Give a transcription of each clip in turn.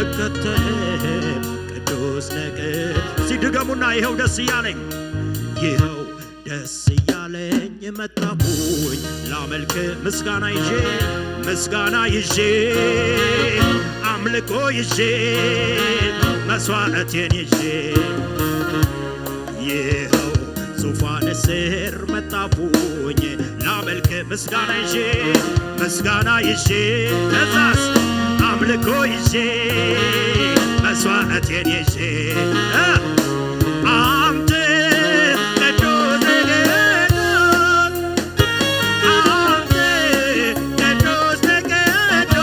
ምከተል ቅዱስ ነገር ሲድገሙና ይኸው ደስ እያለኝ ይኸው ደስ እያለኝ መጣሁኝ ላመልክ ምስጋና ይዤ አምልኮ ይዤ መስዋዕቴን ይዤ ይኸው ዙፋን ስር መጣሁኝ ላመልክ ምስጋና ይዤ ከዛስ አምልኮ ይዤ መስዋዕቴን ይዤ አንተ ቅዱስ ቅዱስ አንተ ቅዱስ ቅዱስ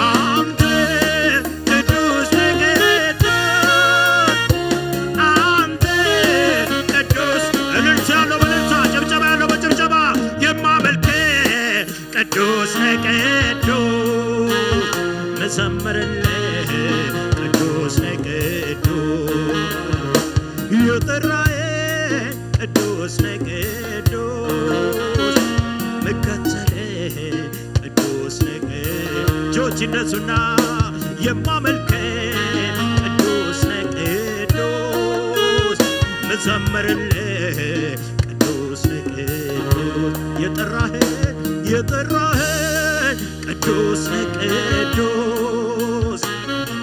አንተ ቅዱስ ቅዱስ አንተ ቅዱስ እልልታ ያለው በእልልታ ጭብጨባ ያለው በጭብጨባ የማመልክ ቅዱስ ቅዱስ መዘምርልህ ቅዱስ ቅዱስ የጠራኸኝ ቅዱስ ቅዱስ ምከተልህ ቅዱስ እጆች ይነሱና የማመልክህ ቅዱስ ቅዱስ መዘምርልህ ቅዱስ ቅዱስ የጠራኸኝ ቅዱስ ቅዱስ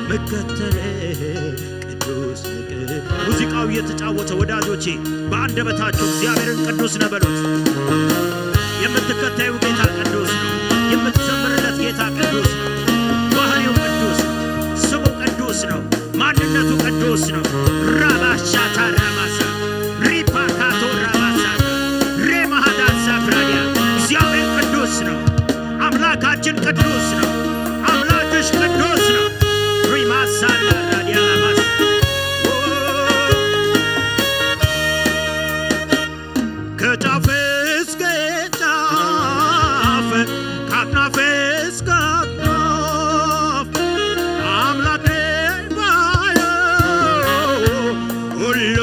ምከተልህ ቅዱስ ቅዱስ ሙዚቃው እየተጫወተ ወዳጆቼ በአንደበታችሁ እግዚአብሔርን ቅዱስ ነው በሉት። የምትከተዩ ጌታ ቅዱስ ነው። የምትዘምርለት ጌታ ቅዱስ ነው። ባህሪው ቅዱስ ነው። ስሙ ቅዱስ ነው። ማንነቱ ቅዱስ ነው። ራባሻታ ራማሳ ሪፓካቶ ራማሳ ሬማሃዳሳ ፍራዲያ እግዚአብሔር ቅዱስ ነው። አምላካችን ቅዱስ ነው። አምላክሽ ቅዱስ ነው። ሪማሳላ ራዲያ ላማስ ከጫፍ እስከ ጫፍ ከአክናፍ እስከ አክናፍ አምላኬ ባየው ሁሉ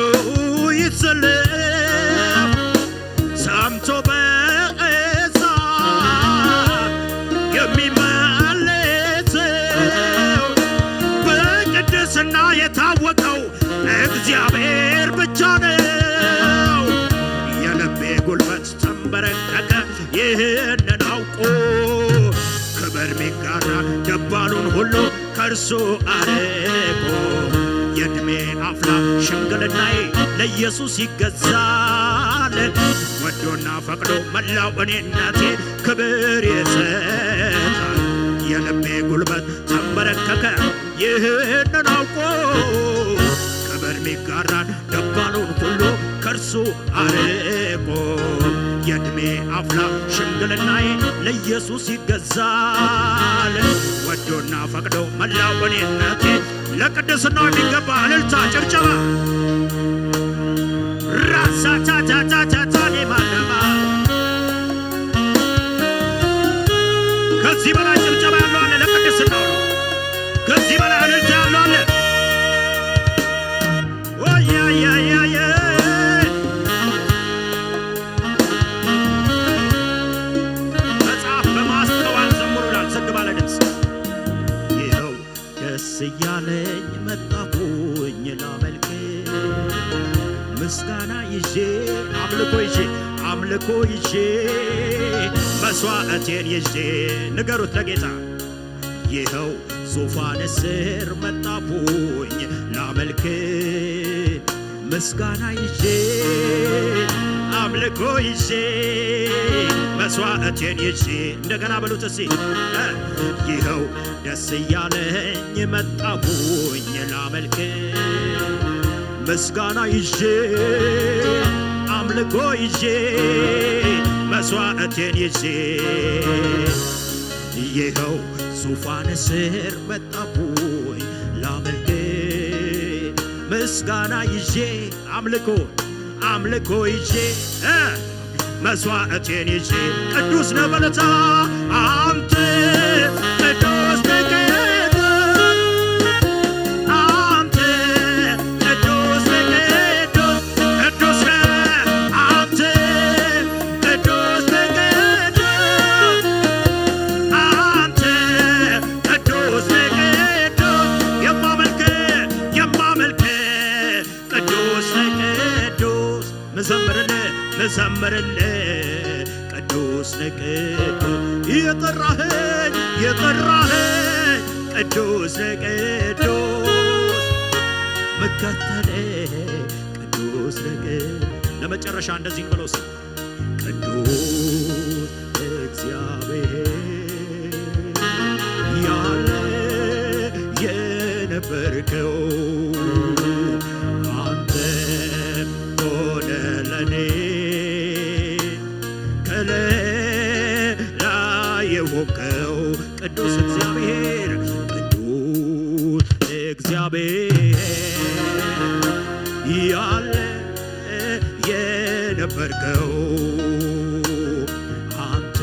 ይሰለፍ ሰምቶ በእሳት የሚመለሰው በቅድስና የታወቀው እግዚአብሔር ብቻ ነው። የልቤ ጉልበት ተንበረከከ ይህንን አውቆ ክብር ሚጋራ ደባሉን ሁሉ ከእርሱ አርቆ የዕድሜ አፍላ ሽምግልናዬ ለኢየሱስ ይገዛል። ወዶና ፈቅዶ መላው እኔነቴ ክብር ይሰጣል። የልቤ ጉልበት ተንበረከከ ይህንን አውቆ ክብር ሚጋራን ደባሉን ሁሉ ከእርሱ አርቆ የዕድሜ አፍላ ሽምግልናዬ ለኢየሱስ ይገዛል። ወዶና ፈቅዶ መላው እኔነቴ ለቅድስናው የሚገባ እልልታ ጭብጨባ ራሳታታታታኔ ማለማ ከዚህ በላይ ጭብጨባ ያለው አለ። ለቅድስናው ነው። ከዚህ በላይ እልልታ ያለው አለ። ወያያያያ መጽሐፍ በማስተዋል ዘምሩ ይላል። ዝግ ባለ ድምፅ ይኸው ደስ እያለኝ መጣሁኝ ላመልክ ምስጋና ይዤ አምልኮ ይዤ መስዋዕቴን ይዤ ንገሩት ለጌታ ይኸው ዙፋን ስር መጣሁኝ ላመልክ ምስጋና ይዤ አምልኮ ይዤ መስዋዕቴን ይዤ እንደገና በሉት እስቲ ይኸው ደስ እያለኝ መጣሁኝ ላመልክ ምስጋና ይዤ አምልኮ ይዤ መስዋዕቴን ይዤ ይኸው ዙፋን ስር መጣሁኝ ላመልክ ምስጋና ይዤ አምልኮ ይዤ መስዋዕቴን ይዤ ቅዱስ ነው በለታ አንተ ቅዱስ Let's ልዘምርልህ ቅዱስ ነህ ቅዱስ የጠራኸኝ ቅዱስ ነህ ቅዱስ መከተልህ ቅዱስ ነህ። ለመጨረሻ እንደዚህ እንበለው ቅዱስ እግዚአብሔር ያለ የነበርከው አንተ ሆነ ለኔ ከሌላ የሆንከው ቅዱስ እግዚአብሔር ያለ የነበርከው አንተ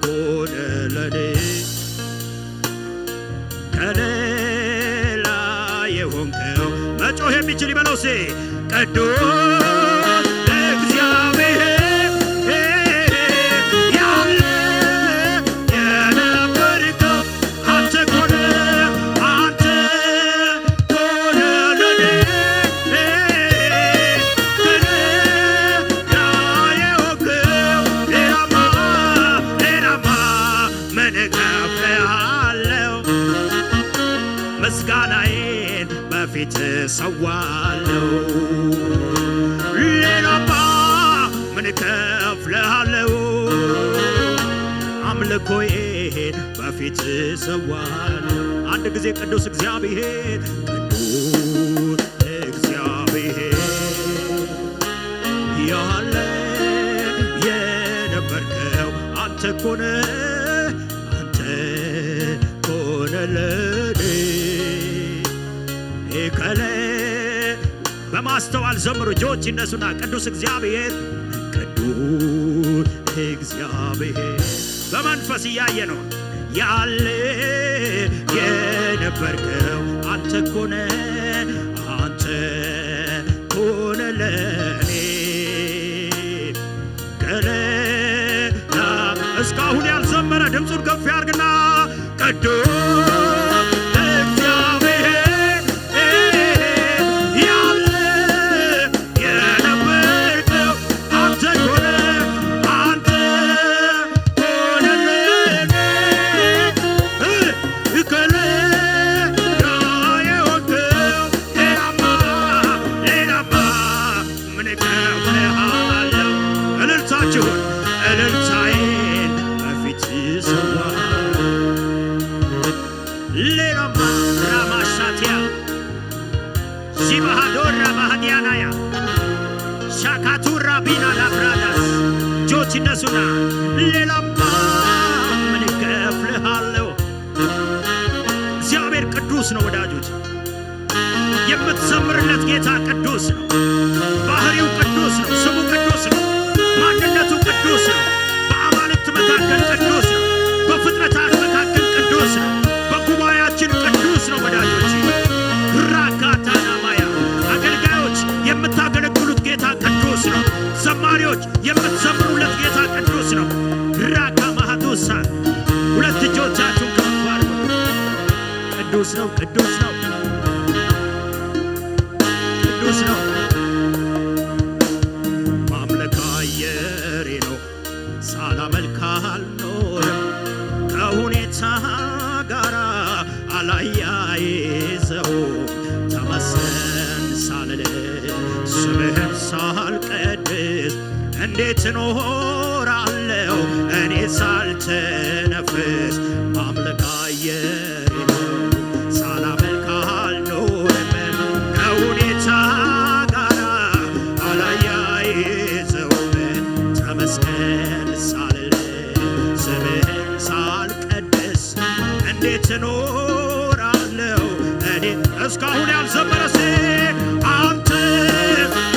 ሆነ ለኔ ከሌላ የሆንከው መጮህ የሚችል ይበለው ቅዱስ እግዚአብሔር ያለ የነበርከው አንተ ሆነ ለኔ ከሌላ የሆንከው ሌላማ ምን እከፍልሃለሁ ምስጋናዬን በፊት ሰዋለሁ ሌላማ ምን እከፍልሃለሁ አምልኮዬን በፊት ሰዋለሁ። አንድ ጊዜ ቅዱስ እግዚአብሔር ያለ የነበርከው አንተ ኮነ ለኔ ከሌ በማስተዋል ዘምሩ እጆች ይነሱና ቅዱስ እግዚአብሔር በመንፈስ እያየ ነው ያለ የነበርከው አንተ ኮነ ለኔ ከሌላ እስካሁን ያልዘመረ ድምፁን ከፍ ያርግና ቅዱስ እልልታዬን በፊት ሰዋለሁ ሌላማ ራማሻቲያ ሲባሃዶራ ባህዲያናያ ሻካቱራ ቢና ላብራዳስ እጆች ይነሱና ሌላማ ምን እከፍልሃለሁ። እግዚአብሔር ቅዱስ ነው ወዳጆች። የምትዘምርለት ጌታ ቅዱስ ነው። ባህሪው ቅዱስ ነው። ስሙ ቅዱስ ነው። ማንነቱ ቅዱስ ነው። በአማልክት መካከል ቅዱስ ነው። በፍጥረታት መካከል ቅዱስ ነው። በጉባኤያችን ቅዱስ ነው ወዳጆች። ራካታና ማያ አገልጋዮች የምታገለግሉት ጌታ ቅዱስ ነው። ዘማሪዎች የምትዘምሩለት ጌታ ቅዱስ ነው። ራካ ማሃዱሳ ሁለት እጆቻችሁን ከፍ አድርጉ። ቅዱስ ነው። ቅዱስ ነው። ቅዱስ ነው። ማምለክ አየሬ ነው። ሳላመልክ አልኖርም። ከሁኔታ ጋራ አላያይዘው ተመስገን ሳልል ስምህን ሳልቀድስ እንዴት እኖራለሁ እኔ ሳልተነፍስ? ማምለክ አየሬ ነው። ሳላመልክ አልኖርም። ከሁኔታ ጋራ አላያይዘውም ተመስገን ሳልል ስምህን ሳልቀድስ እንዴት እኖራለሁ እኔ እስካሁን ያልዘመረ አንተ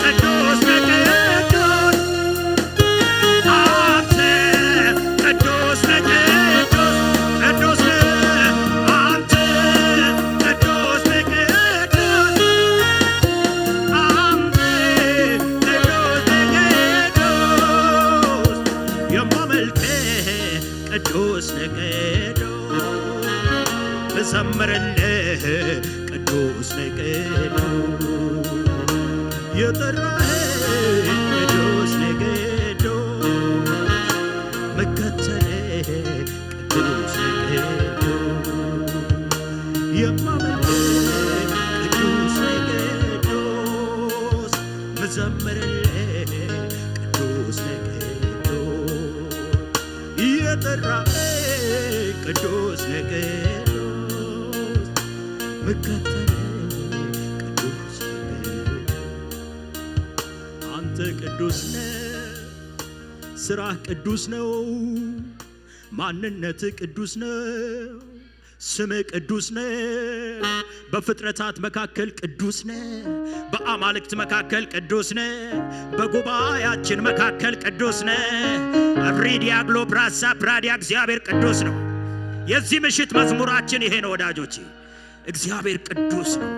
ቅዱስ ነህ ቅዱስ አንተ ቅዱስ ነህ ቅዱስ ነህ አንተ ቅዱስ ነህ ቅዱስ አንተ ቅዱስ ነህ ቅዱስ የማመልክህ ቅዱስ ነህ ቅዱስ ልዘምርልህ ቅዱስ ነህ ቅዱስ የጠራኸኝ ቅዱስ የማመልክ ቅዱስ ቅዱስ መዘምርልህ ቅዱስ ቅዱስ የጠራኸኝ ቅዱስ ቅዱስ ምከተልህ ቅዱስ አንተ ቅዱስ ነህ ስራህ ቅዱስ ነው ማንነት ቅዱስ ነው ስምህ ቅዱስ ነው በፍጥረታት መካከል ቅዱስ ነው በአማልክት መካከል ቅዱስ ነው በጉባኤያችን መካከል ቅዱስ ነው አብሪዲያ ግሎብራሳ ፕራዲያ እግዚአብሔር ቅዱስ ነው የዚህ ምሽት መዝሙራችን ይሄ ነው ወዳጆቼ እግዚአብሔር ቅዱስ ነው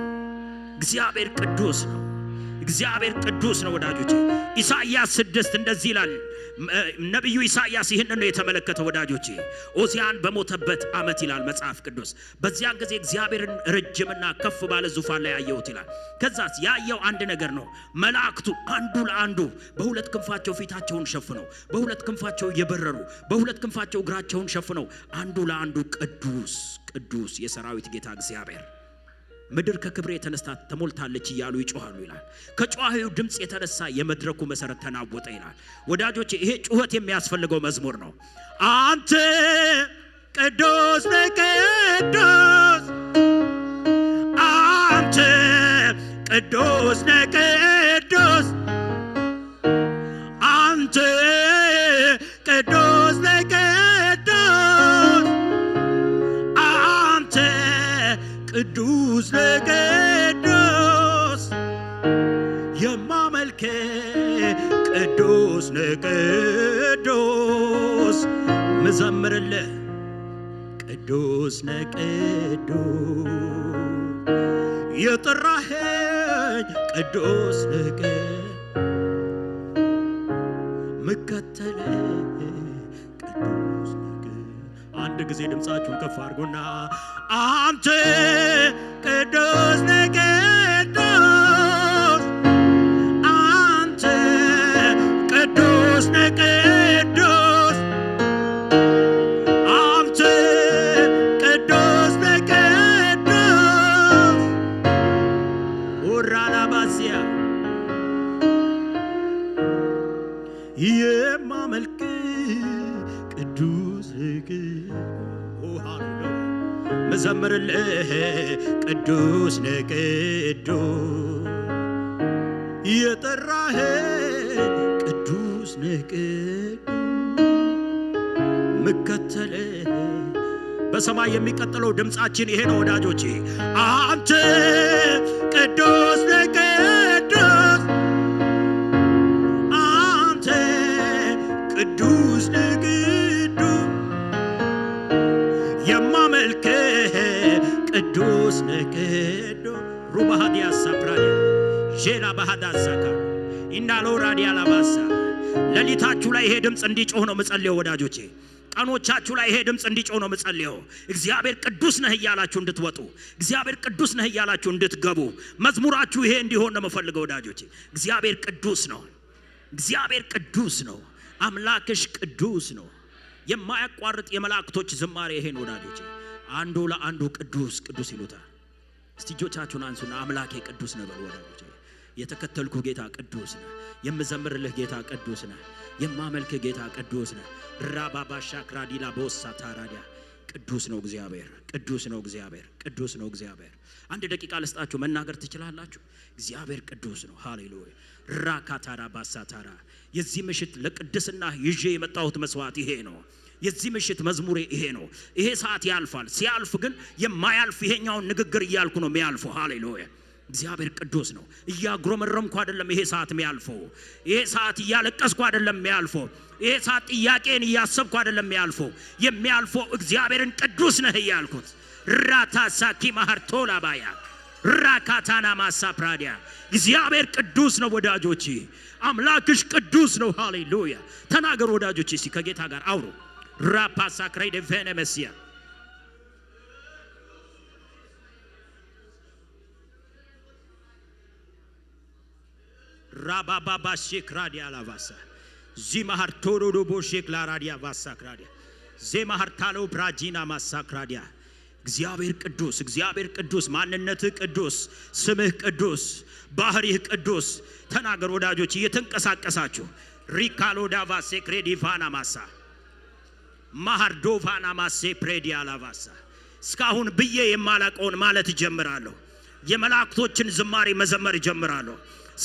እግዚአብሔር ቅዱስ ነው እግዚአብሔር ቅዱስ ነው ወዳጆቼ ኢሳይያስ 6 እንደዚህ ይላል ነብዩ ኢሳይያስ ይሄንን ነው የተመለከተው ወዳጆቼ ኦዚያን በሞተበት ዓመት ይላል መጽሐፍ ቅዱስ በዚያን ጊዜ እግዚአብሔርን ረጅምና ከፍ ባለ ዙፋን ላይ ያየሁት ይላል ከዛስ ያየው አንድ ነገር ነው መላእክቱ አንዱ ለአንዱ በሁለት ክንፋቸው ፊታቸውን ሸፍነው በሁለት ክንፋቸው እየበረሩ በሁለት ክንፋቸው እግራቸውን ሸፍነው አንዱ ለአንዱ ቅዱስ ቅዱስ የሰራዊት ጌታ እግዚአብሔር ምድር ከክብሬ የተነሳ ተሞልታለች እያሉ ይጮሃሉ ይላል ከጮሃዩ ድምጽ የተነሳ የመድረኩ መሰረት ተናወጠ ይላል ወዳጆቼ ይሄ ጩኸት የሚያስፈልገው መዝሙር ነው አንተ ቅዱስ ነህ ቅዱስ አንተ ቅዱስ ነህ ቅዱስ አንተ ቅዱስ ነህ ቅዱስ አንተ ቅዱስ ቅዱስ የማመልክ ቅዱስ ቅዱስ መዘምርልህ ቅዱስ ቅዱስ የጠራኸኝ ቅዱስ ምከተልህ ቅዱስ አንድ ጊዜ ድምጻችሁን ከፍ አድርጉና አንተ ቅዱስ ቅዱስ አንተ ቅዱስ ቅዱስ አንተ ቅዱስ ቅዱስ ወራላባሲያ የማመልክ ቅዱስ መዘምርልህ ቅዱስ ቅዱስ የጠራኸኝ ቅዱስ ቅዱስ ምከተልህ በሰማይ የሚቀጥለው ድምጻችን ይሄ ነው ወዳጆቼ አንተ ቅዱስ ቅዱስ አንተ ቅዱስ ቅዱስ የማመልክ ቅዱስ ቅዱስ ሩባሃዲያ ሳፕራዲያ ጄላ ባሃዳሳካ ኢናሎራዲያ ላባሳ ለሊታችሁ ላይ ይሄ ድምጽ እንዲጮህ ነው መጸለየው ወዳጆቼ ቀኖቻችሁ ላይ ይሄ ድምጽ እንዲጮህ ነው መጸለየው እግዚአብሔር ቅዱስ ነህ እያላችሁ እንድትወጡ እግዚአብሔር ቅዱስ ነህ እያላችሁ እንድትገቡ መዝሙራችሁ ይሄ እንዲሆን ነው መፈልገው ወዳጆቼ እግዚአብሔር ቅዱስ ነው እግዚአብሔር ቅዱስ ነው አምላክሽ ቅዱስ ነው የማያቋርጥ የመላእክቶች ዝማሬ ይሄን ወዳጆቼ አንዱ ለአንዱ ቅዱስ ቅዱስ ይሉታል እስቲ እጆቻችሁን አንሱና አምላኬ ቅዱስ ነው በሉ ወዳጆቼ የተከተልኩ ጌታ ቅዱስ ነው የምዘምርልህ ጌታ ቅዱስ ነው የማመልክ ጌታ ቅዱስ ነው ራባባሻ ክራዲላ ቦሳ ታራዲያ ቅዱስ ነው እግዚአብሔር ቅዱስ ነው እግዚአብሔር ቅዱስ ነው እግዚአብሔር አንድ ደቂቃ ልስጣችሁ መናገር ትችላላችሁ እግዚአብሔር ቅዱስ ነው ሃሌሉያ ራካታራ ባሳታራ የዚህ ምሽት ለቅድስና ይዤ የመጣሁት መስዋዕት ይሄ ነው የዚህ ምሽት መዝሙሬ ይሄ ነው ይሄ ሰዓት ያልፋል ሲያልፍ ግን የማያልፍ ይሄኛውን ንግግር እያልኩ ነው የሚያልፈው ሃሌሉያ እግዚአብሔር ቅዱስ ነው እያጉረመረምኩ አይደለም ይሄ ሰዓት የሚያልፈው ይሄ ሰዓት እያለቀስኩ አይደለም የሚያልፈው ይሄ ሰዓት ጥያቄን እያሰብኩ አይደለም የሚያልፈው እግዚአብሔርን ቅዱስ ነህ እያልኩት ራታሳኪ ማህርቶላ ባያ ራካታና ማሳፕራዲያ እግዚአብሔር ቅዱስ ነው ወዳጆቼ አምላክሽ ቅዱስ ነው ሃሌሉያ ተናገሩ ወዳጆቼ እስቲ ከጌታ ጋር አውሩ ራፓሳክሬ ደቨነ መሲያ ራባባባ ሼክራዲያ ላቫሳ ዚማሃርቶሮ ዶቦ ሼክላራዲያ ቫሳክራዲያ ዜማሃርታሎ ብራጂና ማሳክራዲያ እግዚአብሔር ቅዱስ ማንነትህ ቅዱስ ስምህ ቅዱስ ባህሪህ ቅዱስ ተናገር ወዳጆች እየተንቀሳቀሳችሁ ሪካሎ ዳቫሴ ክሬዲቫና ማሳ ማሃርዶቫና ማሴ ፕሬዲያላቫሳ እስካሁን ብዬ የማላቀውን ማለት ጀምራለሁ የመላእክቶችን ዝማሬ መዘመር ጀምራለሁ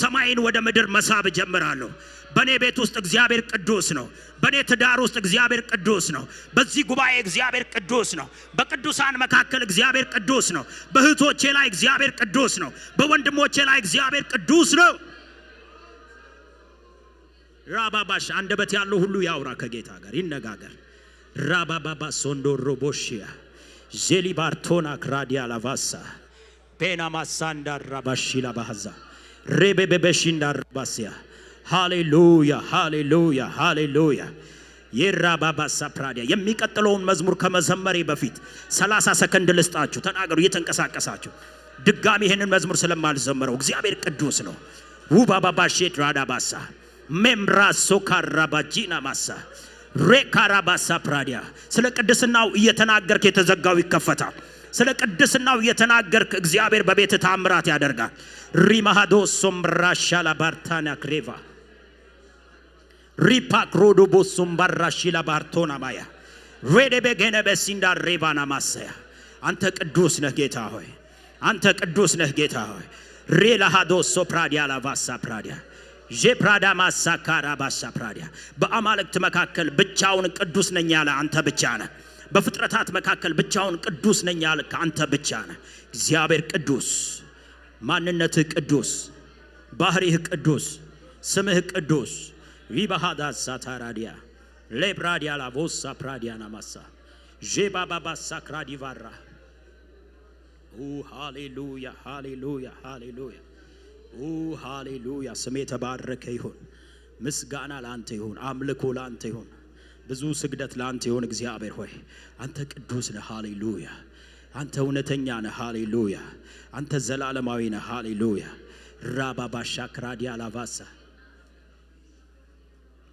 ሰማይን ወደ ምድር መሳብ ጀምራለሁ በኔ ቤት ውስጥ እግዚአብሔር ቅዱስ ነው በኔ ትዳር ውስጥ እግዚአብሔር ቅዱስ ነው በዚህ ጉባኤ እግዚአብሔር ቅዱስ ነው በቅዱሳን መካከል እግዚአብሔር ቅዱስ ነው በእህቶቼ ላይ እግዚአብሔር ቅዱስ ነው በወንድሞቼ ላይ እግዚአብሔር ቅዱስ ነው ራባባሽ አንደበት ያለው ሁሉ ያውራ ከጌታ ጋር ይነጋገር ራባባባ ሶንዶሮቦሺያ ዜሊባርቶና ክራዲያ ላቫሳ ቤናማሳንዳ ራባሺላ ባሃዛ ሬቤቤቤሽንዳ ራባሲያ ሃሌሉያ ሃሌሉያ ሃሌሉያ የራባባሳ ፕራዲያ የሚቀጥለውን መዝሙር ከመዘመሬ በፊት 30 ሰከንድ ልስጣችሁ ተናገሩ እየተንቀሳቀሳችሁ ድጋሚ ይሄንን መዝሙር ስለማልዘምረው እግዚአብሔር ቅዱስ ነው ውባባባሼት ራዳባሳ ሜምራሶ ካራባጂና ማሳ ሬካራባሳ ፕራዲያ ስለ ቅድስናው እየተናገርክ የተዘጋው ይከፈታል ስለ ቅድስናው እየተናገርክ እግዚአብሔር በቤት ታምራት ያደርጋል ሪማሃዶ ሶምራሻላ ባርታና ክሬቫ ሪፓክሮዶ ቦሶምባራሺላ ባርቶና ማያ ሬዴቤገነ በሲንዳ ሬቫና ማሳያ አንተ ቅዱስ ነህ ጌታ ሆይ አንተ ቅዱስ ነህ ጌታ ሆይ ሬላሃዶ ሶፕራዲያ ላቫሳ ፕራዲያ ጄፕራዳ ማሳካራ ባሳ ፕራዲያ በአማልክት መካከል ብቻውን ቅዱስ ነኝ ያለ አንተ ብቻ ነህ በፍጥረታት መካከል ብቻውን ቅዱስ ነኝ ያለ አንተ ብቻ ነህ እግዚአብሔር ቅዱስ ማንነትህ ቅዱስ ባህሪህ ቅዱስ ስምህ ቅዱስ ቪባሃዳ ሳታራዲያ ሌብራዲያ ላቮሳ ፕራዲያና ማሳ ጄባባባ ሳክራዲቫራ ሃሌሉያ ሃሌሉያ ሃሌሉያ ሃሌሉያ ስሜ ተባረከ ይሁን ምስጋና ላንተ ይሁን አምልኮ ላንተ ይሁን ብዙ ስግደት ላንተ ይሁን እግዚአብሔር ሆይ አንተ ቅዱስ ነህ ሃሌሉያ አንተ እውነተኛ ነህ ሃሌሉያ አንተ ዘላለማዊ ነህ ሃሌሉያ ራባባሻ ክራዲያ ላቫሳ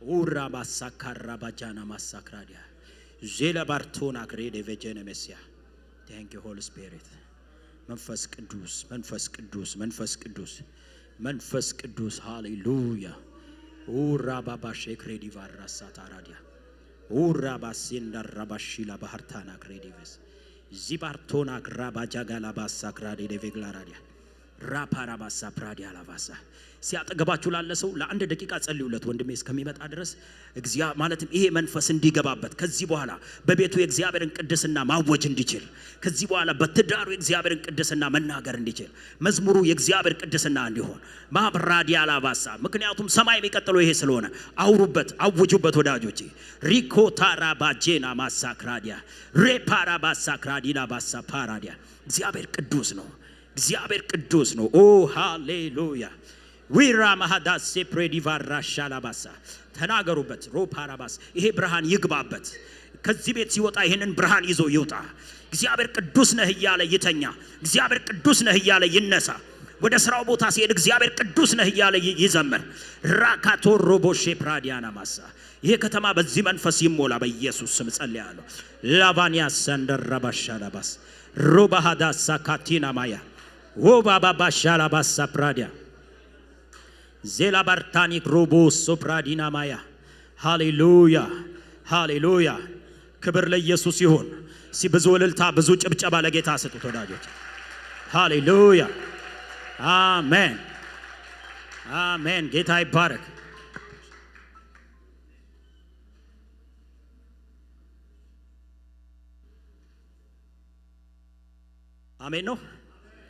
ኡራባሳ ካራባጃና ማሳክራዲያ ጄላባርቶና ክሬዴ ቬጀነ መሲያ ታንክ ዩ ሆሊ ስፒሪት መንፈስ ቅዱስ መንፈስ ቅዱስ መንፈስ ቅዱስ መንፈስ ቅዱስ ሃሌሉያ ኡራባባሼ ክሬዲቫራሳ ታራዲያ ኡራባሲንዳ ራባሺላ ባህርታና ክሬዲቨስ ዚባርቶና ክራባጃጋላ ባሳ ክራዲ ደቬግላራዲያ ራፓራባሳ ፕራዲያ ላቫሳ ሲያጠገባችሁ ላለ ሰው ለአንድ ደቂቃ ጸልዩለት ወንድሜ እስከሚመጣ ድረስ እግዚአብሔር ማለትም ይሄ መንፈስ እንዲገባበት ከዚህ በኋላ በቤቱ የእግዚአብሔርን ቅድስና ማወጅ እንዲችል ከዚህ በኋላ በትዳሩ የእግዚአብሔርን ቅድስና መናገር እንዲችል መዝሙሩ የእግዚአብሔር ቅድስና እንዲሆን ማብራዲያ ላቫሳ ምክንያቱም ሰማይ የሚቀጥለው ይሄ ስለሆነ አውሩበት አውጁበት ወዳጆቼ ሪኮታራ ባጄና ማሳክራዲያ ሬፓራባሳ ክራዲና ባሳ ፓራዲያ እግዚአብሔር ቅዱስ ነው እግዚአብሔር ቅዱስ ነው ኦ ሃሌሉያ ዊራ ማሃዳስ ፕሬዲቫራሻላባሳ ተናገሩበት ሮፓራባስ ይሄ ብርሃን ይግባበት ከዚህ ቤት ሲወጣ ይሄንን ብርሃን ይዞ ይውጣ እግዚአብሔር ቅዱስ ነህ እያለ ይተኛ እግዚአብሔር ቅዱስ ነህ እያለ ይነሳ ወደ ስራው ቦታ ሲሄድ እግዚአብሔር ቅዱስ ነህ እያለ ይዘምር ራካቶ ሮቦሼ ፕራዲያና ማሳ ይሄ ከተማ በዚህ መንፈስ ይሞላ በኢየሱስ ስም ጸልያለሁ ላቫኒያ ሰንደራባሻላባስ ሮባሃዳሳ ካቲና ማያ ወባባባሻላባሳ ፕራዲያ ዜላ ባርታኒክ ሮቦ ሶፕራዲና ማያ ሃሌሉያ ሃሌሉያ ክብር ለኢየሱስ ይሁን ብዙ እልልታ ብዙ ጭብጨባ ለጌታ ስጡት ወዳጆች ሃሌሉያ አሜን አሜን ጌታ ይባረክ አሜን ነው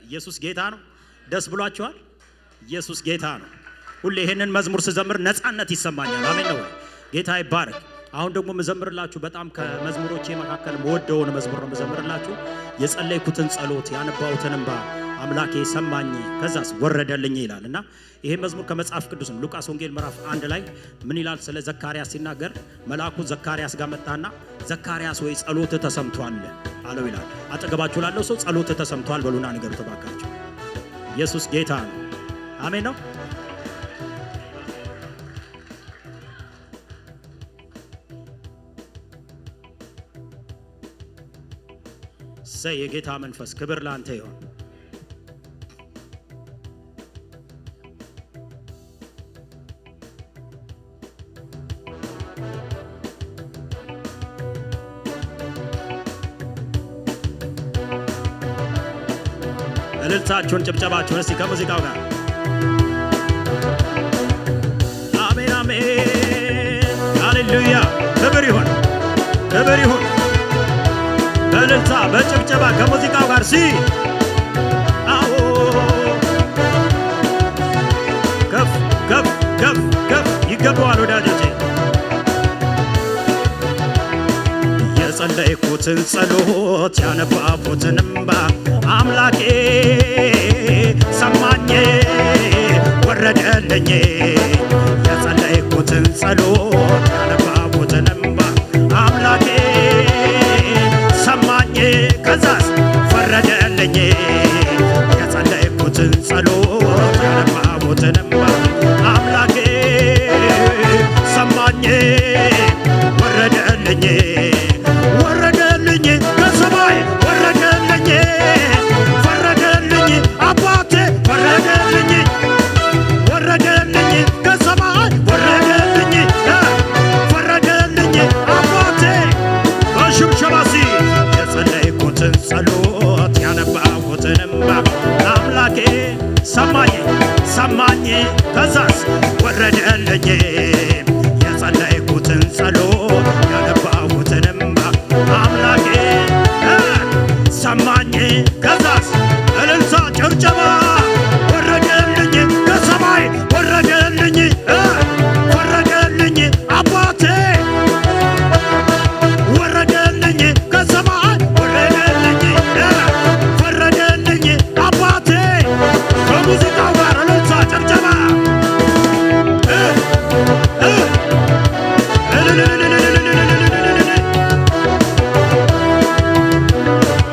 ኢየሱስ ጌታ ነው ደስ ብሏችኋል ኢየሱስ ጌታ ነው ሁሌ ይሄንን መዝሙር ስዘምር ነፃነት ይሰማኛል አሜን ነው ጌታ ይባረክ አሁን ደግሞ መዘምርላችሁ በጣም ከመዝሙሮቼ መካከል ወደውን መዝሙር ነው መዘምርላችሁ የጸለይኩትን ጸሎት ያነባሁትን እንባ አምላኬ ሰማኝ ከዛስ ወረደልኝ ይላልና ይሄ መዝሙር ከመጽሐፍ ቅዱስ ነው ሉቃስ ወንጌል ምዕራፍ 1 ላይ ምን ይላል ስለ ዘካርያስ ሲናገር መልአኩ ዘካርያስ ጋር መጣና ዘካርያስ ወይ ጸሎት ተሰምቷል አለው ይላል አጠገባችሁ ላለው ሰው ጸሎት ተሰምቷል በሉና ንገሩ ተባካችሁ ኢየሱስ ጌታ ነው አሜን ነው የጌታ መንፈስ ክብር ላንተ ይሁን። እልልታችሁን ጭብጨባችሁን እስቲ ከሙዚቃው ጋር አሜን አሜን ሃሌሉያ። ክብር ይሁን ክብር ይሁን። በእልልታ በጭብጨባ ከሙዚቃው ጋር አዎ ከፍ ከፍ ከፍ ከፍ ይገባዋል ወዳጆቼ። የጸለይኩትን ጸሎት ያነባብኩትን እንባ አምላኬ ሰማኝ ወረደልኝ። የጸለይኩትን ጸሎት ያነባብኩትን እንባ አምላኬ ሰማኝ ከዛስ ፈረደልኝ። የጸለይኩትን ጸሎት ያነባብኩትን እንባ አምላኬ ሰማኝ ወረደልኝ ወረደልኝ ከሰማይ ወረደልኝ ፈረደልኝ አባቴ ፈረደልኝ ወረደልኝ ከሰማይ ወረደልኝ ፈረደልኝ አባቴ በሽብሸባሲ የጸለይኩትን ጸሎት ያነባብኩትን እንባ አምላኬ ሰማኝ ሰማኝ ከዛስ ወረደልኝ። የጸለይኩትን ጸሎት ያነባብኩትን እንባ አምላኬ ሰማኝ ከዛስ እልልታ ጭብጨባ ወረደልኝ ከሰማይ ወረደልኝ ፈረደልኝ አባቴ ወረደልኝ ከሰማይ ወረደልኝ ፈረደልኝ አባቴ። ከሙዚቃው ጋር እልልታ ጭብጨባ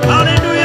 ሃሌሉያ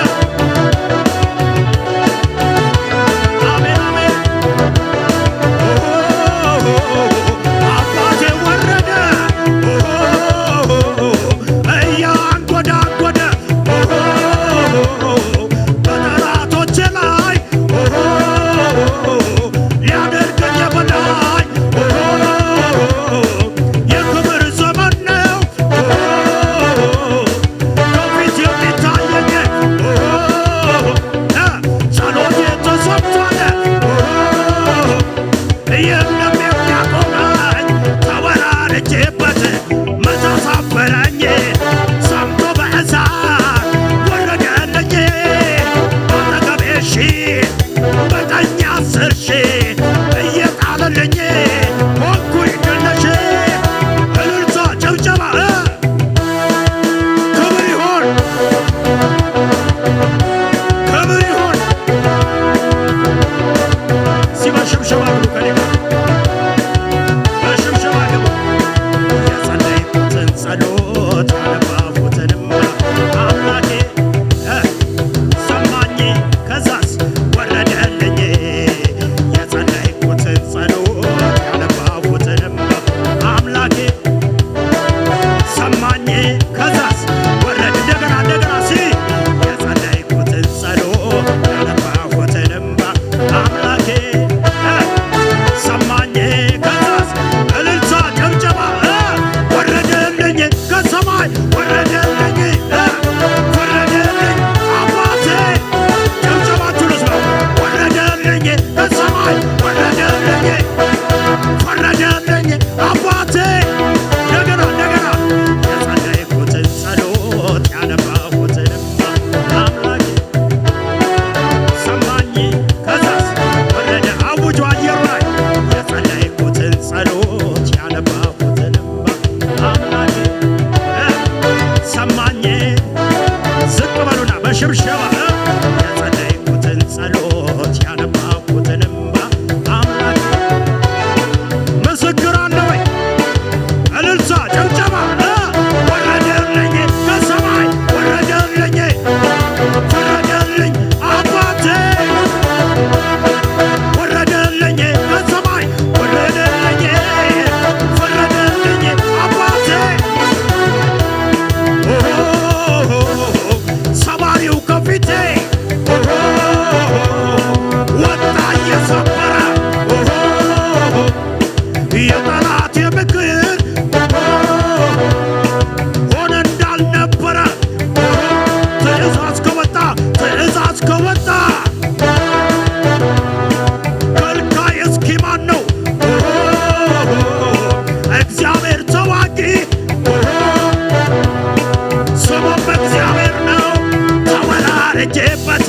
የቆምኩበት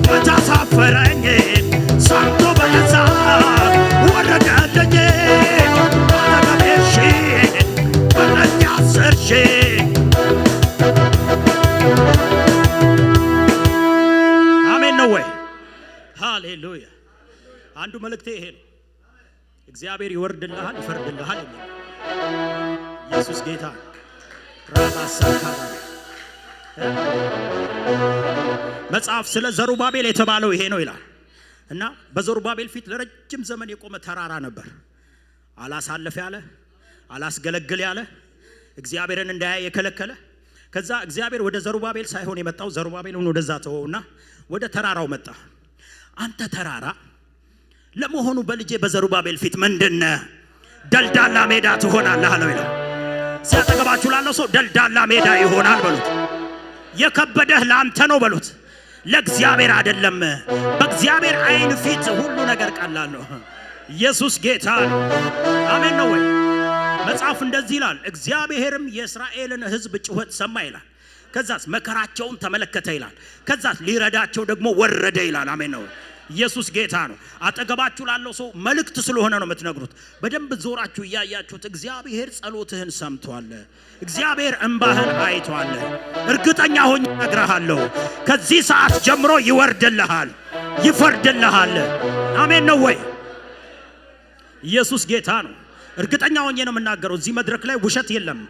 በታሳፈረኝ ሰምቶ በነሳ ወረደልኝ አጠገቤሽ በረኛ ሰርሽ አሜን ነው ወይ? ሃሌሉያ። አንዱ መልእክቴ ይሄ ነው። እግዚአብሔር ይወርድልሃል፣ ይፈርድልሃል የሚል ኢየሱስ ጌታ ራባሳካራ መጽሐፍ ስለ ዘሩባቤል የተባለው ይሄ ነው ይላል። እና በዘሩባቤል ፊት ለረጅም ዘመን የቆመ ተራራ ነበር። አላሳለፈ ያለ፣ አላስገለግል ያለ፣ እግዚአብሔርን እንዳያይ የከለከለ። ከዛ እግዚአብሔር ወደ ዘሩባቤል ሳይሆን የመጣው ዘሩባቤልን ወደዛ ተወውና ወደ ተራራው መጣ። አንተ ተራራ ለመሆኑ በልጄ በዘሩባቤል ፊት ምንድነህ? ደልዳላ ሜዳ ትሆናለህ አለው ይላል። ሲያጠገባችሁ ላለው ሰው ደልዳላ ሜዳ ይሆናል በሉት። የከበደህ ለአንተ ነው በሉት፣ ለእግዚአብሔር አይደለም። በእግዚአብሔር አይን ፊት ሁሉ ነገር ቀላል ነው። ኢየሱስ ጌታ ነው። አሜን ነው ወይ? መጽሐፍ እንደዚህ ይላል፣ እግዚአብሔርም የእስራኤልን ሕዝብ ጩኸት ሰማ ይላል። ከዛስ መከራቸውን ተመለከተ ይላል። ከዛስ ሊረዳቸው ደግሞ ወረደ ይላል። አሜን ነው። ኢየሱስ ጌታ ነው። አጠገባችሁ ላለው ሰው መልእክት ስለሆነ ነው የምትነግሩት። በደንብ ዞራችሁ እያያችሁት እግዚአብሔር ጸሎትህን ሰምቷል፣ እግዚአብሔር እንባህን አይቷል። እርግጠኛ ሆኜ እነግርሃለሁ ከዚህ ሰዓት ጀምሮ ይወርድልሃል፣ ይፈርድልሃል። አሜን ነው ወይ? ኢየሱስ ጌታ ነው። እርግጠኛ ሆኜ ነው የምናገረው። እዚህ መድረክ ላይ ውሸት የለም።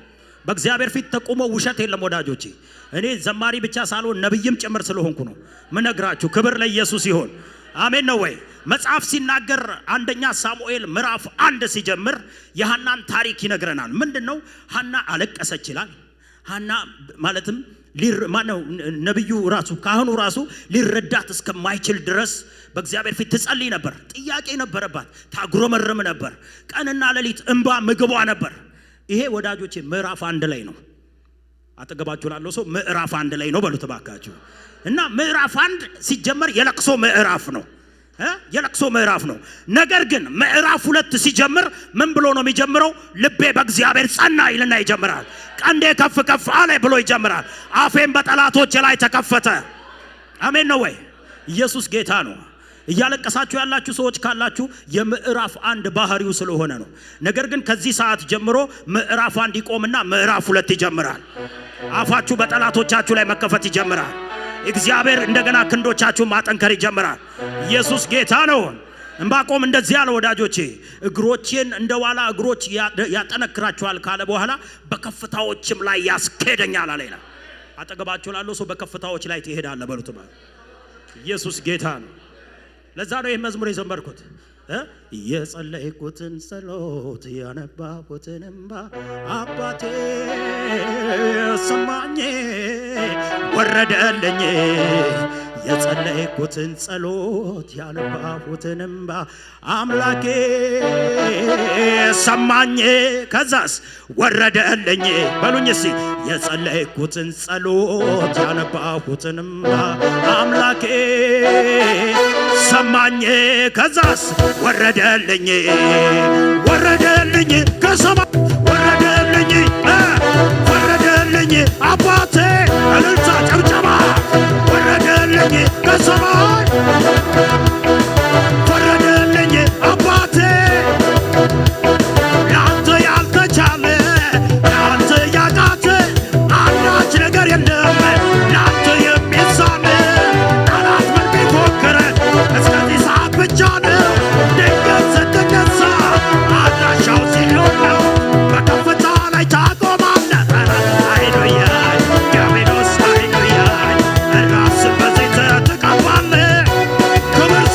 በእግዚአብሔር ፊት ተቆሞ ውሸት የለም ወዳጆቼ። እኔ ዘማሪ ብቻ ሳልሆን ነብይም ጭምር ስለሆንኩ ነው ምነግራችሁ። ክብር ለኢየሱስ ይሁን። አሜን ነው ወይ? መጽሐፍ ሲናገር አንደኛ ሳሙኤል ምዕራፍ 1 ሲጀምር የሐናን ታሪክ ይነግረናል። ምንድነው? ሐና አለቀሰች ይላል። ሐና ማለትም ማነው? ነብዩ ራሱ ካህኑ ራሱ ሊረዳት እስከማይችል ድረስ በእግዚአብሔር ፊት ትጸልይ ነበር። ጥያቄ ነበረባት፣ ታጉረመርም ነበር። ቀንና ሌሊት እንባ ምግቧ ነበር። ይሄ ወዳጆቼ ምዕራፍ 1 ላይ ነው። አጠገባችሁ ላለው ሰው ምዕራፍ 1 ላይ ነው በሉት ባካችሁ። እና ምዕራፍ 1 ሲጀመር የለቅሶ ምዕራፍ ነው፣ የለቅሶ ምዕራፍ ነው። ነገር ግን ምዕራፍ 2 ሲጀምር ምን ብሎ ነው የሚጀምረው? ልቤ በእግዚአብሔር ጸና ይልና ይጀምራል። ቀንዴ ከፍ ከፍ አለ ብሎ ይጀምራል። አፌም በጠላቶች ላይ ተከፈተ። አሜን ነው ወይ? ኢየሱስ ጌታ ነው። እያለቀሳችሁ ያላችሁ ሰዎች ካላችሁ የምዕራፍ 1 ባህሪው ስለሆነ ነው። ነገር ግን ከዚህ ሰዓት ጀምሮ ምዕራፍ 1 ይቆምና ምዕራፍ 2 ይጀምራል። አፋችሁ በጠላቶቻችሁ ላይ መከፈት ይጀምራል። እግዚአብሔር እንደገና ክንዶቻችሁን ማጠንከር ይጀምራል። ኢየሱስ ጌታ ነው። ዕንባቆም እንደዚህ ያለ ወዳጆቼ፣ እግሮቼን እንደ ዋላ እግሮች ያጠነክራችኋል ካለ በኋላ በከፍታዎችም ላይ ያስኬደኛል አለ ይላል። አጠገባችሁ ላለው ሰው በከፍታዎች ላይ ትሄዳለህ በሉት። ኢየሱስ ጌታ ነው። ለዛ ነው ይህ መዝሙር የዘመርኩት። የጸለይኩትን ጸሎት ያነባሁትን እንባ አባቴ ሰማኝ ወረደልኝ። የጸለይኩትን ጸሎት ያነባሁትን እንባ አምላኬ ሰማኝ፣ ከዛስ ወረደልኝ። በሉኝ እስቲ የጸለይኩትን ጸሎት ያነባሁትን እንባ አምላኬ ሰማኝ፣ ከዛስ ወረደልኝ፣ ወረደልኝ ከሰማይ ወረደልኝ፣ ወረደልኝ አባቴ እልልታ ጨብጨባ ወረደልኝ ከሰማይ ወረደልኝ አባቴ። ለአንተ ያልተቻለ ለአንተ ያቃተ አንዳች ነገር የለም። ለአንተ የሚሳን ጠላት ምን ቢፎክር እስከዚህ ሰዓት ብቻ ነው። ድንገት ስትነሳ አድራሻው ሲሆን ነው። በከፍታ ላይ ታቆማለህ። ሃሌሉያ ዲያብሎስ ሃሌሉያ ራስን በዘይት ትቀባለህ። ክብር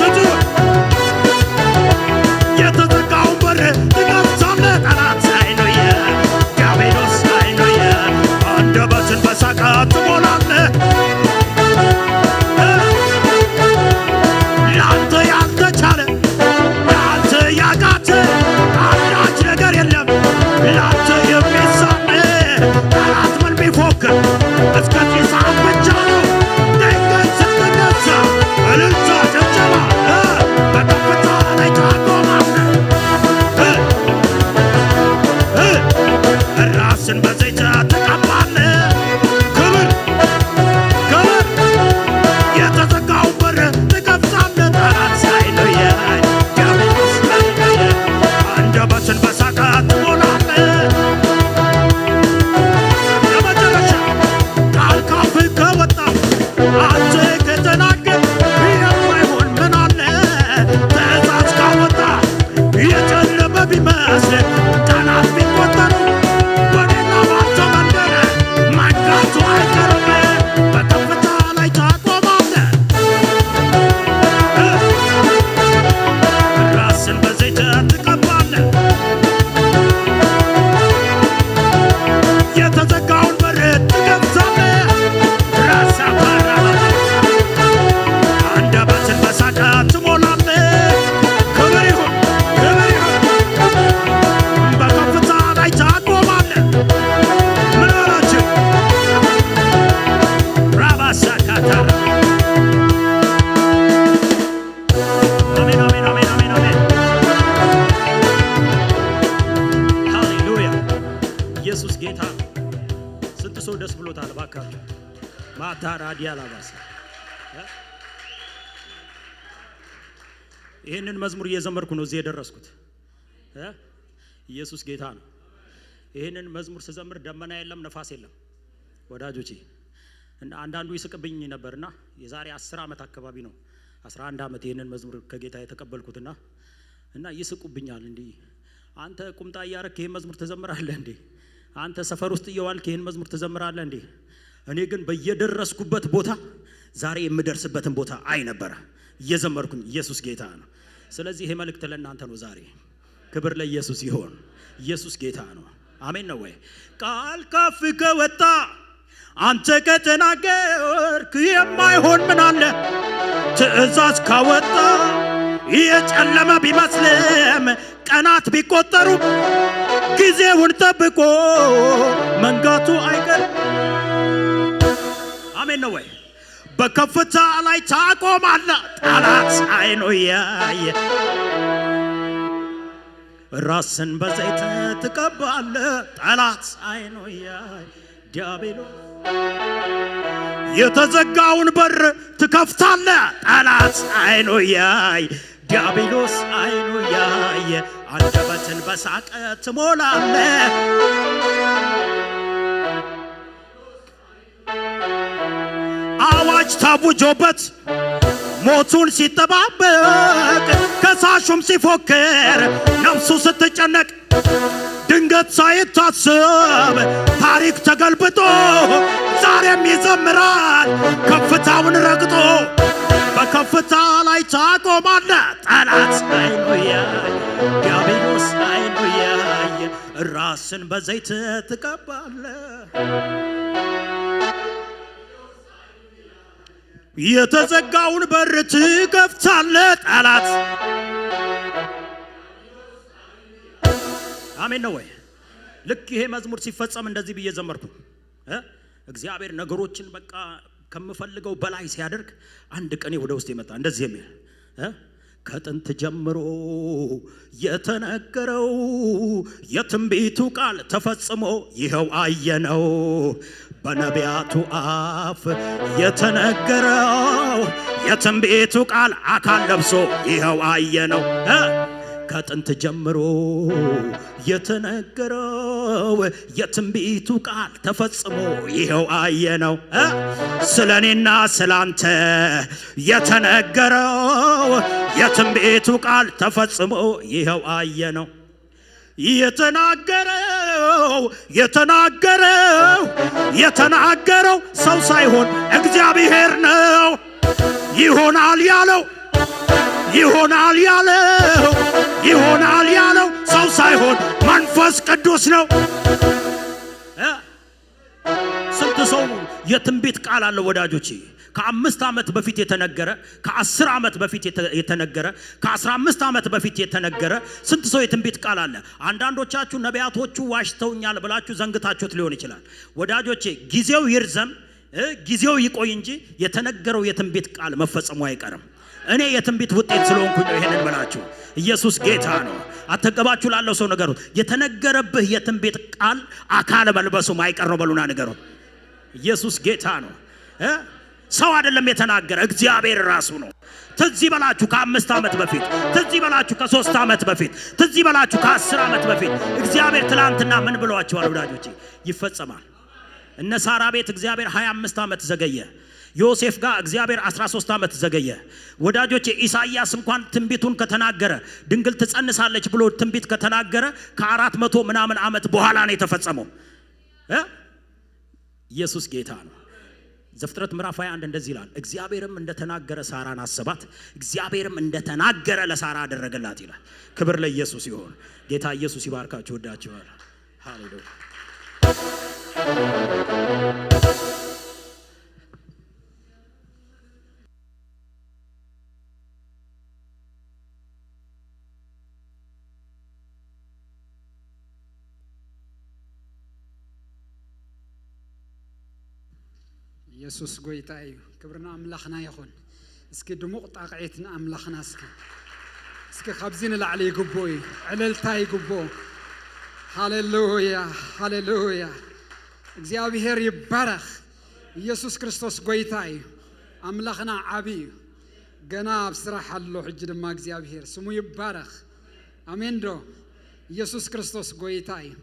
ራዲያላባስ ይሄንን መዝሙር እየዘመርኩ ነው እዚህ የደረስኩት። ኢየሱስ ጌታ ነው። ይሄንን መዝሙር ስዘምር ደመና የለም ነፋስ የለም ወዳጆቼ። እና አንዳንዱ ይስቅብኝ ነበርና የዛሬ 10 ዓመት አካባቢ ነው 11 ዓመት ይሄንን መዝሙር ከጌታ የተቀበልኩትና እና ይስቁብኛል። እንዴ አንተ ቁምጣ ያረክ ይሄን መዝሙር ተዘምራለህ እንዴ? አንተ ሰፈር ውስጥ እየዋልክ ይሄን መዝሙር ተዘምራለህ እንዴ? እኔ ግን በየደረስኩበት ቦታ ዛሬ የምደርስበትን ቦታ አይ ነበር እየዘመርኩኝ። ኢየሱስ ጌታ ነው። ስለዚህ ይሄ መልእክት ለእናንተ ነው ዛሬ። ክብር ለኢየሱስ ይሁን። ኢየሱስ ጌታ ነው። አሜን ነው ወይ? ቃል ካፍ ከወጣ አንተ ከተናገርክ የማይሆን ምን አለ? ትእዛዝ ካወጣ የጨለመ ቢመስልም ቀናት ቢቆጠሩ ጊዜውን ጠብቆ መንጋቱ አይቀር። አሜን ነው ወይ? በከፍታ ላይ ታቆማለህ ጠላት አይኑ ያየ። ራስን በዘይት ትቀባለህ ጠላት አይኑ ያየ። ዲያብሎስ የተዘጋውን በር ትከፍታለህ ጠላት አይኑ ያየ። ዲያብሎስ አይኑ ያየ። አንደበትን በሳቅ ትሞላለህ አዋጅ ታውጆበት ሞቱን ሲጠባበቅ ከሳሹም ሲፎክር ነፍሱ ስትጨነቅ ድንገት ሳይታሰብ ታሪክ ተገልብጦ ዛሬም ይዘምራል ከፍታውን ረግጦ። በከፍታ ላይ ታቆማለህ ጠላት አይኑ ያየ። ዲያብሎስ አይኑ ያየ። ራስን በዘይት ትቀባለህ የተዘጋውን በር ትከፍታለህ ጠላት። አሜን ነው ወይ? ልክ ይሄ መዝሙር ሲፈጸም እንደዚህ ብዬ ዘመርኩ። እግዚአብሔር ነገሮችን በቃ ከምፈልገው በላይ ሲያደርግ አንድ ቀን ወደ ውስጥ ይመጣ እንደዚህ የሚል ከጥንት ጀምሮ የተነገረው የትንቢቱ ቃል ተፈጽሞ ይኸው አየነው። በነቢያቱ አፍ የተነገረው የትንቢቱ ቃል አካል ለብሶ ይኸው አየነው። ከጥንት ጀምሮ የተነገረው የትንቢቱ ቃል ተፈጽሞ ይኸው አየነው። ስለኔና ስላንተ የተነገረው የትንቢቱ ቃል ተፈጽሞ ይኸው አየነው። የተናገረው ሰው ሳይሆን እግዚአብሔር ነው። ይሆናል ያለው ሰው ሳይሆን መንፈስ ቅዱስ ነው። ስንት ሰው የትንቢት ቃል አለ ወዳጆቼ? ከ5 ዓመት በፊት የተነገረ፣ ከ10 ዓመት በፊት የተነገረ፣ ከ15 ዓመት በፊት የተነገረ ስንት ሰው የትንቢት ቃል አለ። አንዳንዶቻችሁ ነቢያቶቹ ዋሽተውኛል ብላችሁ ዘንግታችሁት ሊሆን ይችላል። ወዳጆቼ ጊዜው ይርዘም ጊዜው ይቆይ እንጂ የተነገረው የትንቢት ቃል መፈጸሙ አይቀርም። እኔ የትንቢት ውጤት ስለሆንኩኝ ነው ይሄንን ብላችሁ። ኢየሱስ ጌታ ነው። አተቀባችሁ ላለው ሰው ነገሩት። የተነገረብህ የትንቢት ቃል አካል መልበሱ ማይቀር ነው በሉና ነገሩት። ኢየሱስ ጌታ ነው። ሰው አይደለም የተናገረ፣ እግዚአብሔር ራሱ ነው። ትዝ ይበላችሁ ከ5 ዓመት በፊት፣ ትዝ ይበላችሁ ከ3 ዓመት በፊት፣ ትዝ ይበላችሁ ከ10 ዓመት በፊት እግዚአብሔር ትላንትና ምን ብሏቸዋል ወዳጆቼ? ይፈጸማል። እነ ሳራ ቤት እግዚአብሔር 25 ዓመት ዘገየ። ዮሴፍ ጋር እግዚአብሔር 13 ዓመት ዘገየ። ወዳጆቼ ኢሳይያስ እንኳን ትንቢቱን ከተናገረ ድንግል ትጸንሳለች ብሎ ትንቢት ከተናገረ ከ400 ምናምን ዓመት በኋላ ነው የተፈጸመው። ኢየሱስ ጌታ ነው። ዘፍጥረት ምዕራፍ 21 እንደዚህ ይላል፣ እግዚአብሔርም እንደተናገረ ሳራን አሰባት፣ እግዚአብሔርም እንደተናገረ ለሳራ አደረገላት ይላል። ክብር ለኢየሱስ ይሁን። ጌታ ኢየሱስ ይባርካችሁ። ወዳችኋል። ሃሌሉያ። ኢየሱስ ጎይታ እዩ። ክብርና አምላኽና ይኹን። እስኪ ድሙቕ ጣቕዒትና አምላኽና እስኪ ካብዚ ንላዕሊ ይግቦ እዩ፣ ዕልልታ ይግቦ። ሃሌሉያ ሃሌሉያ። እግዚአብሔር ይባረኽ። ኢየሱስ ክርስቶስ ጎይታ እዩ አምላኽና ዓብይ ገና ብስራሕ አሎ ሕጂ ድማ እግዚአብሔር ስሙ ይባረኽ አሜን ዶ ኢየሱስ ክርስቶስ ጎይታ እዩ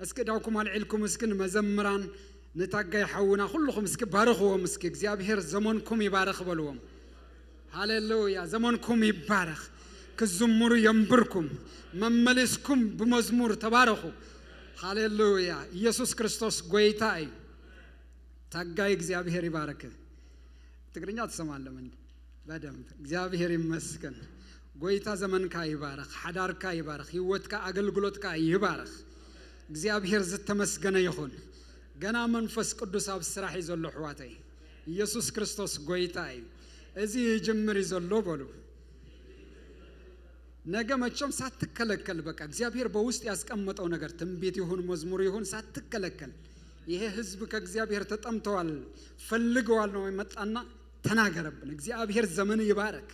እስኪ ዳውኩም አልዕልኩም እስኪ መዘምራን نتاقي حونا كلكم اسكي بارخوا مسكي እግዚአብሔር ዘመንኩም ይባረክ በሉም ሃሌሉያ ዘመንኩም ይባረክ ከዝሙሩ ይንብርኩም መመለስኩም በመዝሙር ተባረኩ ሃሌሉያ ኢየሱስ ክርስቶስ ጎይታ እዩ ታጋይ እግዚአብሔር ይባረክ ትግርኛ ተሰማለም እንዴ በደንብ እግዚአብሔር ይመስገን ጎይታ ዘመንካ ይባረክ ሐዳርካ ይባረክ ህይወትካ አገልግሎትካ ይባረክ እግዚአብሔር ዝተመስገነ ይሁን ገና መንፈስ ቅዱስ አብ ስራህ ይዘሎ ሕዋተይ ኢየሱስ ክርስቶስ ጎይታ እዩ እዚ ጅምር ይዘሎ በሉ ነገ መቼም ሳትከለከል በቃ እግዚአብሔር በውስጥ ያስቀመጠው ነገር ትንቢት ይሁን መዝሙር ይሁን ሳትከለከል ይሄ ህዝብ ከእግዚአብሔር ተጠምተዋል ፈልገዋል ነው የመጣና ተናገረብን እግዚአብሔር ዘመን ይባረክ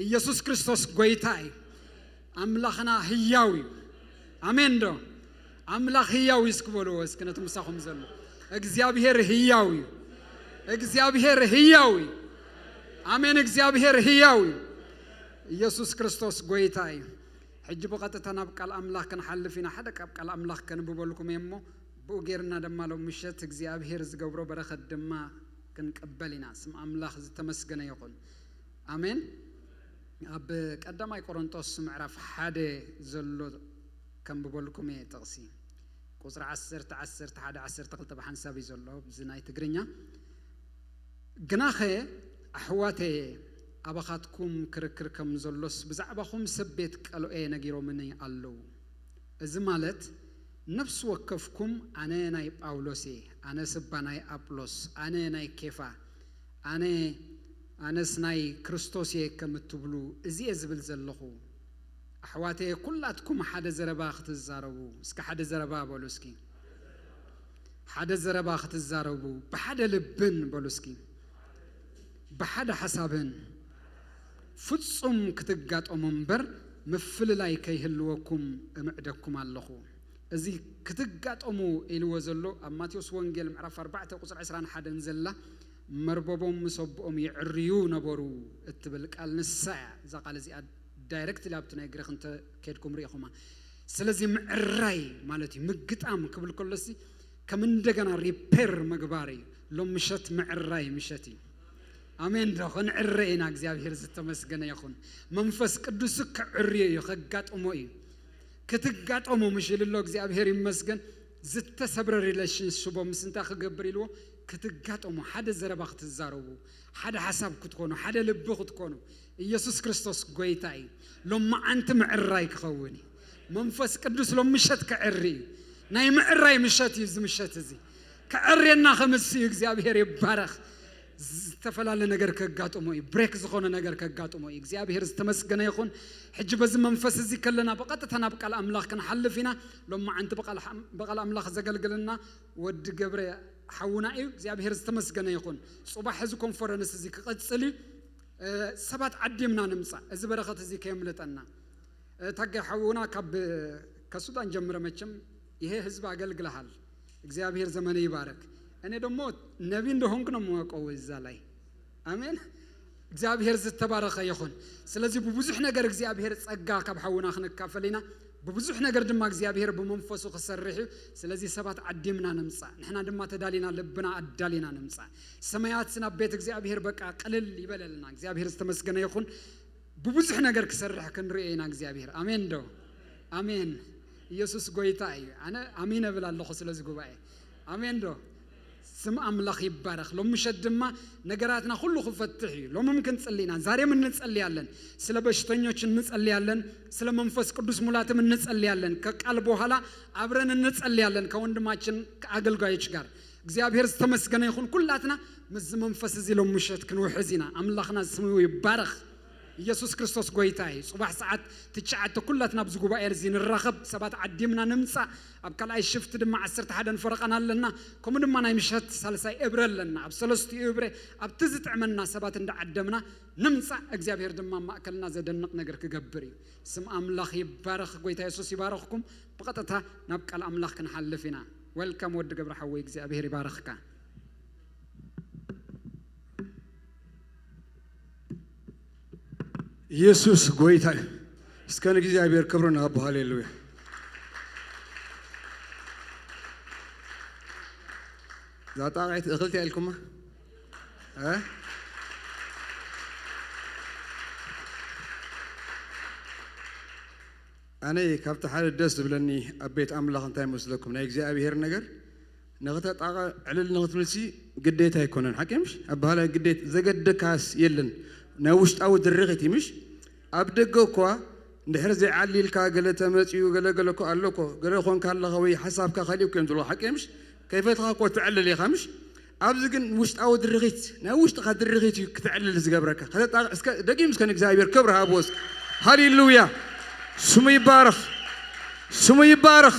ኢየሱስ ክርስቶስ ጎይታ እዩ አምላኽና ህያው አሜን ዶ አምላኽ ህያው ይስክበሉ ወስከነቱም ሳኹም ዘሎ እግዚአብሔር ህያው እግዚአብሔር ህያው አሜን እግዚአብሔር ህያው ኢየሱስ ክርስቶስ ጎይታ እዩ ሕጂ በቀጥታ ናብ ቃል አምላኽ ከንሐልፊና ሓደ ቃል አምላኽ ከንብበልኩም የሞ በኡጌርና ደማለው ምሸት እግዚአብሔር ዝገብሮ በረከት ድማ ከንቀበልና ስም አምላኽ ዝተመስገነ ይሁን አሜን አብ ቀዳማይ ቆሮንቶስ ምዕራፍ 1 ዘሎ كمبولكم تقسي قصر 10 11 بحنساب يزلو بزناي تجرينيا جناخه أحواتي أبخاتكم كركركم زلوس بزعبكم سبيت قالوا إيه نجيرو مني الله زمالت نفس وقفكم أنا ناي باولوسي أنا سباناي أبلوس أنا ناي كيفا أنا سناي كريستوسي كم تبلو زي أزبل زلخو أحواتي كلاتكم حدا زربا اختزاربو اسك حدا زربا بولوسكي حدا زربا اختزاربو بحدا لبن بولوسكي بحدا حسابن فتصم كتقات منبر مفل لاي كيهلوكم معدكم اللخو ازي كتقات امو الو زلو ماتيوس وانجيل معرف 4 قصر 20 حدا نزله مربوبهم مصبهم يعريو نبرو اتبلق قال نسا اذا قال زي دايركت لابتنا يغرخ انت كيدكم ريخوما سلازي معراي مالتي مغطام كبل كلسي كمن دغنا ريبير مغباري لو مشت معراي مشتي امين دخن عرينا እግዚአብሔር ዝተመስገነ ይሁን መንፈስ ቅዱስ ከዕሪየ ይخጋጥሞይ ክትጋጥሞ ምሽልሎ እግዚአብሔር ይመስገን ዝተሰብረ ሪሌሽን ሱቦ ምስንታ ከገብር ይልዎ ክትጋጥሞ ሓደ ዘረባኽ ትዛረቡ ሓደ ሐሳብ ክትኮኑ ሓደ ልብ ክትኮኑ ኢየሱስ ክርስቶስ ጎይታይ ለማ አንተ ምዕራይ ክኸውን መንፈስ ቅዱስ ለምሸት ከዕሪ ናይ ምዕራይ ምሸት ይዝምሸት እዚ ከዕሪና خمس እግዚአብሔር ይባረክ ዝተፈላለ ነገር ከጋጥሞይ ብሬክ ዝኾነ ነገር ከጋጥሞይ እግዚአብሔር ዝተመስገነ ይሁን ሕጂ በዚ መንፈስ እዚ ከለና በቀጥታ ናብ ቃል አምላኽ ከንሐልፊና ለማ አንተ በቃል አምላኽ ዘገልግልና ወድ ገብረ حونا إيه እግዚአብሔር ዝተመስገነ ይሁን صباح እዚ ኮንፈረንስ እዚ ከቀጽሊ ሰባት ዓዲምና ንምጻ እዚ በረኸት እዚ ከየምለጠና ታገ حونا ከሱዳን ጀምረ መቸም ይሄ ህዝብ አገልግለሃል እግዚአብሔር ዘመነ ይባረክ እኔ ደሞ ነብይ እንደሆንኩ ነው የማውቀው እዛ ላይ አሜን እግዚአብሔር ዝተባረከ ይሁን ስለዚህ በብዙሕ ነገር እግዚአብሔር ጸጋ ካብ حونا ክንካፈልና ببزح نجر دم እግዚአብሔር بمنفس وخسرحي ስለዚህ ሰባት ዓዲምና ንምጻ ንሕና ድማ ተዳሊና ልብና አዳሊና ንምጻ ሰማያትና ቤት እግዚአብሔር በቃ ቀልል ይበለልና እግዚአብሔር ዝተመስገነ ይሁን ببزح نجر ክሰርሕ ክንርኤና እግዚአብሔር አሜን ዶ አሜን ኢየሱስ ጎይታ እዩ አነ አሜን እብላለሁ ስለዚህ ጉባኤ አሜን ዶ ስም አምላኽ ይባረክ ለምሸድማ ነገራትና ሁሉ ክፈትሕ ለምምክን ጸልይና ዛሬም እንጸልያለን ስለ በሽተኞች እንጸልያለን ስለ መንፈስ ቅዱስ ሙላትም እንጸልያለን ከቃል በኋላ አብረን እንጸልያለን ከወንድማችን ከአገልጋዮች ጋር እግዚአብሔር ዝተመስገነ ይሁን ኩላትና መዝ መንፈስ እዚ ለምሸት ክንውሕዚና አምላኽና ስሙ ይባረክ ኢየሱስ ክርስቶስ ጎይታይ صباح ሰዓት ትጫዓተ ኩላትና ብዙ ጉባኤ እዚ ንራኸብ ሰባት ዓዲምና ንምጻ ኣብ ካልኣይ ሽፍት ድማ 11 ፈረቀናለና ከም ድማ ናይ ምሸት ሳልሳይ እብረለና ኣብ ሰለስቱ እብረ ኣብ ትዝጥዕመና ሰባት እንደዓደምና ንምጻ እግዚአብሔር ድማ ማእከልና ዘደንቅ ነገር ክገብር ስም አምላኽ ይባረክ ጎይታ ኢየሱስ ይባረክኩም በቀጥታ ናብ ቃል አምላኽ ክንሐልፊና ዌልካም ወድ ገብረ ሐወይ እግዚአብሔር ይባረክካ ኢየሱስ ጎይታ እስከነ እግዚአብሔር ክብርን አብ ሃሌሉያ ዛጣዓት እኽልቲ ያልኩማ أنا كابت حال الدس بلني أبيت أملاخ أنتي مسلكم نايك زي أبي هير نجر نغتا طاقة علل نغت ملسي قديت هاي كونن حكيمش أبهلا قديت زقد كاس يلن نوشت أو درغتي مش أبدقو كوا نحر زي علي الكا قلت ماتيو قلقلكو قالوكو قالوكو كان خوي حساب كخليو كيم دلو حكيمش كيف يتخاكو تعلل يا خمش أبزقن وشت أو درغيت نوشت قد درغيت كتعلل زقبرك هذا طاقة دقيم سكن إكزايبر كبرها بوس هاليلويا سمو يبارخ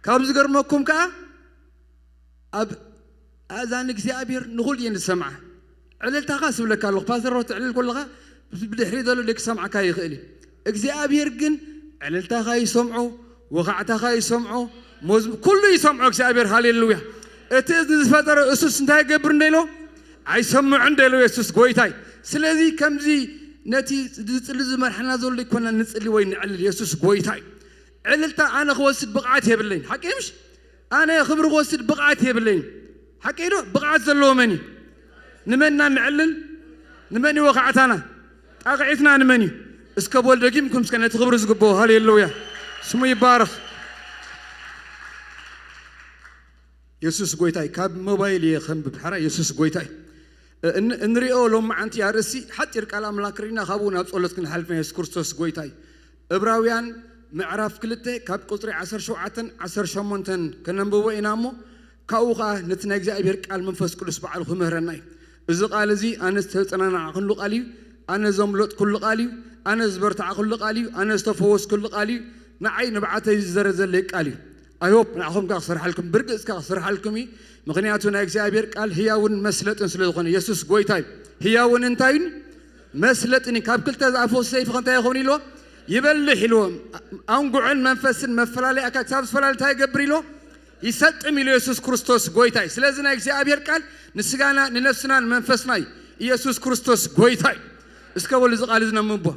كابز قرمكم كا أب أذان إكزايبر نقول ين السمع علل تغاس ولا كارلو بازر روت علل كلها بدحري دلو لك سمع كاي خيلي إكزايبر جن علل تغاي يسمعوا وقعت تغاي يسمعوا كله يسمعوا إكزايبر هاليلويا اتز فترة أسس انتهى قبرنا له عيسمع عنده له يسوس قويتاي سلذي كم زي نتي تلزم مرحنا زول اللي كنا نسأل وين علل يسوس قويتاي عللتا أنا خوسد بقعتها بالليل حكيمش أنا خبر خوسد بقعتها بالليل حكيله بقعت زلوا مني نمنا نعلل نمني وقعتنا أقعتنا نمني اسكبول دقيمكم سكنت خبر زقبوه هاليلويا سمو يبارك يسوس قويتاي كاب موبايل يخم بحرا يسوس قويتاي نريو لهم عنتي هرسي حتى يركال أملاكرينا خابونا بصولتكن حلفنا يسوس كريستوس قويتاي إبراويان معرف كلته كاب قطري 10 شوعتن 10 شمونتن كننبوه إنامو كاوغا نتنا إكزايبر قال منفس كلس بعل خمهرناي إذا قال زي أنا استهتنا كل قالي أنا زملت كل قالي أنا زبرت كل قالي أنا استفوز كل قالي نعي نبعته يزرزل لك قالي أيوب نعهم كأخسر حالكم برجس كأخسر حالكمي مغنياتنا إكزايبر قال هياون مسلتن سلطان يسوس قويتاي هياون انتاين مسلتني كاب كل تزعفوا سيف خنتا يخوني له يبلح له أنقعن منفس مفلالي أكاك سابس فلال تاي قبري له يسطم له يسوس كريستوس قويتاي سلازنا إكزايبر قال نسقانا ننفسنا منفسناي يسوس كريستوس قويتاي اسكول زقال زنا منبه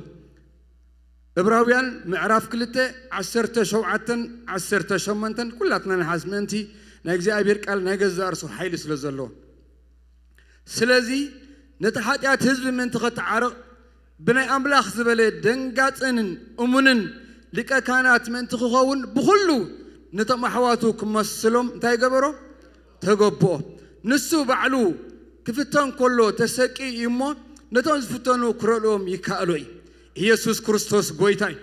إبراويان معرف كلته 10 شوعتن 10 شمنتن كلاتنا نحاسمنتي نإكزايبر قال نجز أرسو حيل سلزلون سلازي نتحاتيات حزب من تخت عرق بني أملاخ زبالة دنقاتن أمنن لك كانت من تخوون بخلو نتم حواتو كمسلم تاي قبرو تقبو نسو بعلو كفتان كله تسكي يمو نتم فتانو كرلوم يكالوي يسوس كريستوس قويتاي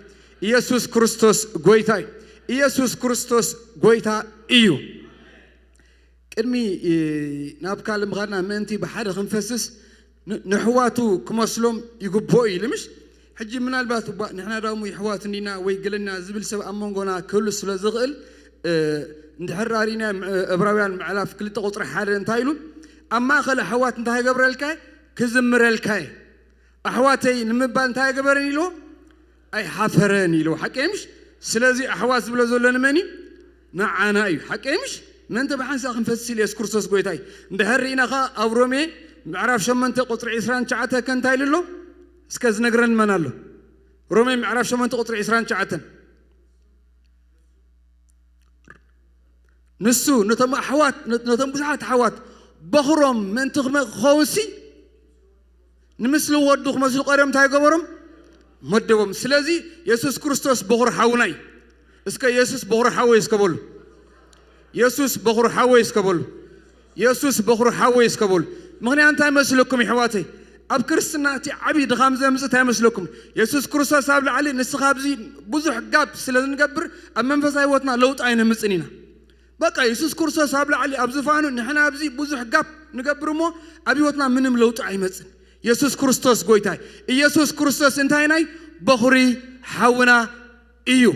يسوس كريستوس قويتاي يسوس كريستوس قويتا إيو كرمي نابكال مغارنا منتي بحر خنفسس نحواتو كمسلم يقبوي لمش حجي من البات نحنا رامو يحواتنينا ويقلنا زبل سبع أمونغونا كل سلازغل ندحرارينا إبراويان معلاف كل تقطر حالة انتايلو أما خل حوات انتهي قبر الكاي كزمر الكاي أحواتي نمبان انتهي قبرني له أي حفراني له حكيمش سلازي أحواس بلا زولنا مني نعانا أي حكيمش ما أنت بحنسا خنفسي ليس كرسوس قويتاي ندحرينا خا أورومي معرف شمنت قطر عسران شعتها كنتاي له اسكاز نقرن منالو رومي معرف شمنت قطر عسران شعتن نسو نتم حوات نتم بزحات حوات بخرم من تخم خوسي نمسلو ودوخ مسلو قرم تاي قبرم مدبم سلازي يسوس كريستوس بخور حاوناي اسكا يسوس بخور حاوي اسكبول يسوس بخور حاوي اسكبول يسوس بخور حاوي اسكبول مغني أنت مسلكم يا حواتي أب كريستنا تي عبيد غامزة مسة مسلكم يسوس كريستوس سابل علي نسخاب زي بزح قاب سلازن قبر أما منفساي وطنا لوط عين مسنينا بقى يسوس كريستوس سابل علي أبزفانو نحنا أبزي بزح قاب نقبر مو أبي وطنا منهم لوط عين مسن يسوس كريستوس قويتاي يسوس كريستوس انتاي ناي بخوري حونا إيو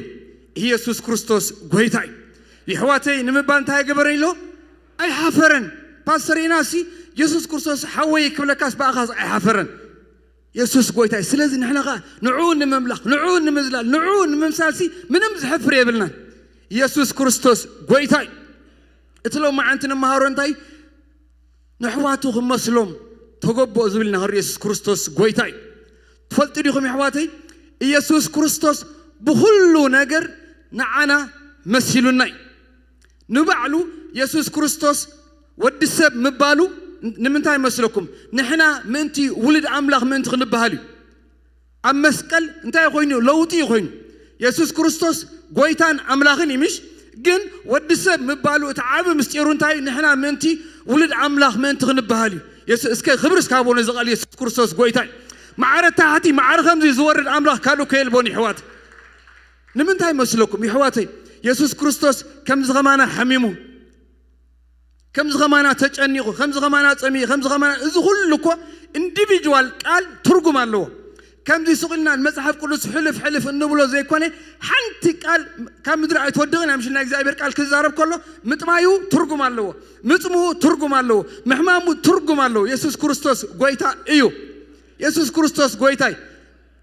يسوس كريستوس قويتاي يحواتي نمبان تاي قبرين له أي حفرن باستر ناسي يسوس كريستوس حوي كبلكاس بأخاص أي حفرن يسوس قويتاي سلازي نحنا غا نعون مملخ نعون مزلال نعون ممسالسي من مزحفر يبلنا يسوس كريستوس قويتاي اتلو ما عنتنا مهارون تاي نحواتو مسلم تقبو زبلنا هر يسوس كريستوس قويتاي تفلت ليكم يا حواتي يسوع كريستوس بكل نجر نعنا مسيلنا نبعلو يسوع كريستوس ود السب مبالو نمنتاي مسلكم نحنا منتي ولد أملاخ منت خنبهالي أم مسكال انتاي خوينو لوتي خوينو يسوع كريستوس قويتان أملاخني مش جن ود السب مبالو تعب مستيرون تاي نحنا منتي ولد أملاخ منت خنبهالي يسوع اسكي خبرس كابون زغال يسوع كريستوس قويتاي معرة تاعتي معرة خمسة زور الأملاخ كانوا كيلبوني حوات نمنتاي مسلكم يا حواتي يسوع كريستوس كم زغمانا حميمو كم زغمانا تجنيقو كم زغمانا تسمي كم زغمانا إذا كلكوا individual قال ترجم الله كم دي سقلنا المسحف كله حلف النبلة زي كونه حنتي قال كم درع يتودعنا مش إنك زي قال كزارب كله متمايو ترجم الله متمو ترجم الله محمامو ترجم الله يسوع كريستوس قويتا إيو يسوع كريستوس قويتاي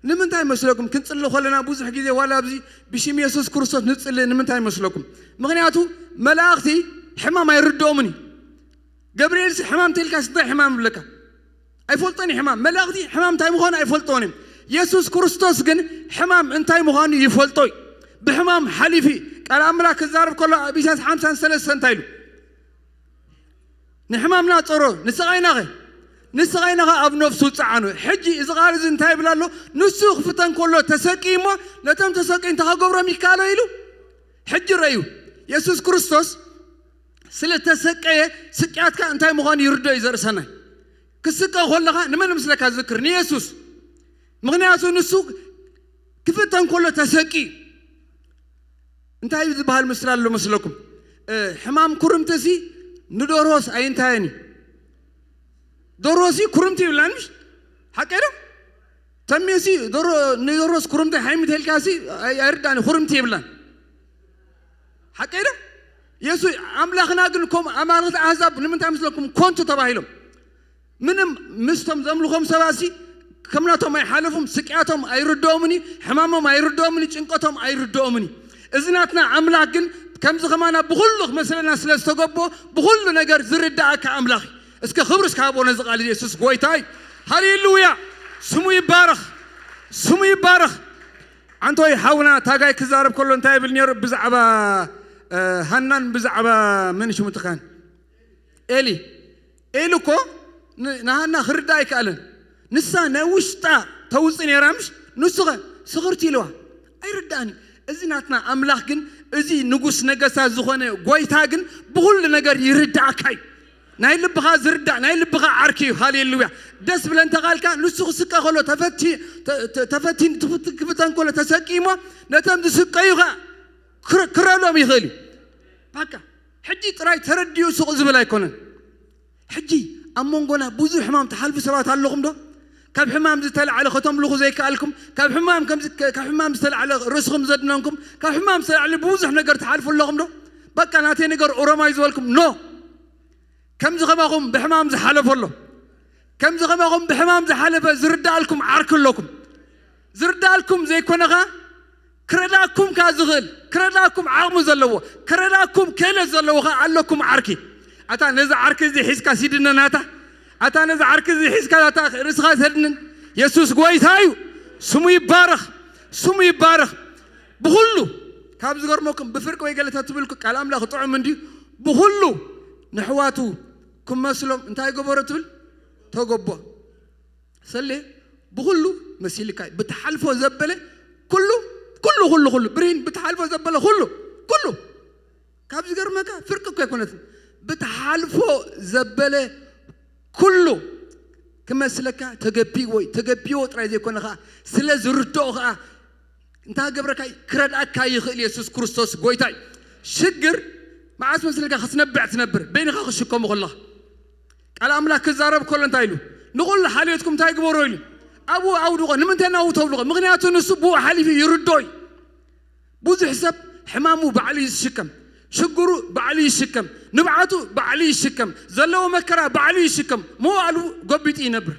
نمنتاي مسلكم كنت الله خلنا بوزح جدي ولا بزي بشيم يسوع كريستوس نتصل نمنتاي مسلكم مغنياتو ملاختي حمام يردوا مني جبريل حمام تلك أصدق حمام لك أي فلتاني حمام ملاختي حمام تاي مخان أي فلتاني يسوع كريستوس جن حمام أنتاي مخان يفلتوي بحمام حليفي قال أملاك الزارب كله بيشاس 5 سنتايلو نحمام ناطرو نسقينا أبنوف سلطانه حجي إذا غارز انتاي بلالو نسوق فتن كله تسقيمه نتم تسقين تهاجبر ميكالو يلو حجي رأيو يسوع كريستوس سلة تسقيه سقياتك انتاي مغان يردو يزرسنا كسقه خلها نمن مسلك ذكرني يسوع مغنياتو نسوق كيف تنقول تسقي انتاي بهال مسلالو مسلكم حمام كرمتسي ندوروس اينتايني دروسي كرمتي بلانش حكيرو تميسي ندوروس كرمتي حيمي تلكاسي يرداني كرمتي بلان حكيرو يسوع أملاخنا قلكم أمانة عذاب نمن تعملكم كنت تباهيلهم منهم مستم زملكم سواسي كمناتهم يحالفهم سكياتهم أيردومني حمامهم أيردومني جنقتهم أيردومني إذناتنا أملاخن كم زغمانا بغلق مثلا ناس لستقبوا بغل نجار زرداء كأملاخي اسك خبرس كابون زغال يسوع قويتاي هاليلويا سمو يبارخ أنتوا يحاولنا تاجي كزارب كله انتهي بالنير بزعبا هنان بزعبا من شو متخان إلي كو نهانا خرداي كالن نسا نوشتا توصيني رامش نسخة صغرتي لوا أي رداني إذناتنا أملاخ جن إذي نجوس نجاسا زخانة قويتاجن بقول نجار يردع كاي نايل بخا زردع نايل بخا عركي هاليلويا دس بلن تقال كان نسخ سكا خلو تفتين كفتان كله تسكيمه نتم تسكايوها كرالو ميخلي باكا حجي تراي ترديو سوق زبل يكونن حجي أمونغونا بوزو حمام تحالف سبات هاللقم ده كاب حمام زتل على ختم لغو زي كالكم كاب حمام كاب حمام زتل على رسخم زدناكم كاب حمام زتل على بوزو حنا قر تحالف اللقم ده باكا ناتي نقر أورما يزولكم نو كم زغماكم بحمام زحالف الله كم زغماكم بحمام زحالف زردالكم عركلكم زردالكم زي كونغا كرداكم كازغل كرداكم عامو زلوا كرداكم كيل زلوا علكم عركي أتا نزع عركي زي حسكا سيدنا ناتا أتا نزع عركي زي حسكا أتا رزقا سيدنا يسوع قويتايو سمو يبارخ بخلو كابز غرموكم بفرق ويقالتها تبلكو كلام لا خطوع من دي بخلو نحواتو كم مسلم انتاي قبورة تبل توقبوا سلي بخلو مسيلكاي بتحالفو زبلة كله برين بتحالفو زبلة كله كابز غرمكا فرق كيكونت بتحالفو زبلة كله كما سلكا تجبيو ترى زي كونها سلا زرتوها انت قبركاي كرد أكاي يخلي يسوع كريستوس قويتاي شجر ما اسمه سلكا خسنبع تنبر بين خشكم والله على أملاك الزارب كل انتايلو نقول حاليتكم تاي قبرويلي أبو عودو نمنتنا أو تولو مغنياتو نسبو حليفي يردوي بوز حساب حمامو بعلي الشكم شجرو بعلي الشكم نبعتو بعلي الشكم زلوا مكرا بعلي الشكم مو قالوا قبيتي نبر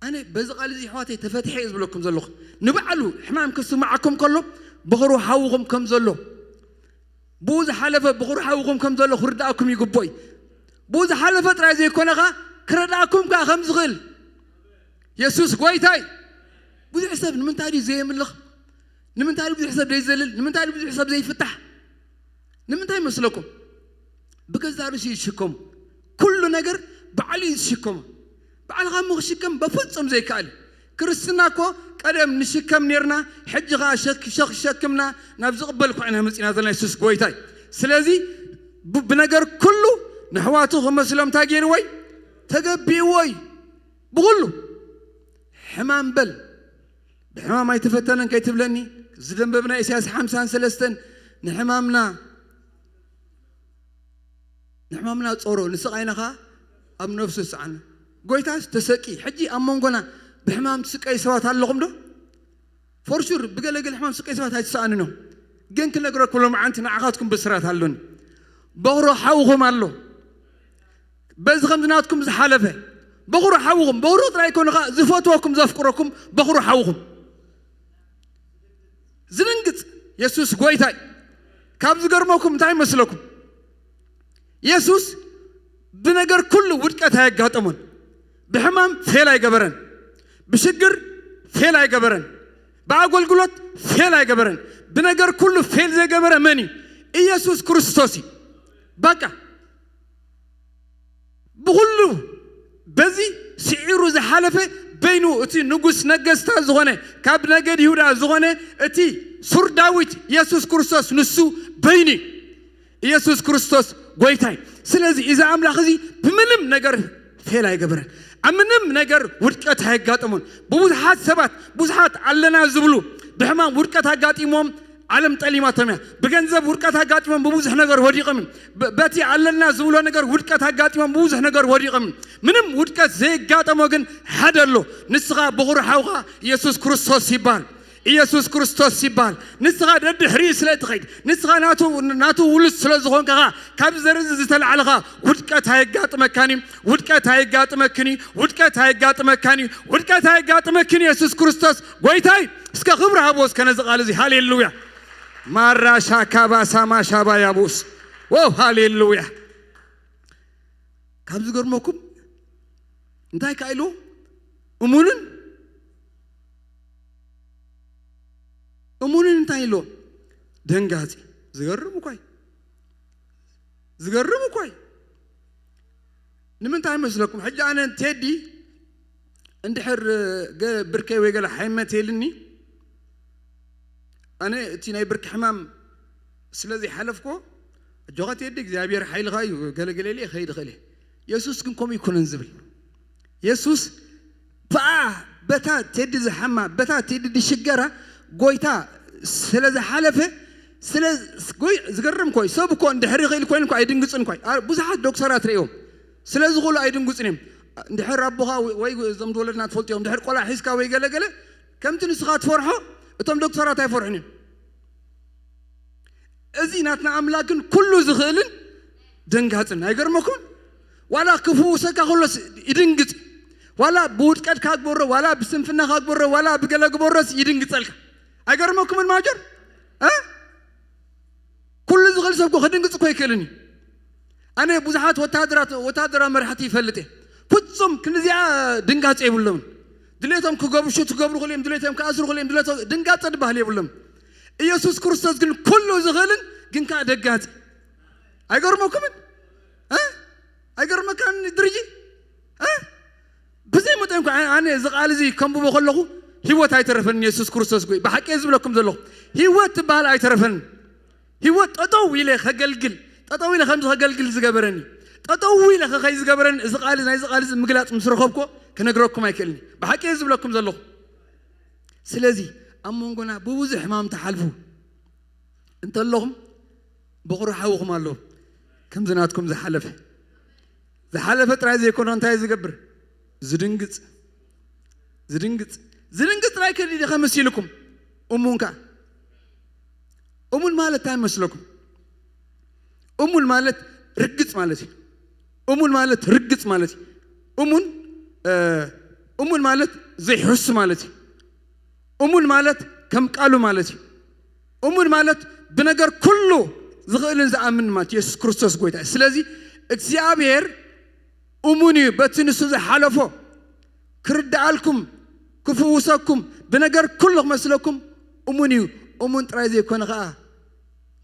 أنا بزقال زي حواتي تفتحي يزبلكم زلوخ نبعلو حمام كسو معكم كله بغرو حاوغم كم زلو بوز حلفة بغرو حاوغم كم زلو خرداكم يقبوي بوز حلفة ترى زي كونغا كرداكم كا خمس غل يسوس قويتاي بذي حساب نمن تاري زي ملخ نمن تاري بذي حساب زي زلل نمن تاري بذي حساب زي فتح نمن تاري مسلكم بكذا رشي شكم كل نجر بعلي شكم بعل غام شكم بفصم زي كالي كرستناكو قدم نشكم نيرنا حج غا شكمنا نبز قبلكو عنها مسينا زلنا يسوس قويتاي سلازي بنجر كله نحواته مسلم تاجين وي تقبي وي بقوله حمام بل بحمام ما يتفتنن كيتب لني زدن ببنا إسياس 53 نحمامنا تصورو نسقينا خا أم نفس سعنا قويتاس تسكي حجي أمونغنا بحمام تسكي سوات هاللغم دو فورشور بقلق حمام تسكي سوات هاي تسأننو جن كل نقرأ كلهم عنتنا عقاتكم بسرات هاللون بغرو حوغم هاللو بس خمسناتكم زحلفه بغرو حوغم بغرو ترايكون زفوتوكم زفكركم بغرو حوغم زننقت يسوس قويتاي كابز قرموكم تاي مسلكم يسوس بنقر كله ودكت هاي قاطمون بحمام فيلا يقبرن بشجر فيلا يقبرن باقول قلت فيلا يقبرن بنقر كله فيل زي قبرن مني يسوس كريستوسي بقى بقوله بزي سعيرو زحلفه بينو اتي نقص نقصتا زغنه كاب نقد يهودا زغنه اتي سور داويت يسوس كريستوس نسو بيني يسوس كريستوس قويتاي سلازي إذا عمل خزي بمنم نجر فيلا يقبرن أمنم نجر وركت هيقاتمون بوزحات سبات بوزحات علنا زبلو بحمام وركت هيقاتمون علم تعليماتهم بجنزب وركت هيقاتمون بوزح نجر وريقمن باتي علنا زبلو نجر وركت هيقاتمون بوزح نجر وريقمن منم وركت زي قاتمون حدلو نسخة بغور حوغا يسوس كريستوس يبان يسوس كريستوس سيبال نسخة رد حريس لا تخيد نسخة ناتو ولس سلزخون كغا كاب زرز زتلعلغا ودكات هاي قاط مكاني ودكات هاي قاط مكاني ودكات هاي قاط مكاني ودكات هاي قاط مكاني يسوس كريستوس قويتاي اسكا خبرها بوس كنزقال زي هاليلويا مارا شاكابا ساما شابا يا بوس واو هاليلويا كاب زغرموكم انتاي كايلو امونن أمونين تايلو دهنجازي زغرمو كوي نمن تاي مسلكم حاجة أنا تدي اندحر بركة ويقال حيمة تيلني أنا تيناي برك حمام سلازي حلفكو جوغات يدك زابير حيل غاي قال لي خيد خلي يسوس كنكم يكون نزبل يسوس بتا تدي زحمة بتا تدي شجرة قويتا سلز حلفه سلز قوي زقرم كوي سب كون دحري غيل كوين كوي يدنقصن كوي بزحات دكتورات ريهم سلز غول يدنقصنيم دحر ربها وي زم دولتنا تفلطيهم دحر قلا حسكا وي قلقله كم تنسخات فرحه اتم دكتورات يفرحنين ازيناتنا املاكن كله زغلن دنقاتن ايغرمكم ولا كفو سكا خلص يدنقص ولا بودكات كاغبر ولا بسنفنا كاغبر ولا بقلقبرس يدنقصلك أجرمكم الماجر؟ كل زغل سبكو خدين قصكو يكلني أنا بوزحات وتادرات مرحتي فلته فتسم كنزيا دنقات يبلون دليتهم كقبشوا تقبروا خليهم دليتهم كأسروا خليهم دليتهم دنقات تدبه لي يبلون يسوس كريستوس قل كل زغلن جن كادقات أجرمكم أجرمكان درجي بزي متأمك أنا زغال زي كم بخلقو هيوت هيترفن يسوس كريستوس قوي بحق يزبل لكم ذلوا هيوت بحال هيترفن هيوت أطوي له خجلجل أطوي له خمس خجلجل زجبرني أطوي له خيز زجبرن زقال مقلات مسرخبكو كنقرأكم هيكلني بحق يزبل لكم ذلوا سلازي أمونغنا بوز حمام تحلفو أنت اللهم بغرو حوغ مالو كم زناتكم زحلفة ترى زي يكون أنت زجبر زرنقت رايك اللي خمس لكم أمونك أمون مالت تايم مسلكم أمون مالت رقت مالتي أمون مالت رقت مالتي أمون مالت زي حس مالتي أمون مالت كم قالوا مالتي أمون مالت بنجر كله زغلن زعمن مات يسوع كريستوس قويتا سلازي اكسيابير أموني بتنسو زي حلفو ክርዳአልኩም ክፍውሰኩም ብነገር ኩሉ መስለኩም እሙንዩ እሙን ጥራይ ዘይኮነ ከዓ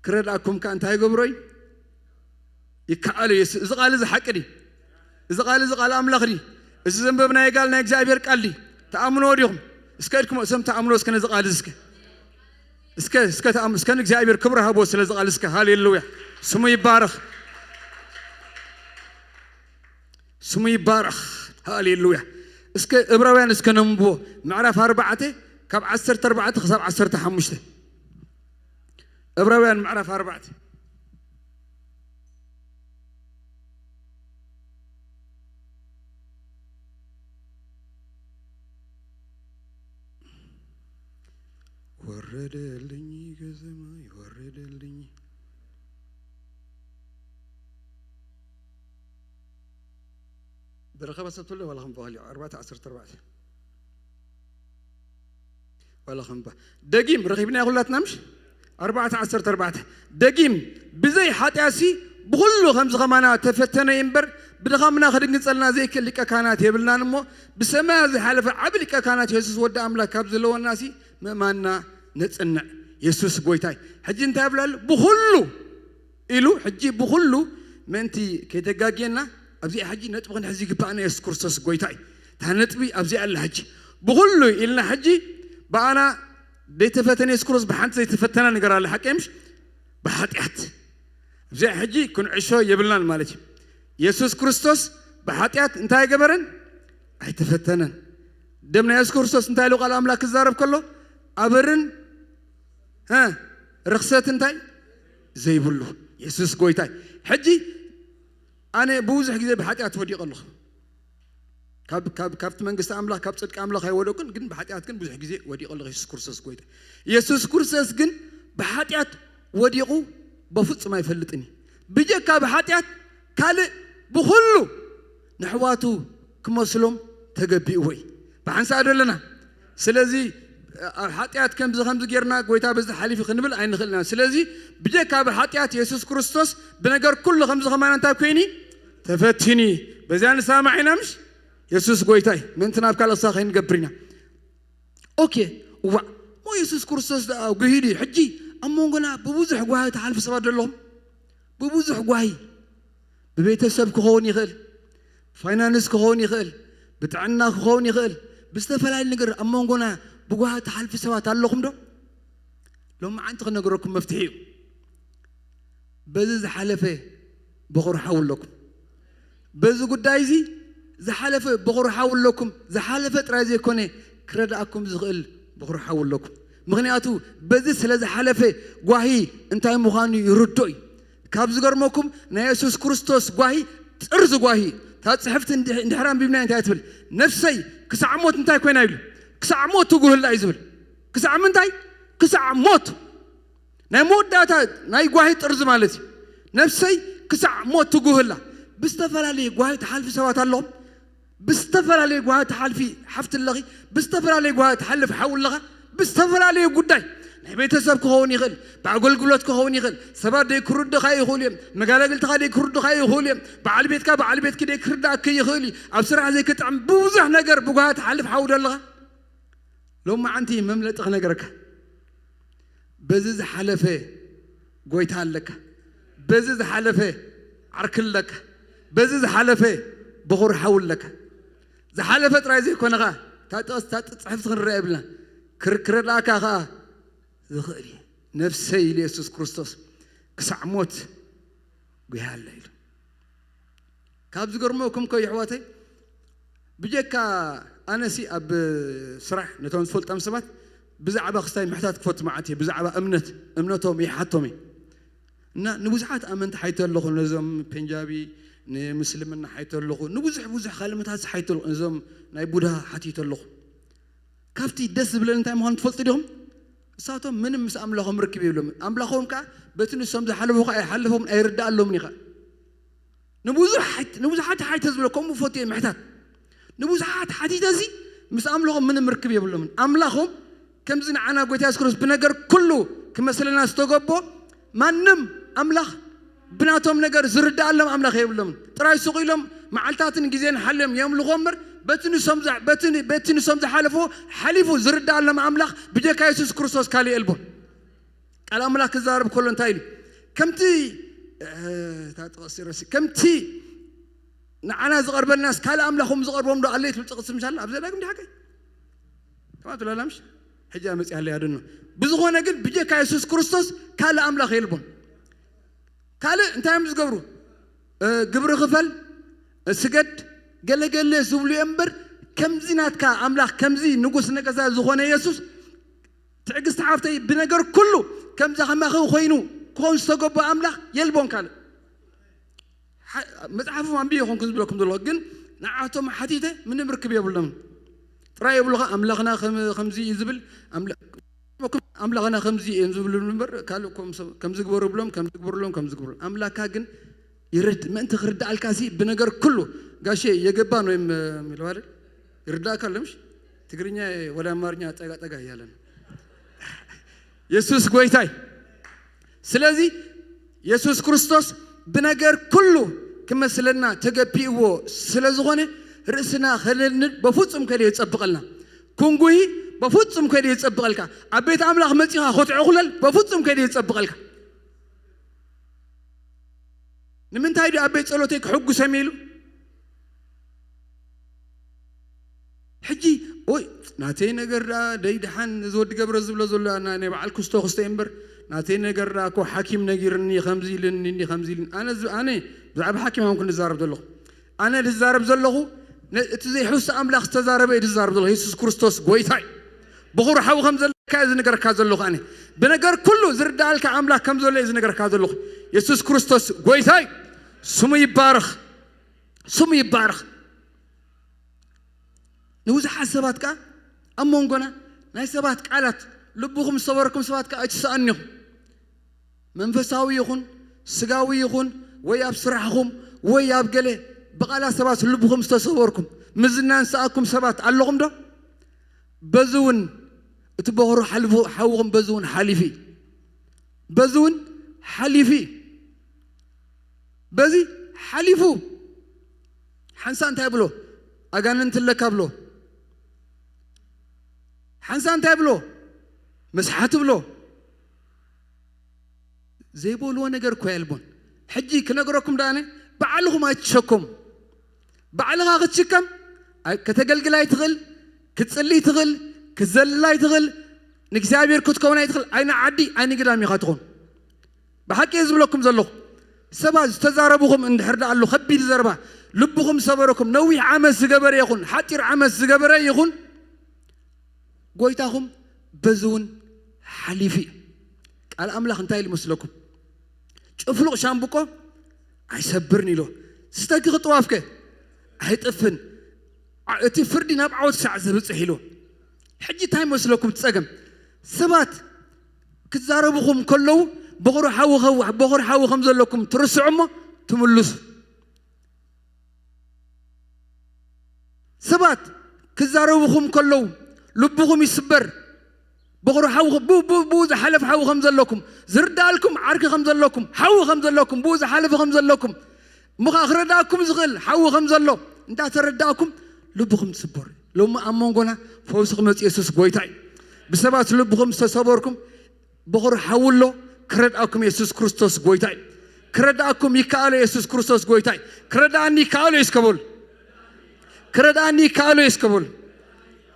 ክረዳአኩም ከዓ እንታይ ይገብሮይ ይከኣል እዩ እዚ ቃል እዚ ሓቂ ዲ እዚ ቃል ኣምላኽ ዲ እዚ ዘንበብና ይጋል ናይ እግዚአብሔር ቃል ዲ ተኣምኖ ዲኹም እስከ ድኩም ሰም ተኣምኖ እስከ ነዚ ቃል እስከ ተኣምኖ እስከ እግዚአብሔር ክብር ሃቦ ስለዚ ቃል እስከ ሃሌሉያ ስሙ ይባረኽ ስሙ ይባረኽ ሃሌሉያ እስከ ዕብራውያን እስከ ነንብቦ ምዕራፍ 4 ካብ 14 ክሳብ 15 ዕብራውያን ምዕራፍ 4 ወረደልኝ ከሰማይ ወረደልኝ برخبة ستولي ولا خم بغالي 14 ولا خم با دقيم رخيبنا يقولات نمش 14 دقيم بزي حاتياسي بغلو خمس غمانا تفتنا ينبر بدغمنا خدق نسألنا زي كلك كانت يبلنا نمو بسماء زي حلفة عبلك كانت يسوس ودى أملاك كابزلو الناسي مانا نتسنع يسوس قويتاي حجي انت يبلال بغلو إلو حجي بغلو منتي كيتقاقينا أبزي حجي نتبغن حجي كبانا يسوس كرسوس قويتاي تهنتبي أبزي الله حجي بغلو إلنا حجي بأنا ديتفتني يسوس كرس بحانت زي تفتنا نقرأ الحكيمش بحاتيات زي حجي كن عشو يبلنا المالك يسوس كريستوس بحاتيات انتهى قبرن اي تفتنن دمنا يسوس كريستوس انتهى لغة الأملاك الزارب كله أبرن رخصت انتهى زي بلو يسوس قويتاي حجي أنا بوزح زي بحاتيات وديق الله كابت منقص أملاك كابت صدق أملاك هيودوكن جن بحاتيات كن بوزح زي وديق الله يسوس كريستوس قويتاي يسوس كريستوس جن بحاتيات وديقو بفوت ما يفلتني بيجك بحاتيات كله بخلو نحواتو كمسلم تجبي وي بحنسأل لنا سلزي حاتيات كم زخم زجرنا قويتا بس حليف خنبل عين خلنا سلزي بيجك بحاتيات يسوع كريستوس بنجر كل خمس خمان أنت كويني تفتني بزين سامعين مش يسوع قويتاي من تناب كلا صاخين قبرنا أوكي مو يسوع كريستوس ده قهيري حجي أمونغنا ببوزح قواهي تحالف سباد لهم ببوزح قواهي ببيتسب كخون يخل فاينانس كخون يخل بتعنا كخون يخل بستفلا النجر أمونغنا بقواهي تحالف سباد لهم ده لو ما عندك نجركم مفتوحين بزز حلفه بغور حول لكم بزز قدايزي زحلفه بغور حول لكم زحلفه ترازي كوني كرداكم زغل بغور حول لكم مغنياتو بزي سلازي حلفه قواهي انتاي مغاني يردوي كابز قرموكم نا يسوس كريستوس قواهي ترز قواهي تاتسحفت اندحرام بيبنا انتاي تبل نفسي كسع موت انتاي كوين ايلو كسع موت تقول الله يزبل كسع من انتاي كسع موت نا موت داتا ناي قواهي ترز مالتي نفسي كسع موت تقول الله بستفلا لي قواهي تحالف سوات اللهم بستفلا لي قواهي تحالفي حفت اللغي بستفلا لي قواهي تحلف حول لغا بستفر عليه قداي بيتسب كهون يخل بعقول قلت كهون يخل سبار دي كرد خاي يخوليم مقالة قلت خاي كرد خاي يخوليم بعال بيت كده كرد كي يخولي أبصر زي كنت عم بوزح نجر بقعات حلف حول الله لو ما عندي مملة نجرك بزز حلفه قويت لك بزز حلفه عركل لك بزز حلفه بغور حول لك ز حلفه ترايزي كونغا تتصحف تغرق بلنا كركر لا كا ذخري نفسي ليسوس كريستوس كسع موت قيها الليل كابز قرموكم كي حواتي بجيكا أنا سي أب صراح نتون فلت أمسمات بزعبة خستاي محتاج فوت معتي بزعبة أمنتهم يحطمي نبوزحات أمنت حيت اللغو نزم بنجابي مسلمنا حيت اللغو نبوزح خالمت هذا حيت اللغو نزم نايبودها حتيت اللغو كافتي دس بلن تايم هون تفلت لهم ساتهم من مس أملاهم ركبي لهم أملاهم كا بتنو سمز حلفهم أيرد لهم نيخا نبوزحات حيت هزبلكم وفوتي محتاج نبوزحات حتي تزي مس أملاهم من مركبي لهم أملاهم كم زين أنا قلت أذكر بنجر كله كمثلنا استوقبوا ما نم أملاخ بناتهم نجر زرد لهم أملاخ يبلهم ترى يسوق لهم معلتات نجزين حلهم يوم الغمر بتني سمزع حلفو زرد على أملاخ بجاك يسوع كريستوس كالي ألبون على أملاك الزارب كلن تايل كمتي كمتي أنا زغرب الناس كلا أملاخهم زغربهم ده عليه تلتقص مش الله أبزر لكم دي حاجة ما تقول لا مش حجة مسيح اللي هادنو بزغونا قل بجاك يسوع كريستوس كلا أملاخ يلبون كلا أنت هم زغبرو قبر غفل سجد قال زولي أمبر كم زينات كا أملاخ كم زي نقص نقص زغونا يسوع تعجز تعرفتي بنجر كله كم زخم أخو خينو كون استجوب أملاخ يلبون كله متعرفوا عن بيهم كنت بلكم دلوقتي نعتهم حديثة من مركب يبلهم ترى يبلغ أملاخنا خمزي يزبل أملاخنا خمزي ينزبل المنبر قالوا كم زقبر بلهم كم زقبر أملاك هاجن يرد ما أنت خرد على الكاسي بنجر كله قاشي يجبان ويم ملوارد يرد أكلمش تقريني ولا مارنيا تجا يالن يسوع قويتاي سلازي يسوع كريستوس بنجر كله كما سلنا تجبيه سلازغونه رأسنا خلنا بفوتهم كده يتصبغلنا كونغوي بفوتهم كده يتصبغلك عبيت عمله خمسة خط عقلل بفوتهم كده يتصبغلك نمن تايد عبيت صلوتك حق سميلو حجي أوي ناتين نجرا ديدحن زود قبر زبلا زولا أنا بعال كستو خستيمبر ناتين نجرا كو حكيم نجيرني خمزيلني خمزيلن أنا بعب حكيم ممكن نزارب دلله أنا نزارب دلله تزي حس أملاخ تزارب يزارب دلله يسوع كريستوس قويتاي بخور حاو خمزل كاز نجر كازلله أنا بنجر كله زرد على كأملاخ كم زول إذا نجر كازلله يسوع كريستوس قويتاي سمي بارخ نوزع حساباتك أمونغنا ناي سبات قالت لبوكم صوركم سباتك أجسانيهم منفساوي يخون سقاوي يخون وياب سرحهم وياب قلي بقالا سبات لبوكم ستصوركم مزنان ساكم سبات اللهم ده بزون تبغروا حوهم بزون حليفي بزي حليفو حنسان تابلو أجانن تلكابلو حنسان تابلو مسحات بلو زي بولو نجر كويلبون حجي كنجركم داني بعلهم أتشكم بعلها غتشكم كتجلجل لا يتغل كتصلي تغل كزل لا يتغل نكسابير كتكون يتغل أين عدي أين قدام يخاطرون بحكي يزبلكم زلوا سباز تزاربهم إن حرد على خبي الزربة لبهم صبركم نوي عمل زجبر يخون حتر عمل زجبر يخون قويتهم بزون حليفي الأملاخ انتهي لمسلكم شوفوا شامبوكو عيسبرني له ستاكي خطوافك هيتقفن تفردي نبعود ساعة زبط حلو حجي تايم مسلكم تسقم سبات كتزاربهم كله بغور حاو خمزة لكم ترسعوا تملص سبات كزاروهم كله لبهم يسبر بغور حاو بوز حلف حاو خمزة لكم زردالكم عرك خمزة لكم حاو خمزة لكم بوز حلف خمزة لكم مخاخرداكم زغل حاو خمزة لكم انت ترداكم لبهم تسبر لو ما أمونغنا فوسق مت يسوع قويتاي بسبات لبهم تسبركم بغور حاولو كرداكم يسوع كريستوس قويتاي كرداكم يكال يسوع كريستوس قويتاي كرداني كالو يسكبول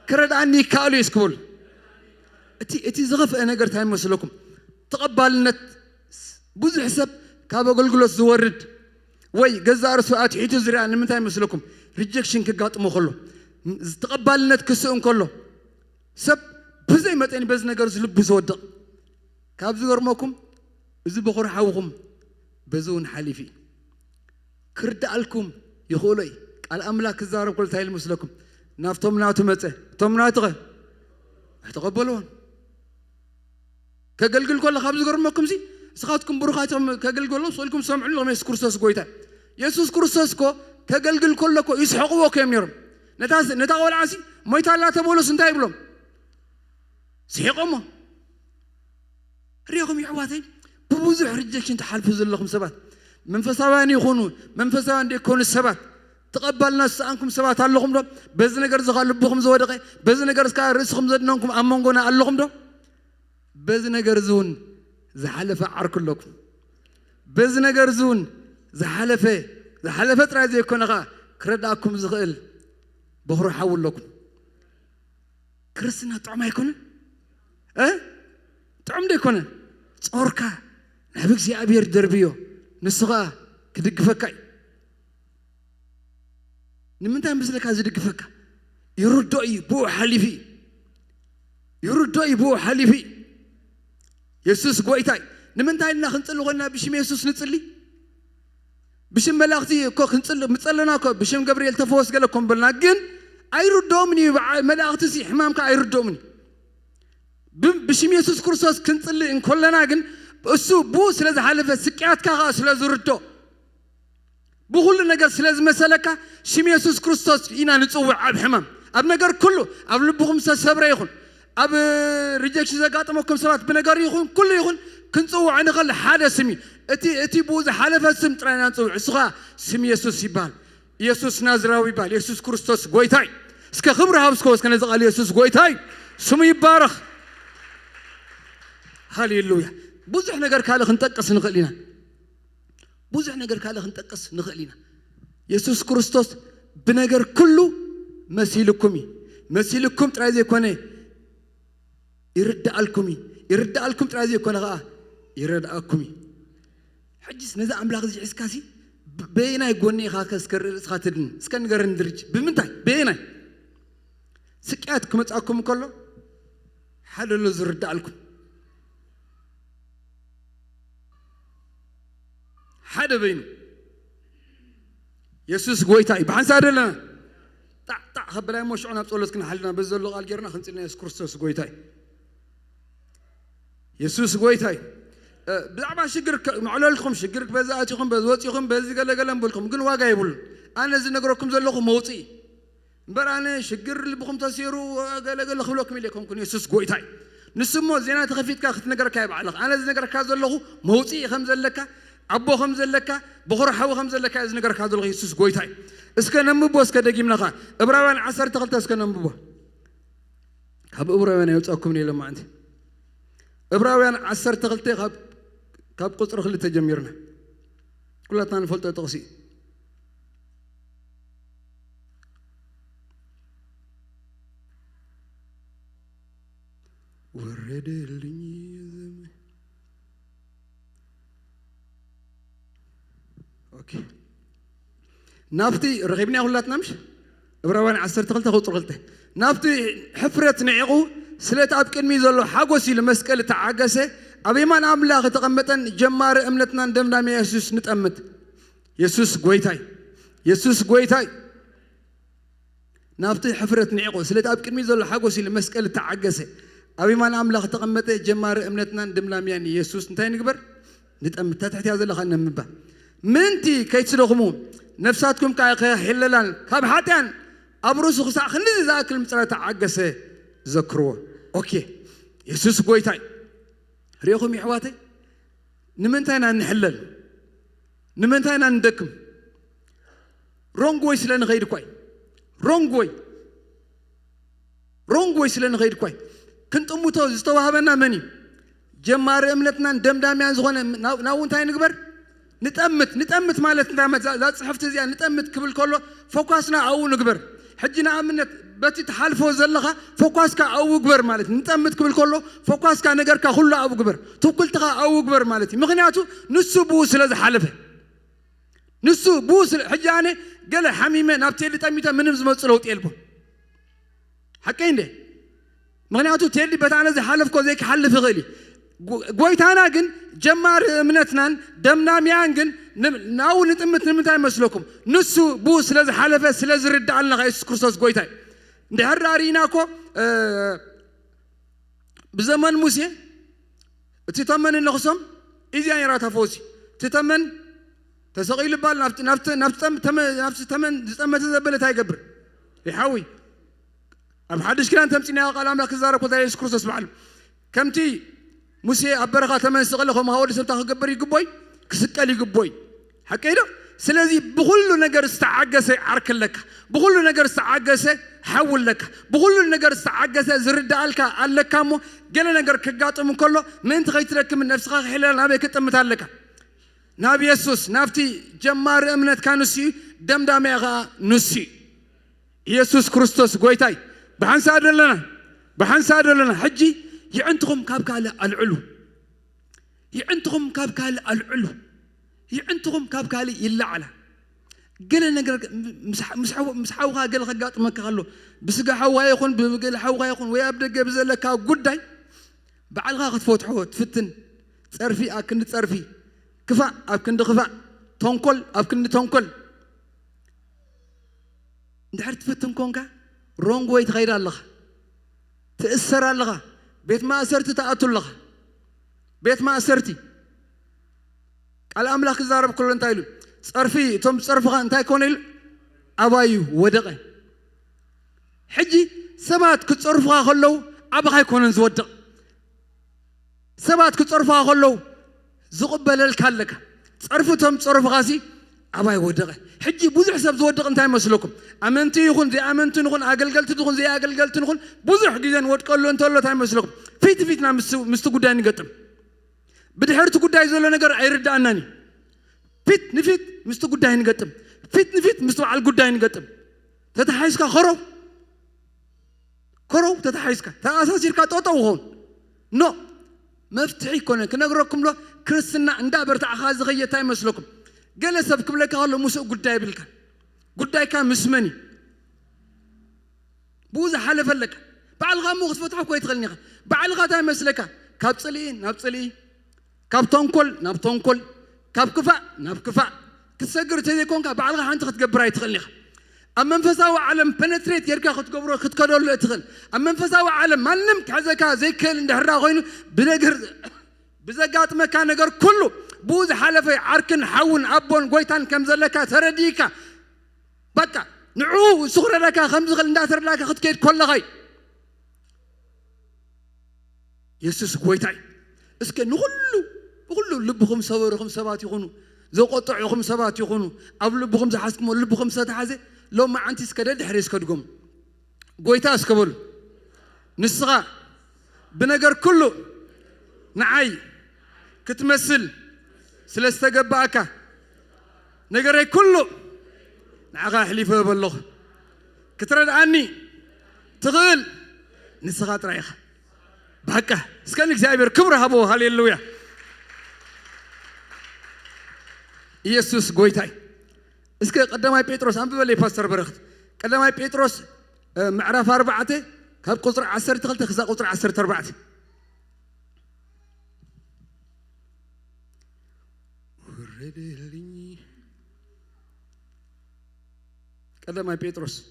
كرداني كالو يسكبول اتي زغف انا قرت هاي مسلكم تقبلنت بوز حسب كابا قلقلوس زورد وي جزار سؤات حيتو زريان من تاي مسلكم ريجكشن كقاطمو خلو تقبلنت كسؤن كله سب بزي متين بز نجر زلب زودق كاب زغرمكم إذا بخور حوهم بزون حليفي كرد علكم يقولي الأملاك الزارب قلت هاي المسلكم نافتم ناتو متى تم ناتغه تقبلون كقلقل كل خابز زغرمكم زي سخاتكم بروخاتكم كقلقلوا صلكم سمعوا لهم يسوع كريستوس قويتا يسوع كريستوس كو كقلقل كلكو يسحقوا كم يرم نتاول عاسي ما يتعلى تبولس انتهي بلهم سيقوم ريهم يعواتين بوزح رجكش انت حالف زلهم سبات منفسوان يخونوا منفسوان يكون السبات تقبلنا سأنكم سبات اللهم دو بزن نجار زخال بخم زودقة بزن نجار سكار رزقهم زدناكم أمانكونا اللهم دو بزن نجار زون زحلفة عركلكم بزن نجار زون زحلفة ترى زي كنا كرداكم زغل بخور حول لكم كرسنا طعم يكون طعم ده يكون صوركا نبيك زي أبير دربيو نسخة كدق فكاي نمنتها مثلك هذا دق فكا يردوي بو حليفي يسوس قويتاي نمنتها إننا خنصلو غنا بشم يسوس نتصلي بشم ملاختي كو خنصلو متصلنا كو بشم جبريل تفوس قالكم بالناجن أيردومني ملاختي سي حمامك أيردومني بشم يسوس كرسوس خنصلي إن كلنا جن أسو بو سلاز حلفة سكيات كاغا سلاز ردو بقول النجار سلاز مسألة شم يسوس كريستوس إنا نتصور عب حمام أب نجار كله أب لبهم سبرة يخون أب رجعش زقات مكم سبات بنجار يخون كله يخون كنتصور عن غل حالة سمي أتي بوز حالة فسم ترى نتصور عصا سم يسوس يبال يسوس نازراوي يبال يسوس كريستوس قويتاي سك خبر هابسكوس كان يزقال يسوس قويتاي سمي يبارخ هاليلويا بوزح نجار كاله خنتقص نخلينا بوزح نجار كاله خنتقص نخلينا يسوس كريستوس بنجار كله مسيلكم ترازي كونه يرد علكم ترازي كونه يرد علكم حجس نزع أملاك زي إسكاسي بينا يقولني خاكس خاتدن سكان قرن درج بمنتاي بينا سكياتكم تعكم كله حلو زرد علكم حدا بينه يسوس قويتاي بحن سادلنا طع خبلاي مش عنا بتقول لك حلنا بزلو قال جرنا خنصلنا يسوس كريستوس قويتاي يسوس قويتاي بلعبة شجر معلولكم شجرك بزاتكم بزواتكم بزي قال بقولكم قل واقع يقول أنا زي نقولكم زلكم موتي براني شجر اللي بكم تسيروا قال خلوكم إليكم كن يسوس قويتاي نسمو زينات خفيت كاخت نقرك يا بعلق أنا زي نقرك هذا اللغو موتي خمس لك أبو خمس لك بخور حو خمس لك إذا نقرأ هذا الغي يسوس قويتاي إسكان نمبو إسكان دقيم نخا إبراهيم 10 تقلت إسكان نمبو هب إبراهيم يوتأكم لي لما عندي إبراهيم 10 تقلت كاب قصر خلي تجميرنا كلها تان فلت تقصي ورد اللي أوكي نافتي رغبني أقول لا تنامش إبراهيم 10 تقلت خطر قلته نافتي حفرة نعقو سلت أبكن ميزلو حقوسي لمسكلة عجسة أبي ما نعمل تقمتن جمار أمنتنا دمنا من يسوس نتأمت يسوس قويتاي نافتي حفرة نعقو سلت أبكن ميزلو حقوسي لمسكلة عجسة أبي ما نعمل تقمت جمار أمنتنا دمنا من يسوس نتاي نكبر نتأمت تحت هذا اللي خلنا نبه منتي كي تسلخمو نفساتكم كاي حللان كاب حاتان أبروس خسا خلي ذاك المسألة عجسة ذكروه أوكي يسوس قويتاي ريخم يحواتي نمنتاينا نحلل نمنتاينا ندكم رونغوي سلان غير كوي رونغوي سلان غير كوي كنت أموتو زستوهبنا مني جمار أملتنا دمداميان زغونا ناونتاي نكبر نتأمت مالت لا صحفت زي نتأمت قبل كله فوكسنا أو نكبر حجنا عملنا بتي تحالفوا زلخة فوكس كا أو كبر مالتي نتأمت قبل كله فوكس كا نجار كخلا أو كبر تقول تقا أو كبر مالتي مغنياتو نسو بوس لذا حلفه نسو بوس حجاني قال حميمة نبتي اللي تأميته من مزمت صلوت يلبون حكين ده مغنياتو تيلي بتاعنا زي حلف كو زيك حلف غلي قويتانا جن جمار منتنا دمنا ميانجن ناو نتأمت نمتاي مسلوكم نسو بوس لذا حلفه سلذ رد على يسوع كريستوس قويتاي ده هراريناكو بزمن موسى تتمن النقصم إذا يرى تفوزي تتمن تسقيل بال نفس تمن تزبل تاي قبر يحوي أب حدش كلام تمتني قال أملاك الزارق وذا يسوع كريستوس معلم كمتي موسى أبرقة تمن سقله ما هو اللي سبته قبر يقبوي كسكالي يقبوي حكينا سلازي بكل نجار استعجسة عرك لك بكل نجار استعجسة حول لك بكل نجار استعجسة زرد عليك على كامو جل نجار كجاتم كله من تغيت لك من نفسك حلال نبي كتم متعلقة نبي يسوس نفتي جمار أمنت كانوسي دم داميغا نسي يسوس كريستوس قويتاي بحن سادر لنا حجي يعنتهم كابكال العلو يعنتهم كابكال العلو يعنتهم كابكالي يلا على قال نقر مسحوها قال خقاط ما كخلو بسقى حوا يكون بقول حوا يكون ويبدا جبز لك قداي بعلها تفوتحو تفتن تصرفي اكن تصرفي كفاء اكن كفاء تنكل اكن تنكل ندحر تفتن كونكا رونغ ويت غير الله تأثر الله بيت ما أسرت تأتوا الله بيت ما أسرتي الأملاك الزارب كلن تايلو صرفي توم صرفها انتاي كونيل أبايو ودقه حجي سبات كتصرفها خلو أبغى يكونن زودق سبات كتصرفها خلو زقبل الكلك صرفو توم صرفها سي أباي ودقه حجي بوزح سب زودق انتاي مسلكم أمنتي يكون زي أمنتي نكون أقلقلت تكون زي أقلقلت نكون بوزح جدا ودقلو انتولو تاي مسلكم فيتنا مستقوداني قطم بدحرت قداي زلو نجار عيرد عناني فيت نفيت مستو قداي نقطم فيت نفيت مستو على قداي نقطم تتحيسك خرو تتحيسك تأساسيرك توتو هون نو مفتحي كونه كنقرأكم له كريستنا عند برتع خاز غية تاي مسلكم جلس بكم لك هالو مسو قداي بالك قداي كان مسمني بوز حلف لك بعلغا مو فتحوا كويت غلني بعلغا تاي مسلك كابصلي نابصلي كاب تنكل كاب كفاء ناب كفاء كسجر تذكرون كبعلها أنت خد يتغلق أما فساو عالم penetrate يركا خد قبره خد كدول يتغل أما فساو عالم ما نمك عزكا زي كل نهرا غينو بنجر بزقات مكان نجر كله بوز حلفي عركن حون أبون قويتان كم زلكا ترديكا بكا نعو صغر لك خمس غل نداتر لك خد كيد كل غي يسوس قويتاي اسكن نغلو لبهم صورهم سبات يخونوا زو قطعهم سبات يخونوا أبو لبهم زحسكم لبهم ستحازي لو ما أنت سكدد حريس كدقوم قويتا اسكبول نسغا بنجر كله نعي كتمثل سلسة جباكا نجري كله نعغا حليفه بالله كترد عني تغل نسغا تريخ بهكا سكنك زابير كبر هبو هاليلويا يسوس قويتاي اسك قدامي بيتروس أم ببلي فاستر برخت قدامي بيتروس معرف 4 كاب قطر 10 تغلت خزا قطر 10 4 قدامي بيتروس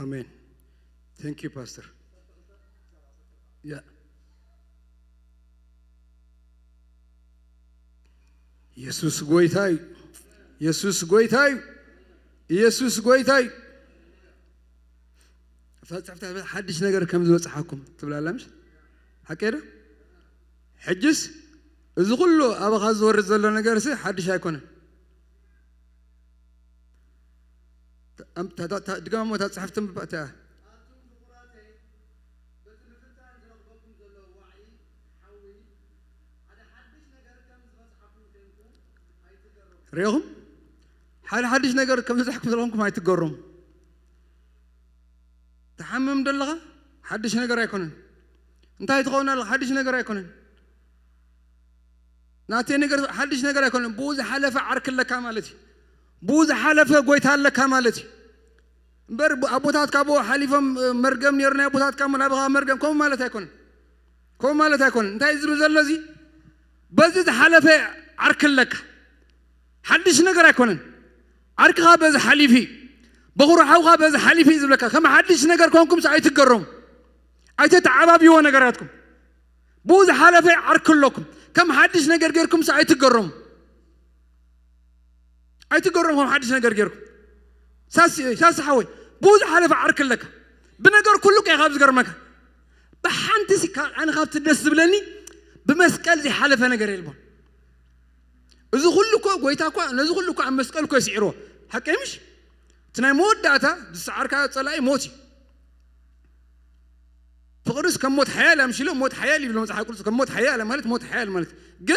Amen. Thank you, Pastor. Yeah. Jesus goitay. Jesus goitay. Jesus goitay. فتحت حدش نجار كم زوج حكم تبلا لمش حكيره حجس إذا كله أبغى خزور الزلة نجار سي حدش هيكونه أم تدقم ما تصحفتم بقتها ريهم حدش نجار كم زحكم زلهم كم هيتجرم تحمم دلها حدش نجار يكونن أنت هيتقولنا حدش نجار يكونن ناتي نجار حدش نجار يكونن بوز حلف عرك لك كمالتي بوز حلف قويت هلا كمالتي بر أبوتات كابو حليفهم مرجم نيرنا أبوتات كامل أبغى مرجم كم مالته يكون أنت إذا بزلزي بزيد حلف عرك لك حدش نجار يكونن عرك غابز حليفي بغور حوغا بز حليفي زبلك كم حدش نجار كونكم ساعة تجرم عايز تعبابي ونجاراتكم بوز حلفة عركلكم كم حدش نجار غيركم ساعة تجرم عايز تجرم كم حدش نجار غيركم ساس حوي بوز حلفة عركلك بنجار كلك يا خابز جرمك بحنتسي أنا خابت الناس زبلني بمسكال زي حلفة نجار يلبون إذا كلكم قويتاكوا إذا كلكم عم مسكالكوا يسعروه حكي مش تناي موت داتا السعر كانت صلاي موتي فقرس كم موت حياة لا مش له موت حياة اللي بلون صح كم موت حياة لا مالت موت حياة مالت جن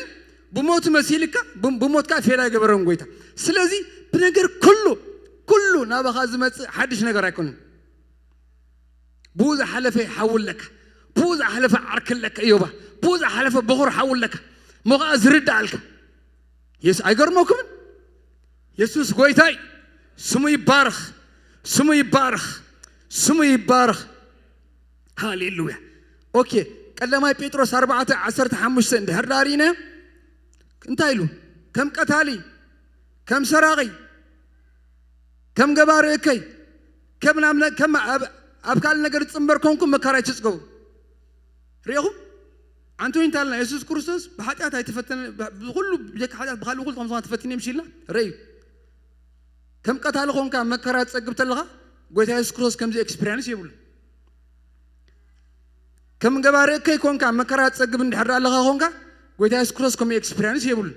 بموت مسيلك بموت كافي لا جبرهم قويتا سلازي بنجر كله نابا خازمت حدش نجر يكون بوز حلفة حول لك بوز حلفة عركل لك أيوبا بوز حلفة بغور حول لك مغاز رد عليك يس أيقر موكم يسوس قويتاي سمو يبارخ هاليلويا اوكي قدما بيتروس 4:15 اندهر دارينا انتايلو كم قتالي كم سراغي كم غباركاي كم نامنا كم ابكال ነገር ጽምበርኮንኩም መከራ ይጽገው ريهم አንተ እንታልና ኢየሱስ ክርስቶስ በኃጢአት አይተፈተነ ሁሉ በኃጢአት በኋላ ሁሉ ተምሳት ተፈትነ ይምሽልና ረይ كم قتال خونك مكرات صقبت لها قلت يا سكروس كم زي اكسبيرينس يقول كم غبارك كي كونك مكرات صقب اندحر لها خونك قلت يا سكروس كم اكسبيرينس يقول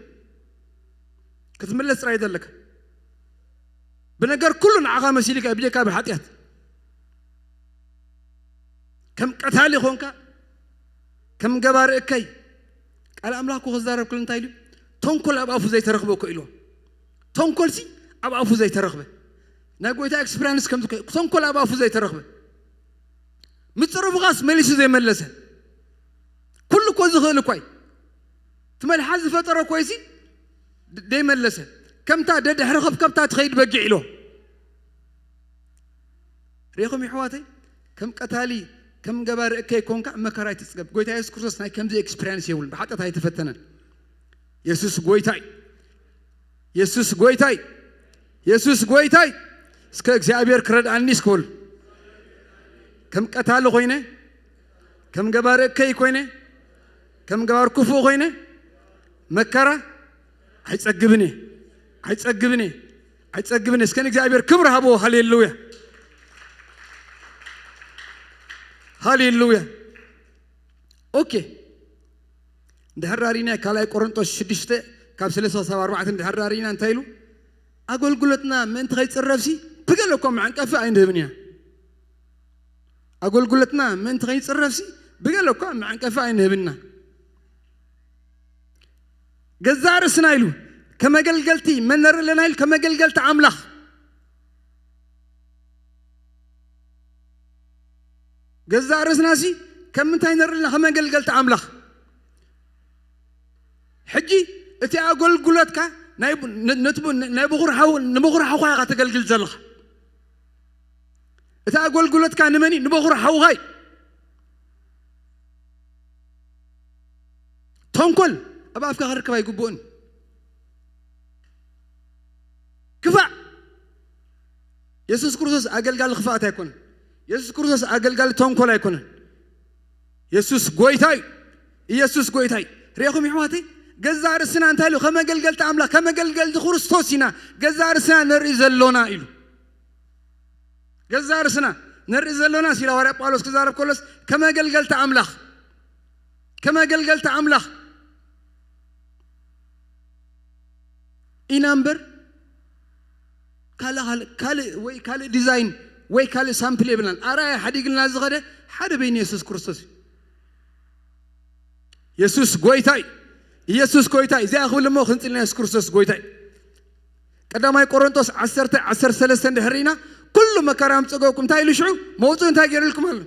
كتملس رايد لك بنجر كلنا عقا مسيلك ابيك بحطيات كم قتال خونك كم غبارك كي قال املاكو خزار كل انتايلو تنكل ابافو زي ترخبو كيلو تنكل سي أبغى زي ترخبه نقول تا إكسبيرينس كم تكون كل أبغى زي ترخبه متصرف غاس مليش زي ملسه كل كوز غير كوي ثم الحاز فترة كويسي دي ملسه كم تا دد حرخب كم تا تخيل بقع له ريكم يحواتي كم قتالي كم جبار كي كونك مكراي تسقب قوي تا يسكرس ناي كم زي إكسبيرينس يقول بحتى تاي تفتنا يسوس قويتاي اسك እግዚአብሔር ክረድ አንስ ኮል ከም ቀታለ ኮይነ ከም ገባረ ከይ ኮይነ ከም ገባር ኩፉ ኮይነ መከራ አይጸግብኔ እስከ እግዚአብሔር ክብር ሃቦ ሃሌሉያ ኦኬ እንደሐራሪና ካላይ ቆሮንቶስ 6 ካብ 3:74 እንደሐራሪና እንታይሉ أقولنا من تغير الرفسي بقول لكم عن كفاء عند ابنيا أقولنا من تغير الرفسي بقول لكم عن كفاء عند ابننا جزار سنايلو كما قلتي من نر لنايل كما قلت عملخ جزار سناسي كم من تاينر لنا كما قلت عملخ حجي أتي أقولتك نبغور حاول يا تقلقل زلخ إذا أقولت كان مني نبغور حاول هاي تونكل أبى أفكر غير كفاية يقبون كفاء يسوع كريستوس أقل خفاء تكون يسوع كريستوس أقل تونكل يكون يسوع قويتاي ريكم يحواتي جزار السنة أنت له كما قلت عمله كما قلت خرستوسنا جزار السنة نرزلونا إلو جزار السنة نرزلونا سيلا ورا بولس كزار بولس كما قلت عمله إنامبر كاله ديزاين وي كاله سامبل يبلان أراه حد يقولنا زغده حد بين يسوع كريستوس يسوع قويتاي زي أخو لما خنت لنا يسوع كريستوس قويتاي قدامي قرنطوس 10 هرينا كل ما كرام تقولكم تايلو شو موضوع انتهى غير لكم الله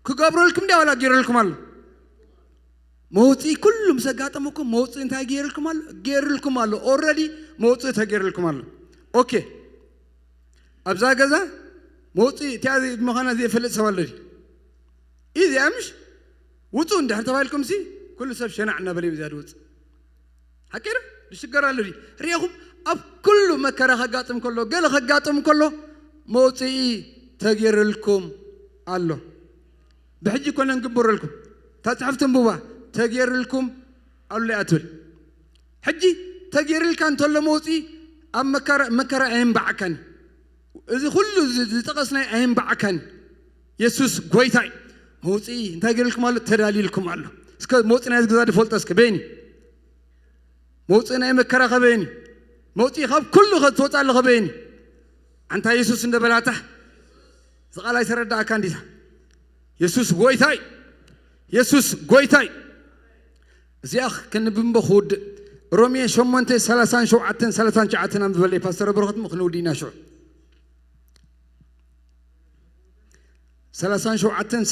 كقبر لكم ده ولا غير لكم الله موضوع كل مسقاتمكم موضوع انتهى غير لكم الله already موضوع انتهى غير لكم الله اوكي ابزا غزا موضوع تيازي مخانا زي فلت سوالدي اذا امش وطو انده تبالكم سي كل سب شنعنا بلي بزادوت حكينا بشكر الله ريهم أب كل مكره خقاتم كله قال خقاتم كله موطئي تغير لكم الله بحجي كنا نقبر لكم تتحفتم بوا تغير لكم الله أتول حجي تغير لكم تولى موطئي أم مكر عين بعكن إذا كله تقصنا عين بعكن يسوس قويتاي موطئي تغير لكم الله تدالي لكم الله سك موطئنا يزغزاد فولتاس كبيني موطئنا مكر خبيني موطئي خب كله خد توطا لخبيني أنت يسوس عند بلاته سقالا يسرد أكان ديتا يسوس قويتاي يسوس قويتاي زياخ كن بمبخود رومي شومنتي 37 عم ببلي باستر برغت مخنو دينا شو 37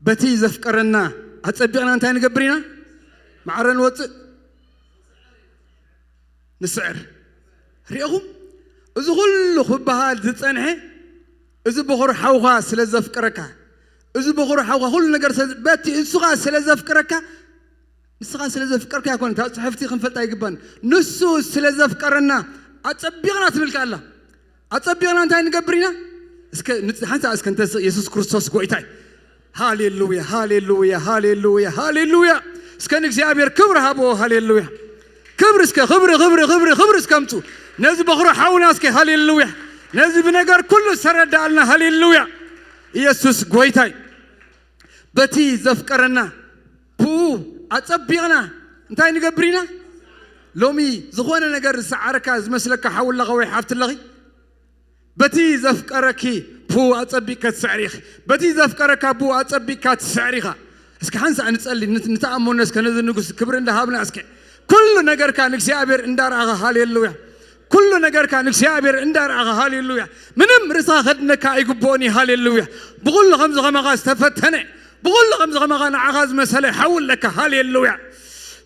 بتي زفكرنا هتصدقنا أنت نقبرينا معرن وط نسعر ريهم إذا كل خبها تتصنعه إذا بخور حوها سلزفكرك إذا بخور حوها كل نجار بتي إنسقا سلزفكرك نسقا سلزفكرك يكون حفتي خنفلت أيقبان نسو سلزفكرنا هتصدقنا تملك الله هتصدقنا أنت نقبرينا اسك حتى اسك أنت يسوع كريستوس قويتاي هاليلويا هاليلويا هاليلويا هاليلويا سكن እግዚአብሔር ክብር ሃቦ ሃሌሉያ ክብር እስከ ክብር እስከምቱ ነዚ በኽሮ ሓውና እስከ ሃሌሉያ ነዚ በነገር ኩሉ ሰረዳልና ሃሌሉያ ኢየሱስ ጎይታይ በቲ ዘፍቀረና ቡ አጸቢቅና እንታይ ንገብሪና ሎሚ ዝኾነ ነገር ሰዓረካ ዝመስለካ ሓውለኻ ወይ ሓፍትለኺ በቲ ዘፍቀረኪ بو أتصبيك تسعريخ بدي ذفكرك بو أتصبيك تسعريخ اسك حنس أن تسألي نتأمل الناس كنزل نقص كبر عندها ابن اسك كل نجار كان إكسيابير إندار أغا هاليلويا كل نجار كان إكسيابير إندار أغا هاليلويا منم رصا خدنك يقبوني هاليلويا بقول غمز غمغا استفتني بقول غمز غمغا نعغاز مسألة حول لك هاليلويا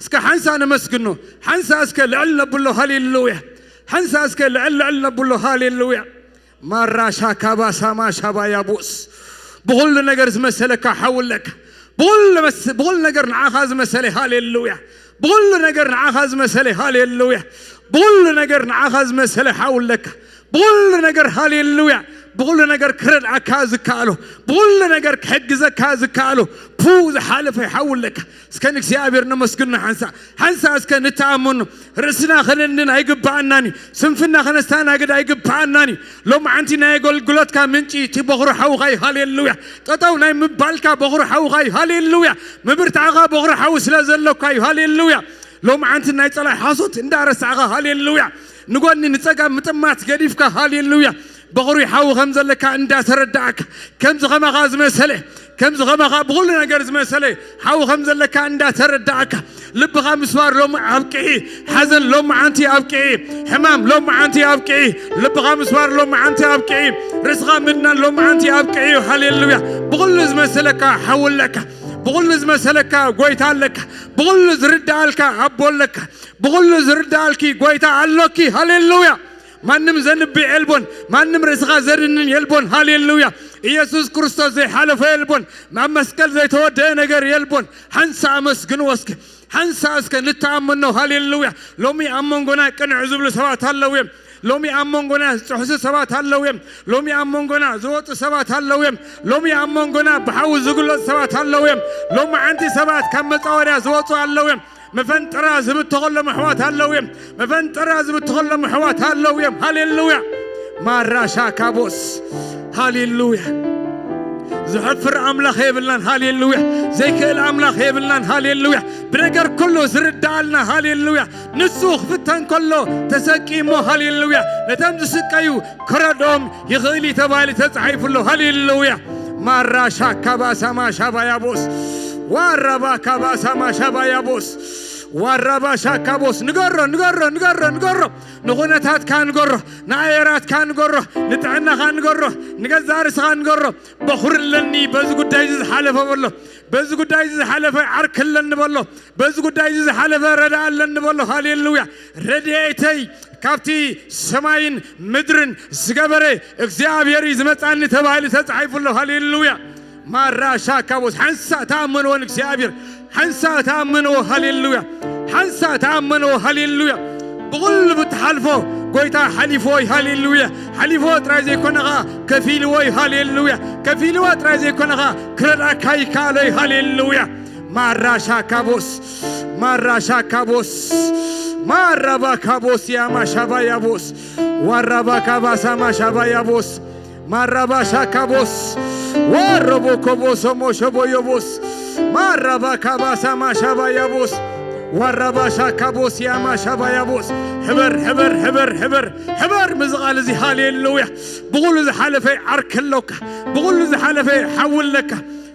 اسك حنس أنا مسكنه حنس اسك لعلنا بلو هاليلويا حنس اسك لعلنا بلو هاليلويا مرة شاكابا سما شابا يابوس بقول نجار مسألة حول لك بقول نجار نعخذ مسألة هاليلويا بقول نجار نعخذ مسألة هاليلويا بقول نجار نعخذ مسألة حول لك بقول نجار هاليلويا بقول نجار كرد عكاز كالو بقول نجار كحجز كاز كالو فوز حالف يحول لك سكنك سيابير نمسكنا حنسا سكن نتأمن رسنا خلنا يجب عناني سنفنا خنستانا قد يجب عناني لو ما عندنا يقول قلت كامنتي تبغر حوغاي هاليلويا تطاونا مبالكا بغر حوغاي هاليلويا مبرتعغا بغر حوس لازلوكاي هاليلويا لو ما عندنا يطلع حاصوت اندارس عغا هاليلويا نقول نتسقى متمات قديفك هاليلويا بغري حاو غمزة لك عند تردعك كم زغما غاز مسألة كم زغما غا بقولنا جرز مسألة حاو غمزة لك عند تردعك لبغا مسوار لوم أبكي حزن لوم عنتي أبكي حمام لوم عنتي أبكي لبغا مسوار لوم عنتي أبكي رزقا منا لوم عنتي أبكي هاليلويا بقول لز مسألة حول لك بقول لز مسألة قويت لك بقول لز رد عليك أبول لك بقول لز رد عليك قويت عليك هاليلويا ما نم زنب يلبون ما نم رزقا زرن يلبون هاليلويا يسوع كريستوس زي حلف يلبون ما مسكال زي تودي نجار يلبون حنسا مسكن وسك حنسا اسك نتأمنه هاليلويا لومي أمونغنا كن عزب لسوات هاللويم لومي أمونغنا حس سوات هاللويم لومي أمونغنا زوت سوات هاللويم لومي أمونغنا بحاول زقول سوات هاللويم لوم عندي سوات كم توري زوت هاللويم مفن تراز بتغل محوات هاللويم مفن تراز بتغل محوات هاللويم هاليلويا ما راشا كابوس هاليلويا زحفر أملاخ يبلان هاليلويا زي كل أملاخ يبلان هاليلويا بنقر كله زرد علنا هاليلويا نسوخ فتن كله تسكيمو هاليلويا نتمز سكايو كردوم يغيلي تبالي تسعيف له هاليلويا ما راشا كاباسا ما شابا يابوس واربا كاباسا ما شابا يابوس واربا شاكابوس نقرر نغنتات كان نقرر نعيرات كان نقرر نتعنا كان نقرر نقزارس كان نقرر بخور لني بس قد يجز حلف والله بز قداي زي حلفة عرك لن بالله بز قداي زي حلفة رداء لن بالله هاليلويا رديتي كابتي سماين مدرن سجبري اكزابير يزمت عني تبايل تتعيف الله هاليلويا مرة شاكابوس حنسا تأمنوا اكزابير حنسا تأمنوا هاليلويا حنسا تأمنوا هاليلويا بقول بتحلفوا قويتا حليفوي هاليلويا حليفو ترازي كونغا كفيلوي هاليلويا كفيلو ترازي كونغا كردا كاي كالي هاليلويا مرة شاكابوس مرة شاكابوس مرة باكابوس يا ما شابا يابوس ورا باكاباس ما شابا يابوس مرة باشاكابوس ورا بوكابوس ما شابا يابوس مرة باكاباس ما شابا يابوس ورا باشاكابوس يا ما شابا يابوس حبر حبر حبر حبر حبر مزغال زي هاليلويا بقول زي حلفي عرك لك بقول زي حلفي حول لك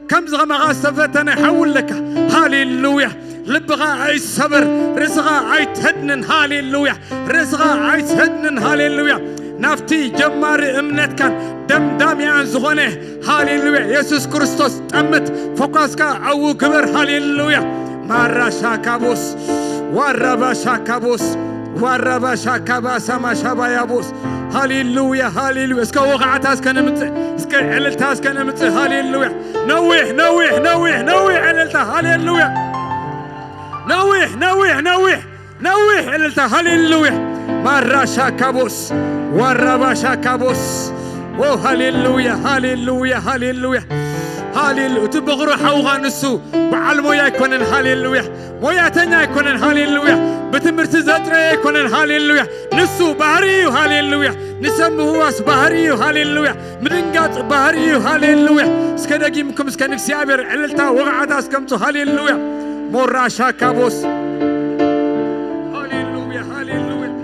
كم زغما غاستفتنا حول لك هاليلويا لبغا عايز صبر رزقا عايز تهدنن هاليلويا رزقا عايز تهدنن هاليلويا نفتي جمار امنت كان دم دم يان زغنه هاليلويا يسوس كريستوس تمت فوكاسكا او كبر هاليلويا مرة شاكابوس وربا شاكابوس وربا شاكاباس ما شابا يابوس هاليلويا هاليلويا اسكا وقعتاس كنمت اسكا عللتاس كنمت هاليلويا نوح نوح نوح نوح عللتا هاليلويا نوح نوح نوح نوح عللتا هاليلويا مرة شاكابوس وربا شاكابوس او هاليلويا هاليلويا هاليلويا هاليلويا تبغرو حوغا نسو بعلمو يكونن هاليلويا مويا تنيا يكونن هاليلويا بتمرت زتري يكونن هاليلويا نسو بحريو هاليلويا نسمو هواس بحريو هاليلويا مدنقات بحريو هاليلويا سكدقي مكم سكنك سيابير عللتا وقعتا سكمتو هاليلويا مورا شاكابوس هاليلويا هاليلويا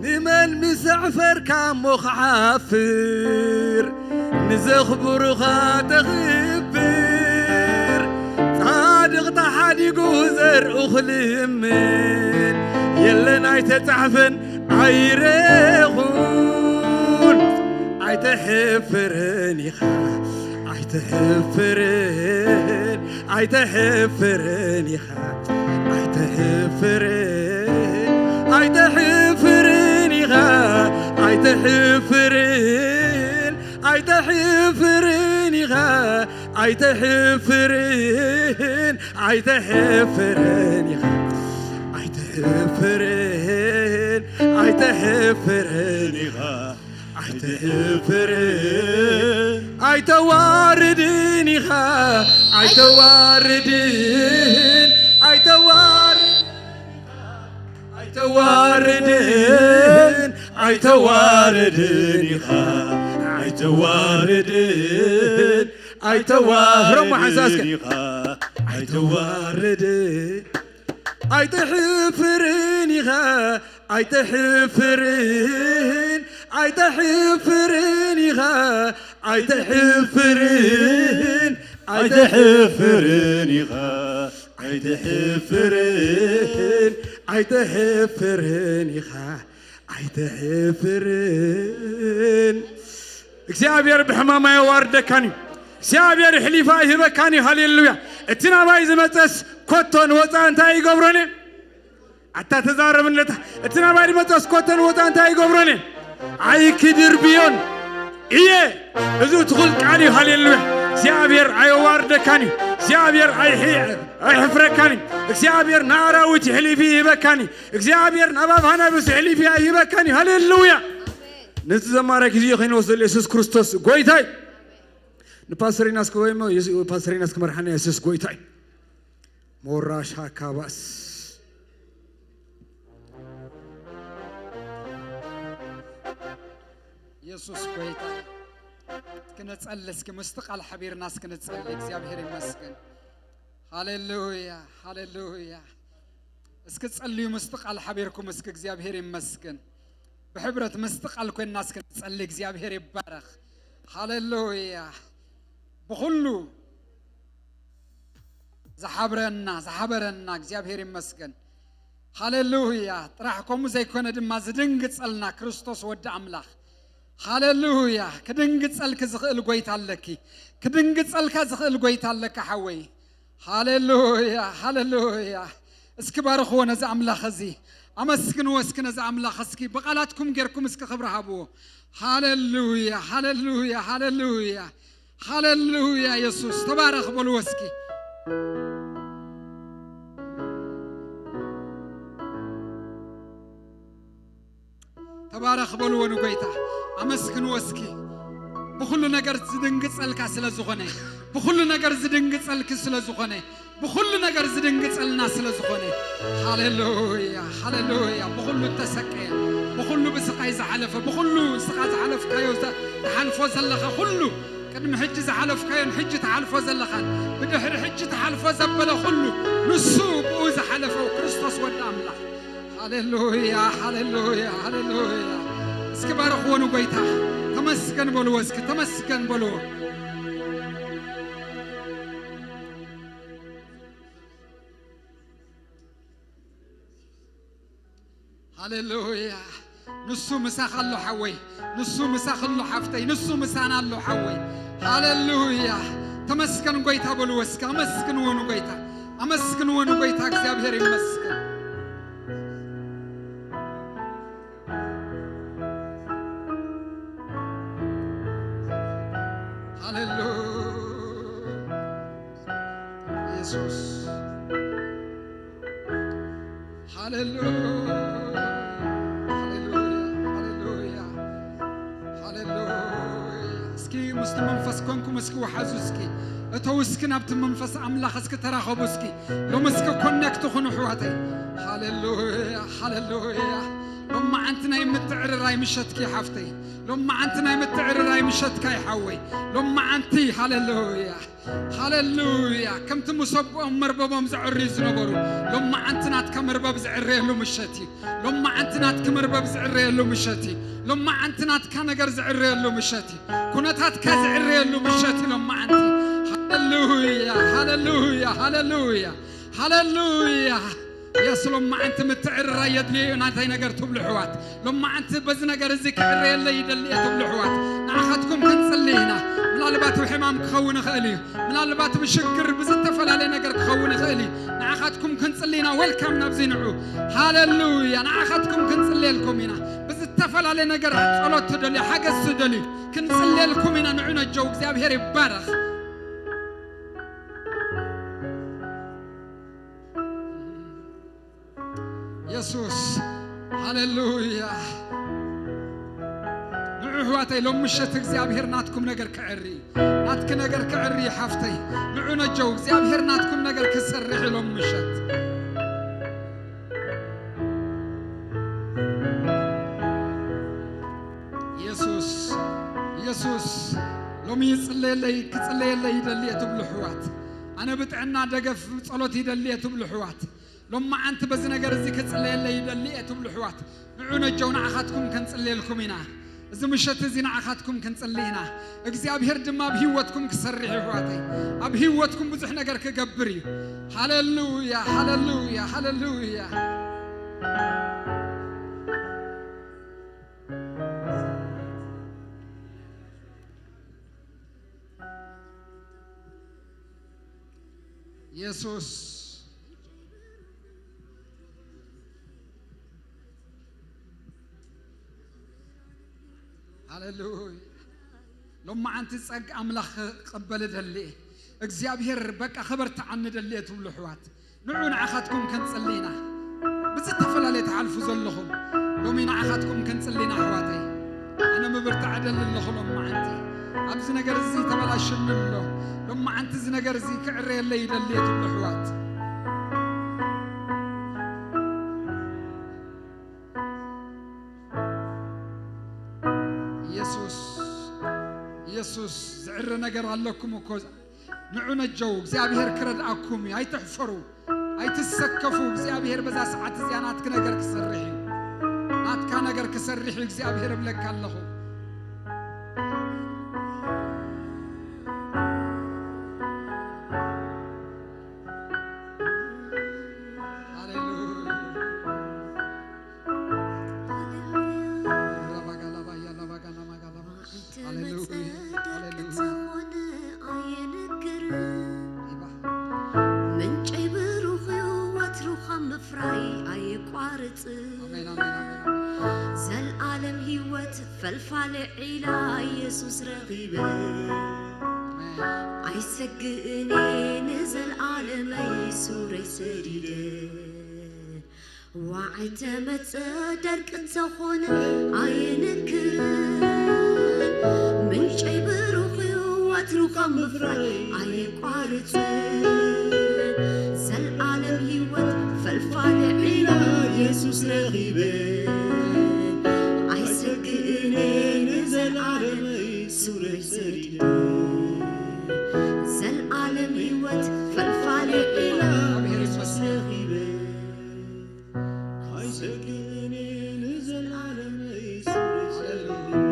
نمن مسعفر كامو خعافر نزخبر خاتخبر صادق تحديق وزر أخلمن يلن عيتتعفن عيريخون عيتحفرن يخا عيتحفرن عيتحفرن يخا عيتحفرن عيتحفرن يخا عيتحفرن عيتحفرن يخا عيتحفرن عيتحفرن يخا عيتحفرن عيتحفرن يخا عيتحفرن عيتواردن يخا عيتواردن عيتواردن عيتواردن يخا عيتواردن عيتواردن يخا عيتواردن عيتحفرن يخا عيتحفرن عيتحفرن يخا عيتحفرن عيتحفرن يخا عيتحفرن عيتحفرن يخا عيتحفرن እግዚአብሔር بحمامه يواردكاني እግዚአብሔር حليفا يهبكاني هاليلويا اتنا بايز متس كوتون وطا انتا يغبرني اتا تزاربنلت اتنا بايز متس كوتون وطا انتا يغبرني اي كدر بيون ايه ازو تقول قالي هاليلويا እግዚአብሔር يواردكاني እግዚአብሔር يحفركاني እግዚአብሔር ناراوت حليفي يهبكاني እግዚአብሔር نبابانا بس حليفي يهبكاني هاليلويا نتزمارك زي خينا وصل يسوع كريستوس غويتاي نباستريناس كويمو باستريناس كمرحنا يسوع غويتاي موراشا كاباس يسوع غويتاي كنتصلس كمستقال حبير ناس كنتصلي እግዚአብሔር ይመስገን ሃሌሉያ ሃሌሉያ እስከ ጸልዩ مستقال حبيركم እስከ እግዚአብሔር ይመስገን بحبرة مستقال كل الناس كنتصلي እግዚአብሔር يبارك هاليلويا بخلو زحبرنا እግዚአብሔር يمسكن هاليلويا طرحكم زي كنا دما زدنق تصلنا كريستوس ود املاح هاللويا كدنقت سألك زخيل قويت عليكي كدنقت سألك زخيل قويت عليك حوي هاللويا هاللويا اسكبار خونا زعملا خزي أمسكن واسكن زعملا خسكي بقالاتكم غيركم اسك خبرها بو هاللويا هاللويا هاللويا هاللويا يسوع تبارك بالوسكي تبارك بالو نقيتا أمسكن واسكي بكل نجار زدنقت سألك سلا زخنة بكل نجار زدنقت سألك سلا زخنة بكل نجار زدنقت سألنا سلا زخنة هاللويا هاللويا بكل التسكية بكل بسقاي زعلف بكل سقاي زعلف كايو تحالف وزلخ كله كان محج زعلف كايو حج تحالف وزلخان بدحر حج تحالف وزبله كله نسوب وزحلف وكريستوس ودام الله هاللويا هاللويا هاللويا اسكبار خوانو بيتا تمسكن بلو اسك تمسكن بلو هاللويا نسو مساخ الله حوي نسو مساخ الله حفتي نسو مسان الله حوي هاللويا تمسكن بيتا بلو اسك تمسكن ونو بيتا امسكن ونو بيتا እግዚአብሔር ይመስገን Jesus Hallelujah Hallelujah Hallelujah Hallelujah اسكي مسلم منفس كونكم اسكي وحازوسكي اتوسكن ابت منفس املاخ اسكي تراخبوسكي لو مسك كونكت خنو حواتي هاللويا هاللويا لما عندنا يمتعر راي مشتكي حفتي لما عندنا يمتعر راي مشتكي حوي لما عندي هاللويا هاللويا كم تمسب مرببهم زعري زنبرو لما عندنا تكمربب زعري له مشتي لما عندنا تكمربب زعري له مشتي لما عندنا تكنجر زعري له مشتي كنتات كزعري له مشتي لما عندي هاللويا هاللويا هاللويا هاللويا يا سلام ما أنت متعر رايد لي أنا تاي نجار تبلحوات لما أنت بز نجار زك عري اللي يدلي تبلحوات نأخذكم كنسلينا من البات وحمام كخون خالي من البات بشكر بزت فلالي نجار كخون خالي نأخذكم كنسلينا ويلكم نبزينعو هاللويا نأخذكم كنسلي لكم هنا بزت فلالي نجار صلاة تدلي حاجة سدلي كنسلي لكم هنا نعنا الجوك زي بهري بارخ يسوس هاللويا نعواتي لو مشت እግዚአብሔር ናትኩም ነገር ከዕሪ ናትክ ነገር ከዕሪ ሓፍተይ ንዑነ ጀው እግዚአብሔር ናትኩም ነገር ክሰርሕ ሎም ምሸት ኢየሱስ ኢየሱስ ሎም ይጽለይ ክጽለይ ይደልይ ትብልሕዋት አነ ብጥዕና ደገፍ ጸሎት ይደልይ ትብልሕዋት لما أنت بز نجار زيك تصلي اللي يدلي تبلحوات نعون الجون عخاتكم كنصلي لكم هنا إذا مشت زين عخاتكم كنصلينا እግዚአብሔር ድማ بهوتكم كسرح حواتي أبهوتكم بزح نجار كجبري هاللويا هاللويا هاللويا يسوع هاللويا لما أنت تسأق أملاخ قبل دلي እግዚአብሔር በቃ خبرت عن دلي تبلحوات نعون عخاتكم كنصلينا بزت تفلالي تعالفوا زلهم لومين عخاتكم كنصلينا حواتي أنا مبرت عدل اللهم لما أنت أبز نجار زي تبلاشن له لما أنت زي نجار زي كعري اللي دلي تبلحوات يسوس زعر نجار علىكم وكوز نعون الجو እግዚአብሔር كردአኩም አይተحفروا አይተሰከፉ እግዚአብሔር በዛ ሰዓት ዚያናት ከነገር ከሰርሒ ናትካ ነገር ከሰርሒ እግዚአብሔር ብለካለሁ ሃሌሉያ فالفالعيلا يسوس رغيبة عيسقني نزل عالم يسور يسديده وعتمت درك انتخون عينك من شي بروخي واتروخ مفرح عي قارت زل عالم هيوت فالفالعيلا يسوس رغيبه عيسقني نزل عالم يسور يسديده زل عالم هيوت فالفالعيلا يسوس رغيبه عيسقني نزل عالم يسور يسديده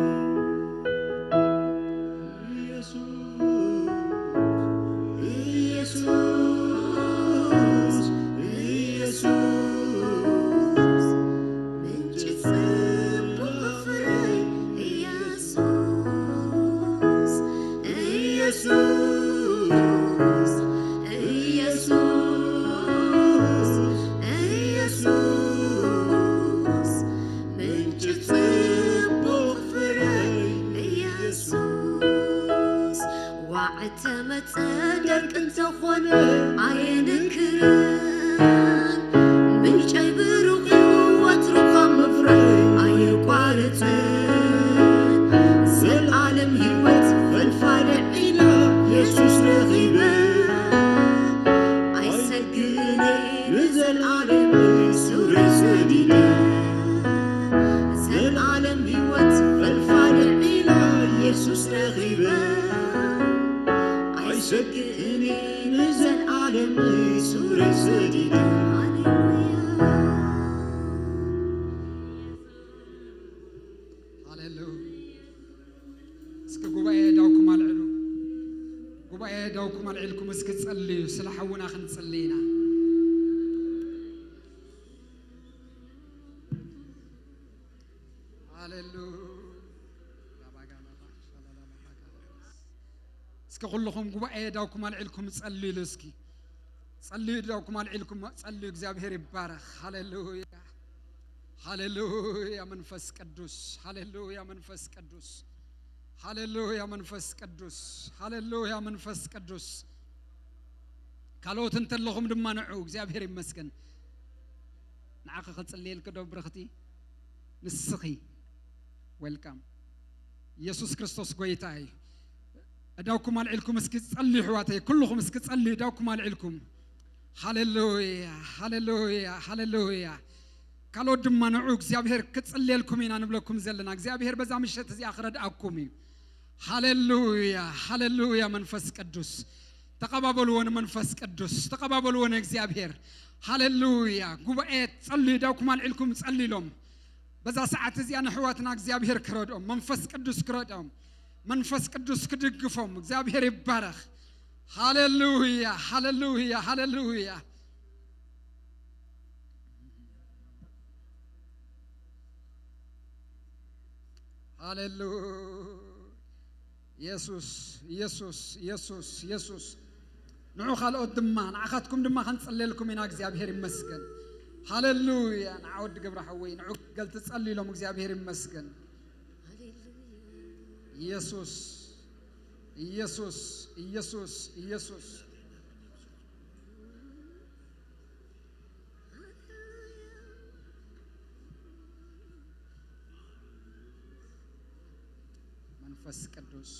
وعتمت درك انتخون عينك من شي بروخي واتروخ مفرح عي قارت زل عالم هيوت فالفالعيلا يسوس رغيبه عيسقني نزل عالم يسور يسديده زل عالم هيوت فالفالعيلا يسوس رغيبه عيسقني نزل عالم يسور يسديده اسك غبايه داوكم العلو غبايه داوكم العلكم اسك تصليوا سلحونا خنصلينا اسك كلكم غبايه داوكم العلكم تصليوا لسكي صليوا داوكم العلكم صليوا እግዚአብሔር ይባረክ ሃሌሉያ ሃሌሉያ መንፈስ ቅዱስ ሃሌሉያ መንፈስ ቅዱስ ሃሌሉያ መንፈስ ቅዱስ ሃሌሉያ መንፈስ ቅዱስ ካልኦት እንተለኹም ድማ ንዑ እግዚአብሔር ይመስገን ንዓኸ ክጽልየልክ ዶ ብረኽቲ ንስኺ ዌልካም ኢየሱስ ክርስቶስ ጎይታ እዩ እዳውኩም አልዕልኩም እስኪ ጸልዩ ሕዋተይ ኩልኹም እስኪ ጸልዩ እዳውኩም አልዕልኩም ሃሌሉያ ሃሌሉያ ሃሌሉያ ካልኦት ድማ ንዑ እግዚአብሔር ክጽልየልኩም ኢና ንብለኩም ዘለና እግዚአብሔር በዛ ምሽት እዚ አኽረድአኩም እዩ هاليلويا هاليلويا منفس قدوس تقبلوا منفس قدوس تقبلوا እግዚአብሔር هاليلويا ጉባኤት ጸልዩ ዳውኩም አልዕልኩም ጸልዩ ሎም በዛ ሰዓት እዚያ ንሕዋትና እግዚአብሔር ክረድኦም መንፈስ ቅዱስ ክረድኦም መንፈስ ቅዱስ ክድግፎም እግዚአብሔር ይባረክ ሃሌሉያ ሃሌሉያ ሃሌሉያ ሃሌሉያ ኢየሱስ ኢየሱስ ኢየሱስ ኢየሱስ ንዑ ካልኦት ድማ ንዓኻትኩም ድማ ክንጸልየልኩም ኢና እግዚአብሔር ይመስገን ሃሌሉያ ንዓወድ ገብረ ሐወይ ንዑ ገልት ጸልዩሎም እግዚአብሔር ይመስገን ኢየሱስ ኢየሱስ ኢየሱስ ኢየሱስ መንፈስ ቅዱስ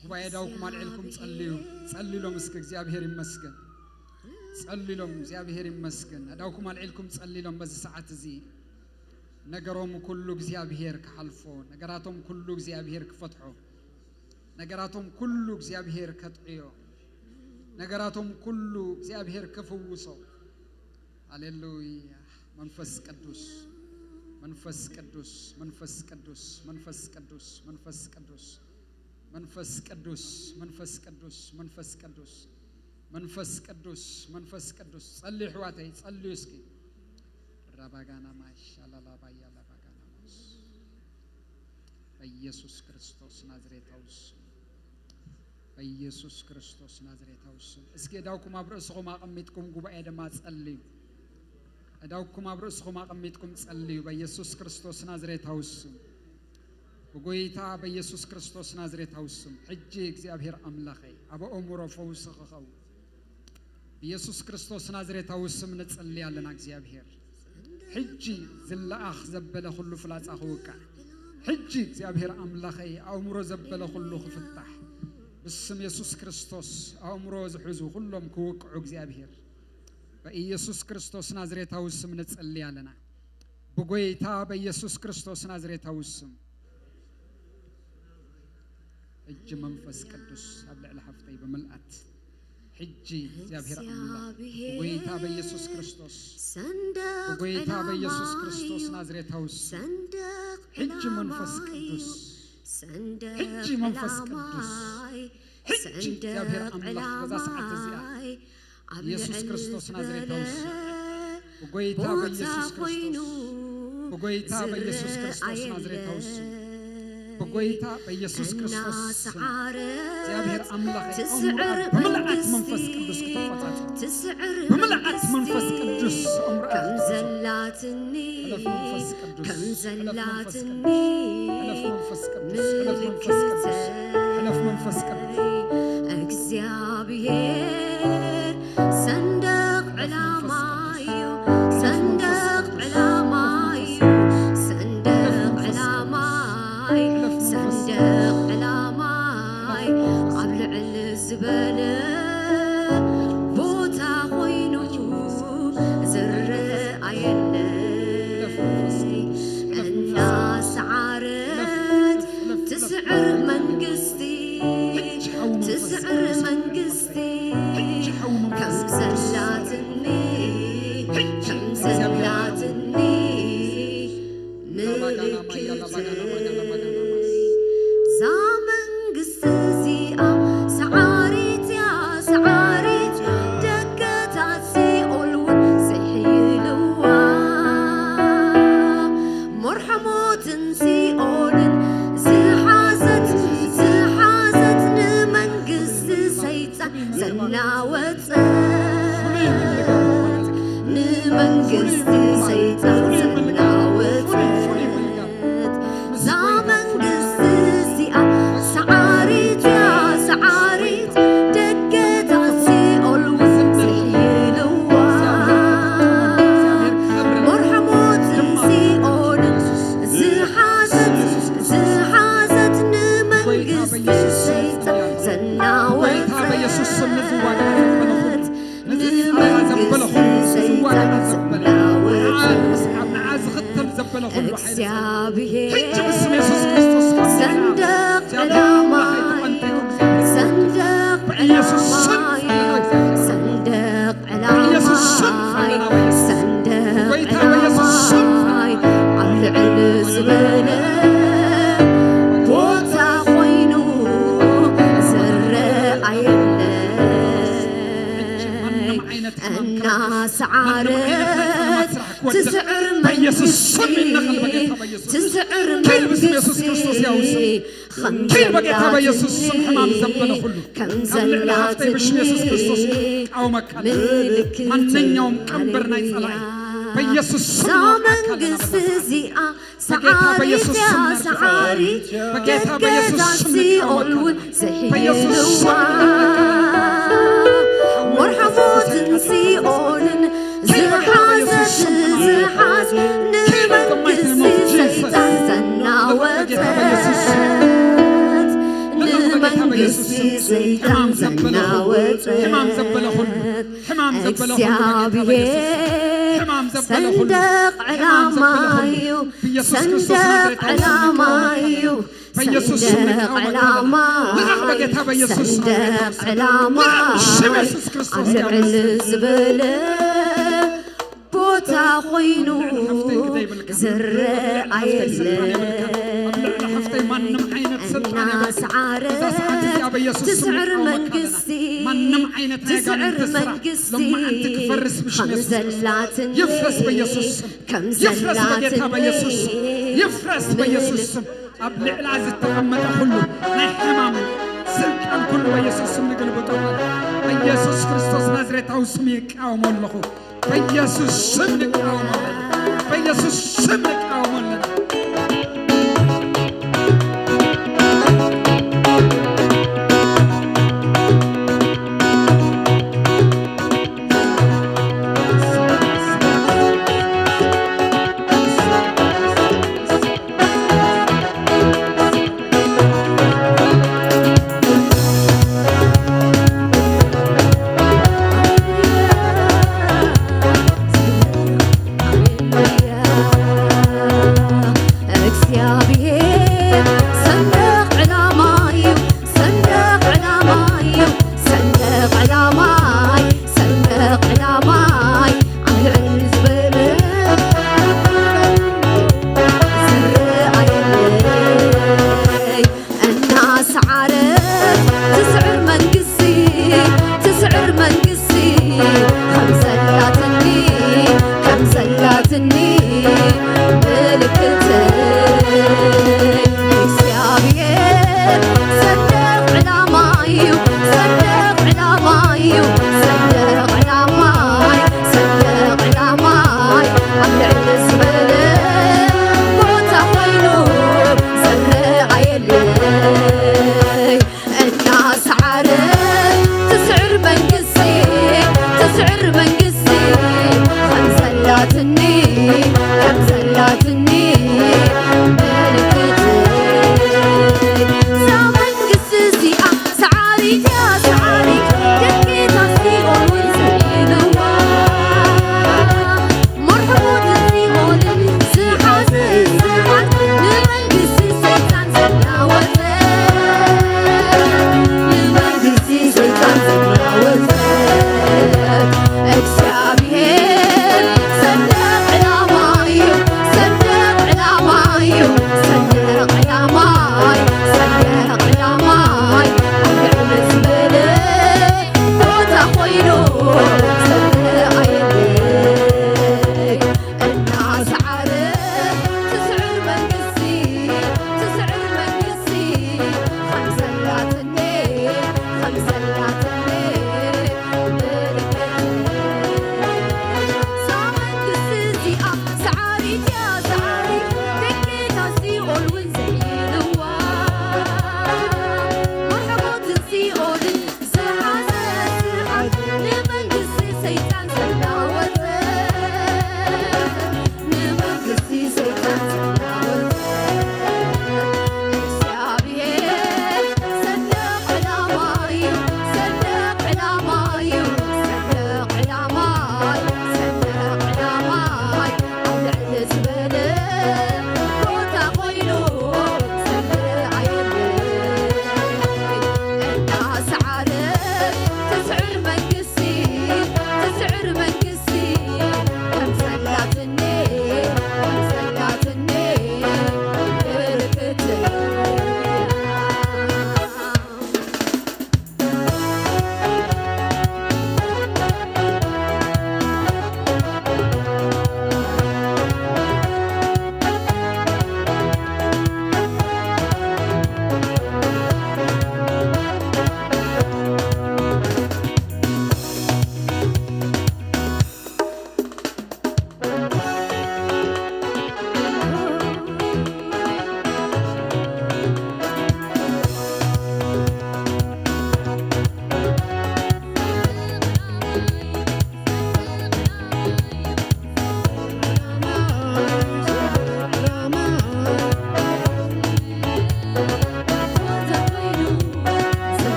ጉባኤ ዳውኩም አልዕልኩም ጸልዩ ጸልዩ ሎም እስከ እግዚአብሔር ይመስገን ጸልዩ ሎም እግዚአብሔር ይመስገን ዳውኩም አልዕልኩም ጸልዩ ሎም በዚህ ሰዓት እዚ ነገሮም ኩሉ እግዚአብሔር ከሐልፎ ነገራቶም ኩሉ እግዚአብሔር ከፈትሖ ነገራቶም ኩሉ እግዚአብሔር ከጥዮ ነገራቶም ኩሉ እግዚአብሔር ከፈውሶ ሃሌሉያ መንፈስ ቅዱስ መንፈስ ቅዱስ መንፈስ ቅዱስ መንፈስ ቅዱስ መንፈስ ቅዱስ መንፈስ ቅዱስ መንፈስ ቅዱስ መንፈስ ቅዱስ መንፈስ ቅዱስ መንፈስ ቅዱስ ጸልዩ ሕዋተይ ጸልዩ እስኪ ራባጋና ማሻላላ ባያላ ባጋና ማስ በኢየሱስ ክርስቶስ ናዝሬታውስ በኢየሱስ ክርስቶስ ናዝሬታውስ እስኪ ዳውኩም አብረስኹም አቀሚጥኩም ጉባኤ ደማ ጸልዩ أداوكم أبرسكم أقميتكم تصليوا بيسوس كريستوس نازريت هاوسم بقويتا بيسوس كريستوس نازريت هاوسم حجي እግዚአብሔር አምላኬ አበ ኦሙሮ ፈውስኸው بيسوس كريستوس نازريت هاوسم نصليالنا እግዚአብሔር حجي زلاخ زبله كله فلاص اخوكا حجي እግዚአብሔር አምላኬ አእምሮ ዘበለ ሁሉ خفتح بسم يسوس كريستوس አእምሮ ዝሕዙ ሁሉም ክወቅዑ እግዚአብሔር በኢየሱስ ክርስቶስ ናዝሬታዊ ስም እንጸልያለና በጎይታ በኢየሱስ ክርስቶስ ናዝሬታዊ ስም እጅ መንፈስ ቅዱስ አብለዕለ ሐፍተይ በመልአት حجي እግዚአብሔር አምላክ በጎይታ በኢየሱስ ክርስቶስ በጎይታ በኢየሱስ ክርስቶስ ናዝሬታዊ ስም حج መንፈስ ቅዱስ حج መንፈስ ቅዱስ حج እግዚአብሔር አምላክ በዛ ሰዓት እዚያ ኢየሱስ ክርስቶስ ናዝሬታዊ ስም በጎይታ በኢየሱስ ክርስቶስ በጎይታ በኢየሱስ ክርስቶስ ናዝሬታዊ ስም በጎይታ በኢየሱስ ክርስቶስ ስም እግዚአብሔር አምላክ በመልአት መንፈስ ቅዱስ ተቆጣጣ በመልአት መንፈስ ቅዱስ كم زلاتني كم زلاتني حلف منفس ቅዱስ እግዚአብሔር صندوق علامايو صندوق علامايو صندوق علاماي صندوق علاماي قبل الزباله بوتا خوينو زر عيني الناس عارت تسعر منقستي تسعر منقستي كم زلاتني كم زلاتني ملكتي زامن قستي سعاريت يا سعاريت دقت عالسيقول سيحيلوا مرحموت سيقول زحازت نمن قست سيتا زناوت نمن قست سيتا زناوت زامن قستي سعاريت يا سعاريت دقت عالسيقول سيحيلوا مرحموت سيقول زحازت نمن قست سيتا زناوت بيسوس سم نزواج صندوق علاماي صندوق علاماي صندوق علاماي صندوق علاماي عبد الزباله بوتا خوينو زر عيني الناس عارف تسعر منقستي تسعر منقستي خمزلاتني كم زلاتني ملكتي زامن قستي سعاريت يا سعاريت دقت عالسيقول سيحيلوا مرحموت سيقول زحازت زحاز نمن قستي سيتا زناوت نمن قستي سيتا زناوت እግዚአብሔር صندوق علامايو صندوق علامايو صندوق علاماي صندوق علاماي على الزباله بوتا خوينو زر عيني الناس عارف تسعر منقستي تسعر منقستي خمزلاتني يفرس بيسوس كم يفرس بقيتها بيسوس يفرس بيسوس أبلع العزة تغمد كله ناي حمام سلطان كله بيسوس من قلبه طبعا بيسوس كريستوس نازريت أو سميك أو مولخو በኢየሱስ ስም እንቃወማለን። በኢየሱስ ስም እንቃወማለን።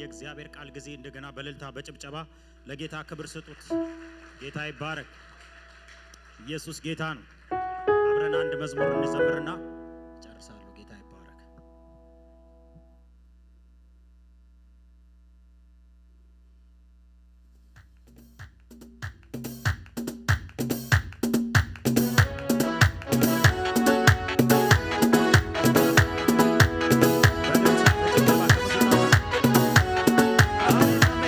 የእግዚአብሔር ቃል ጊዜ እንደገና በእልልታ በጭብጨባ ለጌታ ክብር ስጡት። ጌታ ይባረክ። ኢየሱስ ጌታ ነው። አብረን አንድ መዝሙር እንዘምርና ጨርሳለሁ። ጌታ ይባረክ። Hallelujah.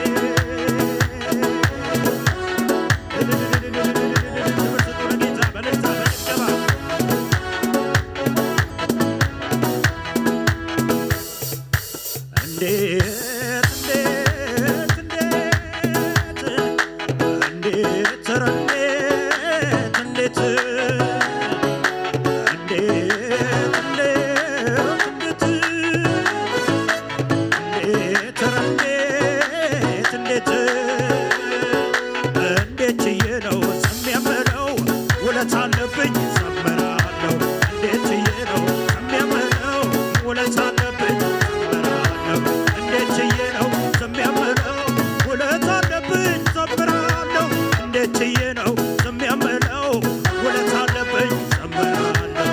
እንዴት ችዬ ነው ዝም የምለው ውለታ አለብኝ ዘምራለሁ እንዴት ችዬ ነው ዝም የምለው ውለታ አለብኝ ዘምራለሁ እንዴት ችዬ ነው ዝም የምለው ውለታ አለብኝ ዘምራለሁ እንዴት ችዬ ነው ዝም የምለው ውለታ አለብኝ ዘምራለሁ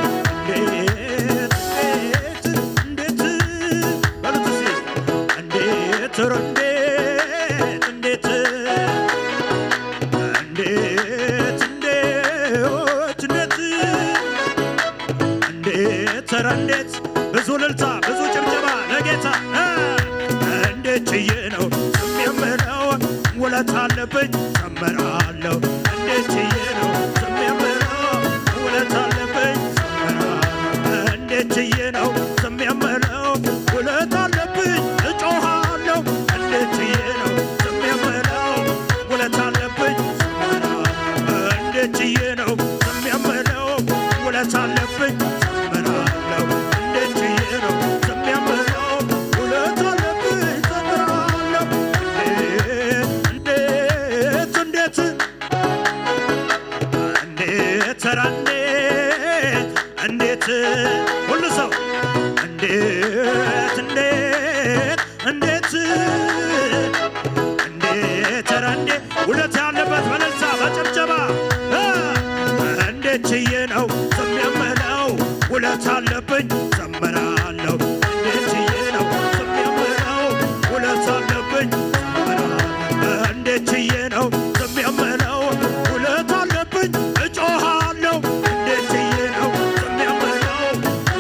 እንዴት ብዙ ልልታ ብዙ ጭብጨባ ለጌታ እንዴት ችዬ ነው ዝም የምለው ውለታ አለብኝ ዘምራለሁ እንዴት ችዬ ነው ዝም የምለው ውለታ አለብኝ ዘምራለሁ እንዴት ችዬ ነው ዝም የምለው ውለታ አለብኝ እጮሃለሁ እንዴት ችዬ ነው ዝም የምለው ውለታ አለብኝ ዘምራለሁ እንዴት ችዬ ነው ዝም የምለው ውለታ አለብኝ እንዴት ሁሉ ሰው እንዴት ውለት ያለበት በለልታ በጭብጨባ እንዴት ችዬ ነው ዝም የምለው ውለት አለብኝ ዘምራለሁ እንዴት ችዬ ነው ዝም የምለው ውለት አለብኝ ዘምራለሁ እንዴት ችዬ ነው ዝም የምለው ውለት አለብኝ እጮሃለሁ እንዴት ችዬ ነው ዝም የምለው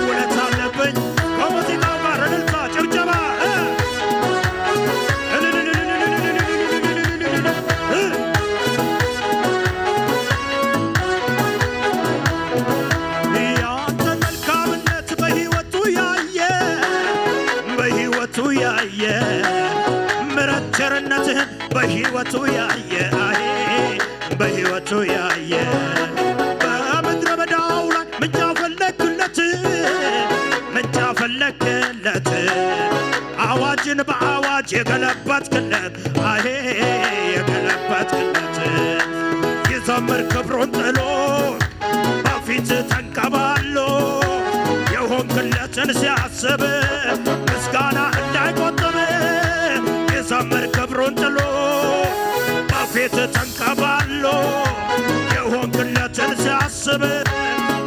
ውለት አለብኝ ከሙዚቃው ጋር እልልታ ጭብጨባ ያየ ምሕረት ቸርነትህን በሕይወቱ ያየ በሕይወቱ ያየ በምድረ በዳው ላይ ምንጭ ፈለክለት አዋጅን በአዋጅ የገለበጥክለት የገለበጥክለት ይዘምር ክብሩን ጥሎ በፊት ተንከባሎ የሆንክለትን ሲያስብ ምስጋና እንዳይቆጥብ የዘምር ክብሩን ጥሎ በፊት ተንከባሎ የሆንክለትን ሲያስብ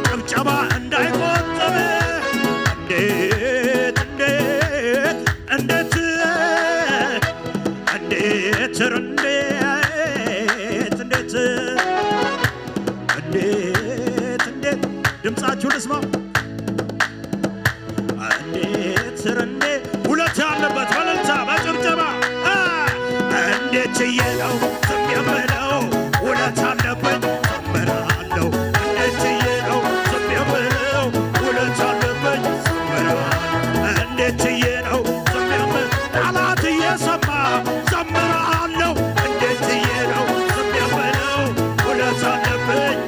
ጭብጨባ እንዳይቆጥብ እንዴት ድምፃችሁ ልስማ ውለት ያለበት በእልልታ በጭብጨባ እንዴት ችዬ ነው ዝም የምለው ውለት አለብኝ ዘምራለሁ እንዴት ችዬ ነው ዝም የምለው ውለት አለብኝ ዘምራለሁ እንዴት ችዬ ነው ዝም የምለው ጠላት እየሰማ ዘምራለሁ እንዴት ችዬ ነው ዝም የምለው ውለት አለብኝ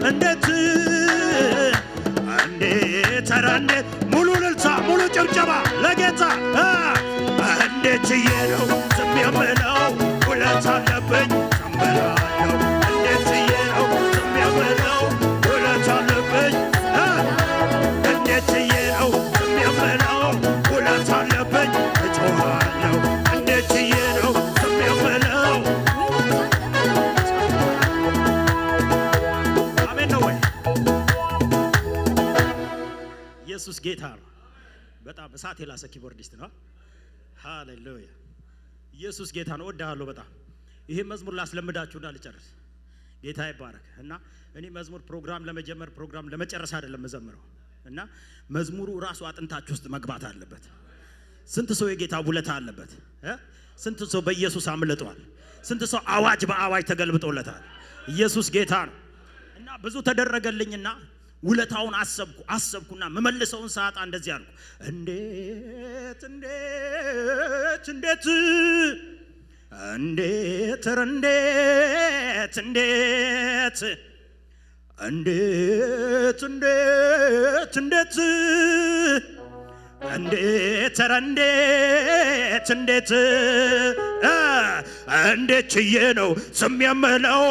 እንዴት ሙሉ ልልታ ሙሉ ጭብጨባ ለጌታ እንዴት ችዬ ነው ዝም የምለው ውለት አለብኝ ዘምራለሁ እንዴት ችዬ ነው ዝም የምለው ውለት አለብኝ እንዴት ችዬ ነው ዝም የምለው ውለት አለብኝ እጮሃለሁ እንዴት ችዬ ነው ዝም የምለው አሜን ነው ወይ ኢየሱስ ጌታ ነው። በጣም እሳት የላሰ ኪቦርዲስት ነው። ሃሌሉያ ኢየሱስ ጌታ ነው። እወድሃለሁ በጣም ይሄ መዝሙር ላስለምዳችሁና ልጨርስ። ጌታ ይባረክ። እና እኔ መዝሙር ፕሮግራም ለመጀመር ፕሮግራም ለመጨረስ አይደለም መዘምረው እና መዝሙሩ ራሱ አጥንታችሁ ውስጥ መግባት አለበት። ስንት ሰው የጌታ ውለታ አለበት? ስንት ሰው በኢየሱስ አምልጧል? ስንት ሰው አዋጅ በአዋጅ ተገልብጦለታል? ኢየሱስ ጌታ ነው። እና ብዙ ተደረገልኝና ውለታውን አሰብኩና መመልሰውን ሳጣ እንደዚህ አልኩ። እንዴት እንዴት እንዴት እንዴት እንዴት እንዴት እንዴት እንዴት እንዴት እንዴት ችዬ ነው ስም የምለው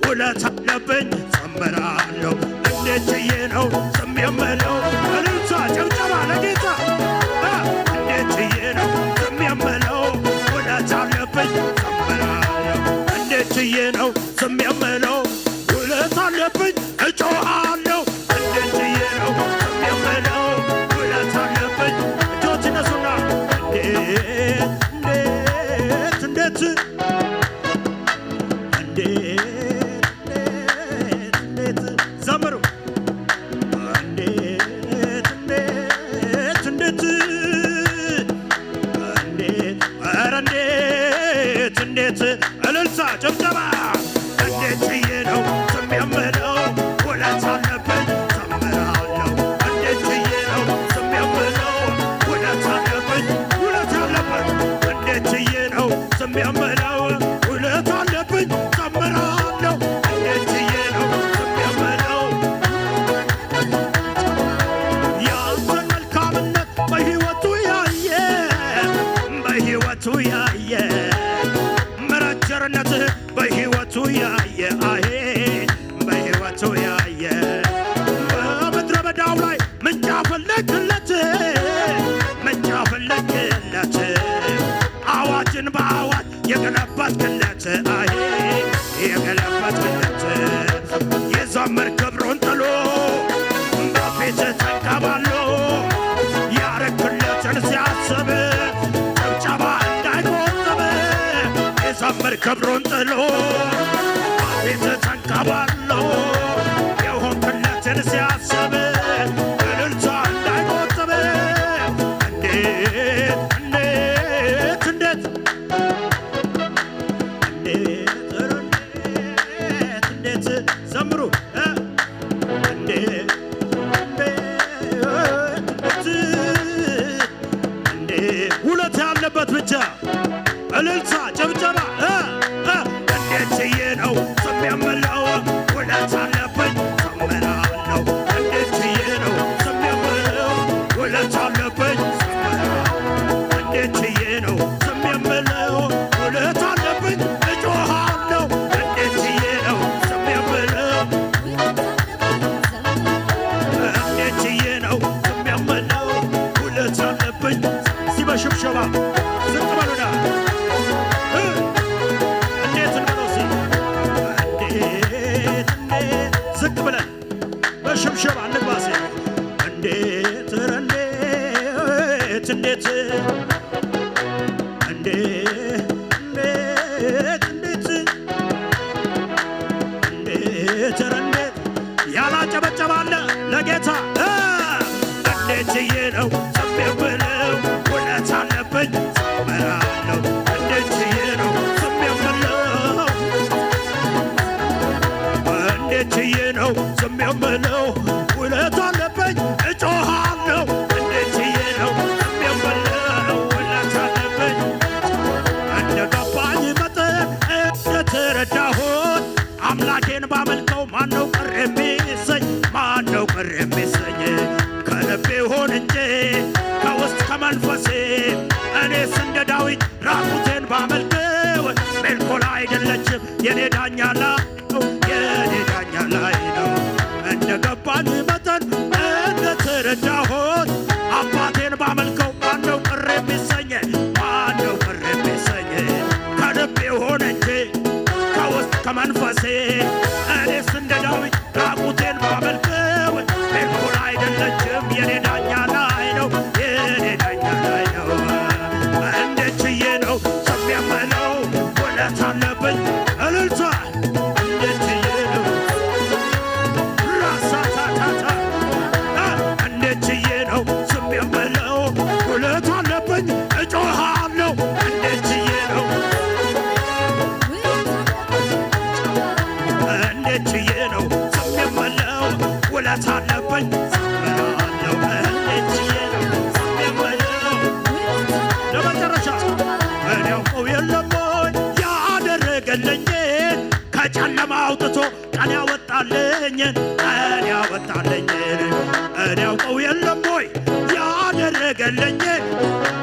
ውለታ አለብኝ ዘምራለሁ እንዴት ችዬ ነው ስም የምለው እልልታ ጭብጨባ ለጌታ እንዴት ችዬ ነው ስም የምለው ውለታ አለብኝ ዘምራለሁ እንዴት ችዬ ነው ስም የምለው ውለታ አለብኝ እጮሃለሁ እንዴት ችዬ ነው ስም የምለው ውለታ አለብኝ እጆች እነሱና እንዴት እንዴት እንዴት ዘምሩ እንዴት እንዴት እንዴት ኧረ እንዴት እንዴት እልልታ ጭብጨባ እንዴት ችዬ ነው ስም የምለው ውለታ አለብኝ ዘምራለሁ እንዴት ችዬ ነው ስም የምለው ውለታ አለብኝ ውለታ አለብኝ እንዴት ችዬ ነው ስም የምለው ውለታ አለብኝ ዘምራለሁ እንዴት ችዬ ነው ስም የምለው ያንተን መልካምነት በሕይወቱ ያየ ምሕረት ቸርነትህ በሕይወቱ ያየ አሄ በሕይወቱ ያየ በምድረ በዳው ላይ ምንጭ አፈለቅለት አዋጅን በአዋጅ የገለበጥክለት አሄ የገለበጥክለት የዘምር ክብሩን ጥሎ በፊትህ ተንከባሎ ያረክለትን ሲያስብ ጭብጨባ እንዳይቆጥብ የዘምር ክብሩን ጥሎ በፊትህ ተንከባሎ የሆንክለትን ሲያስብ እልልታ እንዳይቆጥብ እንዴት እንዴት እንዴት ዘምሩ እንዴት ውለታ ያለበት ብቻ እልልታ ጭብጨባ እንዴት ችዬ ነው ስም የምለው ውለታ አለብኝ ዘምራለሁ እንዴት ችዬ ነው ስም የምለው ውለታ አለብኝ እንዴት ችዬ ነው ስም የምለው ውለታ አለብኝ እጮሃለሁ እንዴት ችዬ ነው ስም የምለው እንዴት ችዬ ነው ስም የምለው ውለታ አለብኝ በሽብሸባ ዝቅ በሉና እንዴት እንበለው ሲ እንዴት ዝቅ ብለን በሽብሸባ እንግባሴ እንዴት እንዴት እንዴት እንዴት ያላጨበጨባለ ለጌታ እንዴት ችዬ ነው ስም የምለው ውለታ አለብኝ ዘምራለሁ እንዴት ችዬ ነው ስም የምለው እንዴት ችዬ ነው ስም የምለው ውለታ አለብኝ እጮሃለሁ እንዴት ችዬ ነው ስም የምለው ውለታ አለብኝ እንደገባኝ መጠን እንደተረዳሁት አምላኬን ባመልከው ማነው ቅር የሚሰኝ ማነው ቅር የሚሰኝ ከልቤ ሆን እንጂ ከውስጥ ከመንፈሴ እኔስ እንደ ዳዊት ራቁቴን ባመልከው ሜልኮል አይደለችም የኔ ዳኛ ላይ ነው የኔ ዳኛ ላይ ነው እንደገባኝ መጠን እንደተረዳሁት አባቴን ባመልከው ማነው ቅር የሚሰኝ ማነው ቅር የሚሰኝ ከልቤ ሆን እንጂ ከውስጥ ከመንፈሴ እኔስ እንደ ዳዊት ራቁቴን ባመልከው ሜልኮል አይደለችም የኔ ዳኛ ላይ ነው የኔ ዳኛ ላይ ነው እንዴት ችዬ ነው ስም የምለው ውለታ አለብኝ እልልታ እንዴት ችዬ ነው ራሳታታታ እንዴት ችዬ ነው ስም የምለው ውለታ አለብኝ እጮሃለሁ እንዴት ችዬ ነው እንዴት ችዬ ነው ስም የምለው ውለታ አለብኝ ዘምራለሁ እንዴት ችዬ ነው ስም የምለው ለመጨረሻ እኔ ያውቀው የለም ወይ ቀን ያወጣልኝን ቀን ያወጣልኝን እኔ ያውቀው የለም ወይ ያደረገልኝን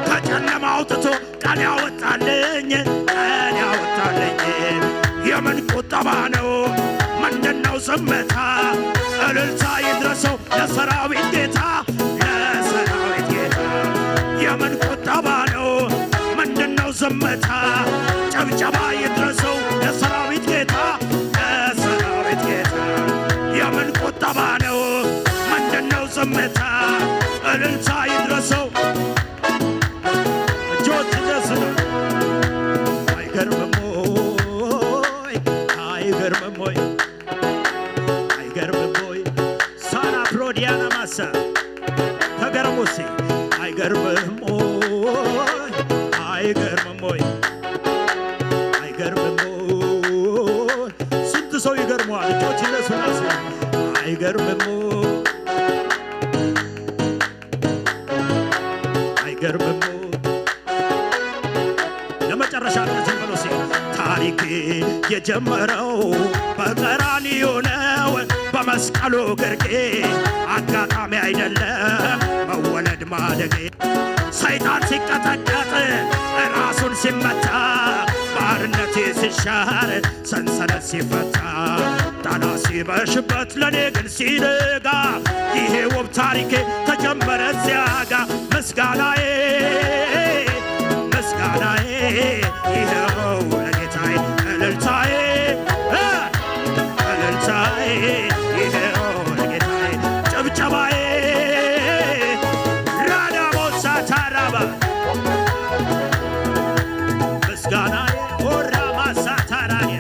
ከጨለማ አውጥቶ ቀን ያወጣልኝን ቀን ያወጣልኝን የምን ቁጠባ ነው ምንድነው ዝምታ እልልታ ይድረሰው ለሰራዊት ጌታ ለሰራዊት ጌታ የምን ቁጠባ ነው ምንድነው ዝምታ ጨብጨባ ይድረሰው ለሰራዊት ጌታ ለሰራዊት ጌታ የምን ቁጠባ ነው ምንድነው ዝምታ እልልታ ይድረሰው እጆች ይነሱ አይገርምም ወይ አይገርምም ወይ አይገርምም ወይ ሳራ ፕሮዲያና ማሳ ተገርሙሲ አይገርምም ወይ አይገርምም ወይ አይገርምም ወይ ስንት ሰው ይገርመዋል እጆች ይነሱና አይገርምም አይገርምም ለመጨረሻ እንደዚህ ብሎ ታሪክ የጀመረው በቀራንዮ ነው በመስቀሉ ግርጌ አጋጣሚ አይደለም መወለድ ማደጌ ሰይጣን ሲቀጠቀጥ ራሱን ሲመታ ባርነቴ ሲሻር ሰንሰለት ሲፈታ ጣና ሲመሽበት ለኔ ግን ሲነጋ ይሄ ውብ ታሪኬ ተጀመረ ሲያጋ ምስጋናዬ ምስጋናዬ ይኸው ለጌታዬ እልልታዬ እልልታዬ ይኸው ለጌታዬ ጭብጨባዬ ራዳቦሳ ታራባ ምስጋናዬ ሆራ ማሳ ታራያ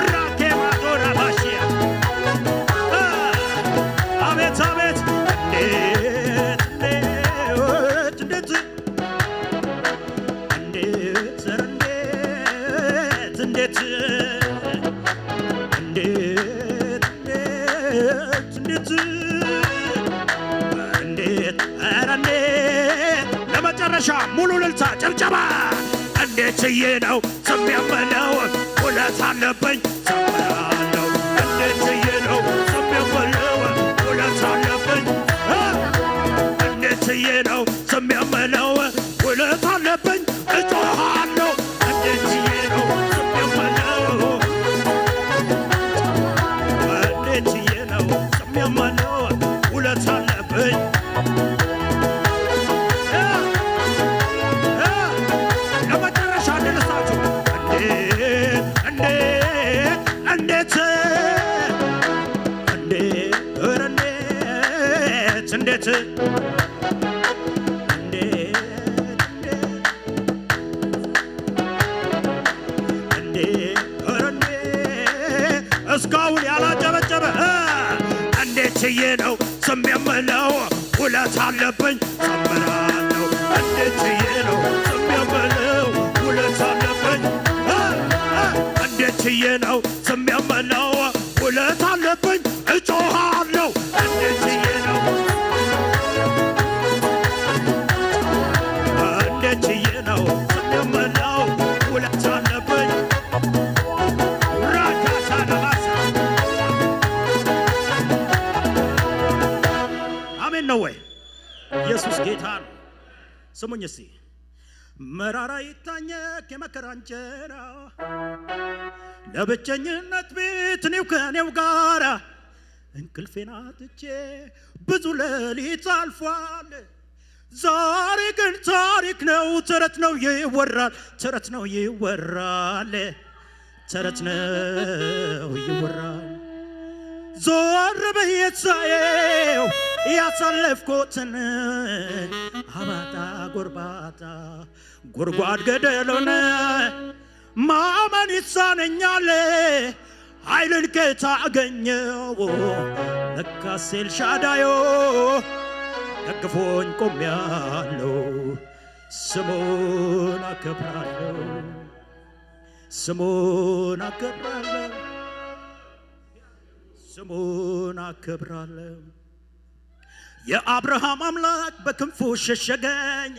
ራኬማ ዶራ ባሽያ አቤት አቤት እንዴት ለመጨረሻ ሙሉ ልልታ ጭብጨባ እንዴት ችዬ ነው ዝም የምለው ውለት አለብኝ ዘምራለሁ እንዴት ችዬ ነው ዝም የምለው ውለት አለብኝ እንዴት ችዬ ነው ዝም የምለው ውለት አለብኝ እጮሃለሁ እንዴት ችዬ ነው ዝም የምለው እንዴት ችዬ ነው ዝም የምለው ውለት አለብኝ ለመጨረሻ እንነሳችሁ እንዴት እስካሁን ያላጨበጨበ እንዴት ችዬ ነው ዝም የምለው ውለት አለብኝ ዘምራለሁ እንዴት ችዬ ነው ዝም የምለው ውለት አለብኝ እንዴት ችዬ ነው ዝም የምለው ውለት አለብኝ እጮሃለሁ እንዴት ችዬ ነው እንዴት ችዬ ነው ዝም የምለው ውለት አለብኝ አሜን ነው ወይ ኢየሱስ ጌታ ነው ስሙኝ እስቲ መራራ ይታኘክ የመከራ እንጀራ ለብቸኝነት ቤት እኔው ከኔው ጋራ እንቅልፌን አጥቼ ብዙ ሌሊት አልፏል ዛሬ ግን ታሪክ ነው ተረት ነው ይወራል ተረት ነው ይወራል ተረት ነው ይወራል ዞር ብዬ ሳየው ያሳለፍኩትን አባጣ ጎርባጣ ጉድጓድ ገደሉን ማመን ይሳነኛል ኃይልን ከየት አገኘው ለካስ ኤልሻዳይ ደግፎኝ ቆሜያለሁ ስሙን አከብራለሁ ስሙን አከብራለሁ ስሙን አከብራለሁ የአብርሃም አምላክ በክንፉ ሸሸገኝ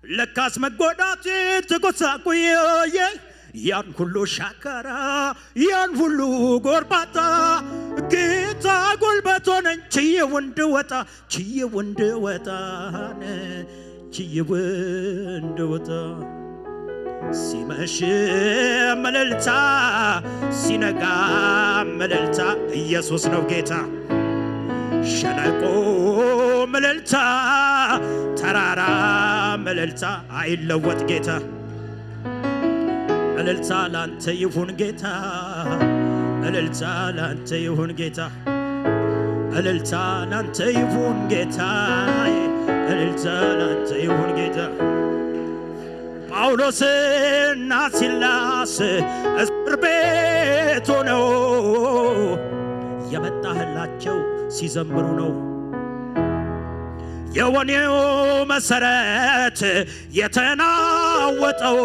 ለካስ መጎዳቴ ተጎሳቁዬ ያን ሁሉ ሻካራ ያን ሁሉ ጎርባጣ ጌታ ጉልበት ሆነኝ ችዬው እንድወጣ ሲመሽ እልልታ ሲነጋ እልልታ ኢየሱስ ነው ጌታ ሸለቆ እልልታ ተራራ እልልታ አይለወጥ ጌታ እልልታ ላንተ ይሁን ጌታ እልልታ ላንተ ይሁን ጌታ እልልታ ላንተ ይሁን ጌታ እልልታ ላንተ ይሁን ጌታ ጳውሎስና ሲላስ እስር ቤት ሆነው የመጣህላቸው ሲዘምሩ ነው የወኔው መሰረት የተናወጠው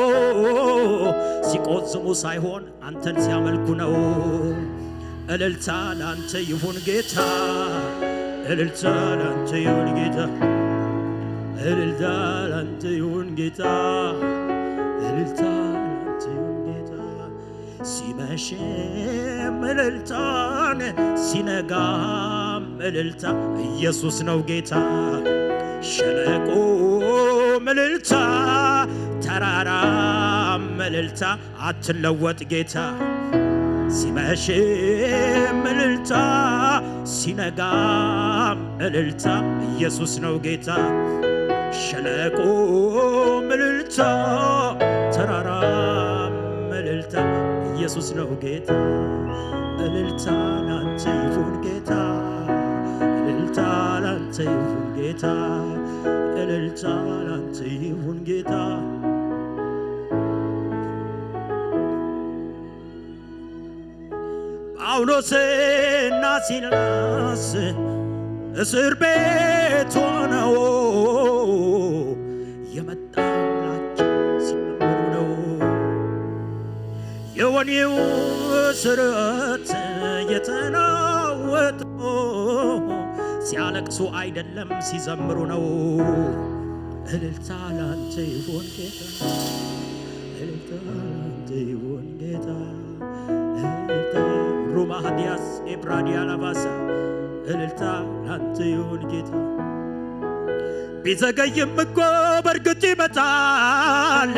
ሲቆዝሙ ሳይሆን አንተን ሲያመልኩ ነው እልልታ ላንተ ይሁን ጌታ እልልታ ላንተ ይሁን ጌታ እልልታ ላንተ ይሁን ጌታ እልልታ ላንተ ይሁን ጌታ ሲመሽም እልልታን ሲነጋም እልልታ ኢየሱስ ነው ጌታ ሸለቆ እልልታ ተራራም እልልታ አትለወጥ ጌታ ሲመሽም እልልታ ሲነጋም እልልታ ኢየሱስ ነው ጌታ ሸለቆ እልልታ ተራራም እልልታ ኢየሱስ ነው ጌታ እልልታ ላንተ ይሁን ጌታ እልልታ ላንተ ይሁን ጌታ እልልታ ላንተ ይሁን ጌታ ጳውሎስና ሲላስ እስር ቤት ሆነው የመጣላቸው ሲዘምሩ ነው የወኔው ስርዓት የተናወጠው ሲያለቅሱ አይደለም ሲዘምሩ ነው እልልታ ላንተ ይሁን ጌታ እልልታ ላንተ ይሁን ጌታ እልልታ ሩማሃዲያስ ኤብራዲያ ላባሳ እልልታ ላንተ ይሁን ጌታ ቢዘገይም እኮ በርግጥ ይመጣል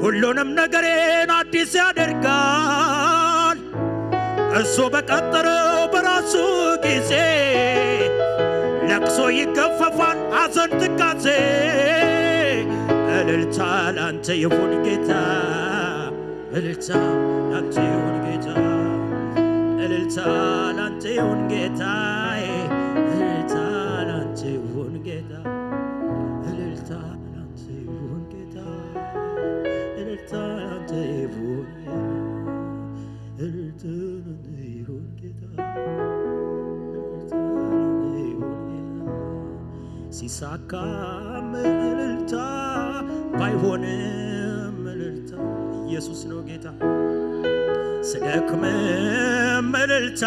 ሁሉንም ነገሬን አዲስ ያደርጋል እሱ በቀጠረው በራሱ ጊዜ ለቅሶ ይገፈፋል ሐዘን ትካዜ እልልታ ላንተ ይሁን ጌታ እልልታ ላንተ ይሁን ጌታ እልልታ ላንተ ይሁን ጌታ እልልታ ላንተ ይሁን ጌታ እልልታ ላንተ ይሁን ጌታ እልልታ ላንተ ይሁን እልልታ ላንተ ይሁን ጌታ እልልታ ላንተ ይሁን ጌታ ሲሳካም እልልታ ባይሆንም እልልታ ኢየሱስ ነው ጌታ ስደክምም እልልታ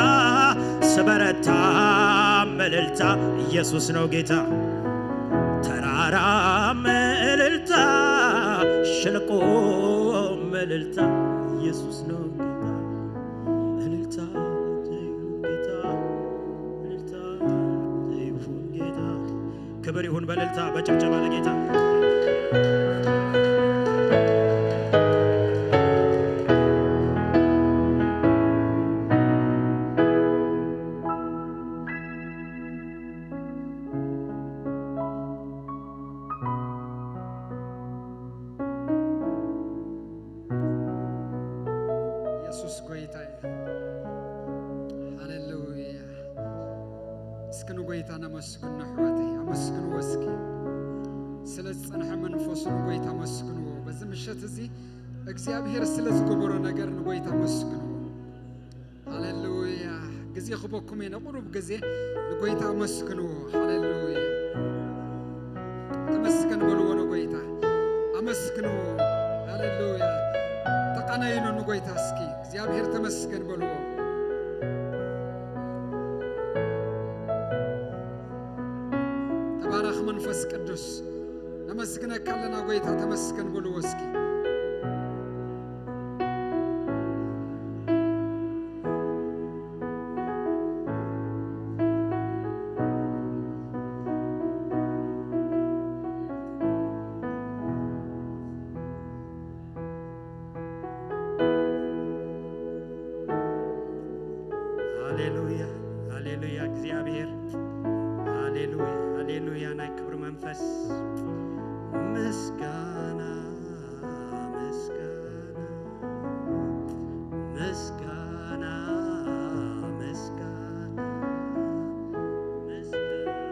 ስበረታም እልልታ ኢየሱስ ነው ጌታ ተራራም እልልታ ሸለቆም እልልታ ኢየሱስ ነው ጌታ እልልታ ይሁን ጌታ እልልታ ይሁን ጌታ ክብር ይሁን በእልልታ በጭብጨባ ለጌታ ኢየሱስ ጎይታዬ ሃሌሉያ እስክኑ ጎይታና መስግኑ አሕዋተይ አመስግኑ ወስኪ ስለ ጸንሐ መንፈሱን ጎይታ መስግኑ በዚህ ምሽት እዚህ እግዚአብሔር ስለ ዝገበሮ ነገር ንጎይታ መስግኑ ሃሌሉያ ጊዜ ክበኩም የነቁሩብ ጊዜ ንጎይታ መስግኑ ሃሌሉያ ተመስገን በልዎ ንጎይታ አመስግኑ ሃሌሉያ ተቃናይኑ ንጎይታ እስኪ እግዚአብሔር ተመስገን በልዎ ተባረኽ መንፈስ ቅዱስ ነመስግነካ ለና ጎይታ ተመስገን በልዎ እስኪ ሃሌሉያ ሃሌሉያ እግዚአብሔር ሃሌሉያ ሃሌሉያ ናይ ክብር መንፈስ ምስጋና ምስጋና ምስጋና ምስጋና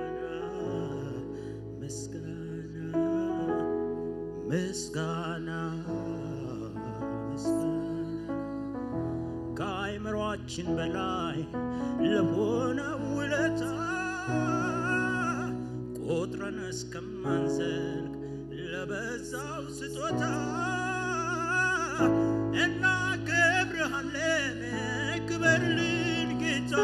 ምስጋና ምስጋና ከአእምሮአችን በላይ ለሆነው ውለታ ቆጥረን እስከማንዘልቅ ለበዛው ስጦታ እናከብርሃለን ክበርልን ጌታ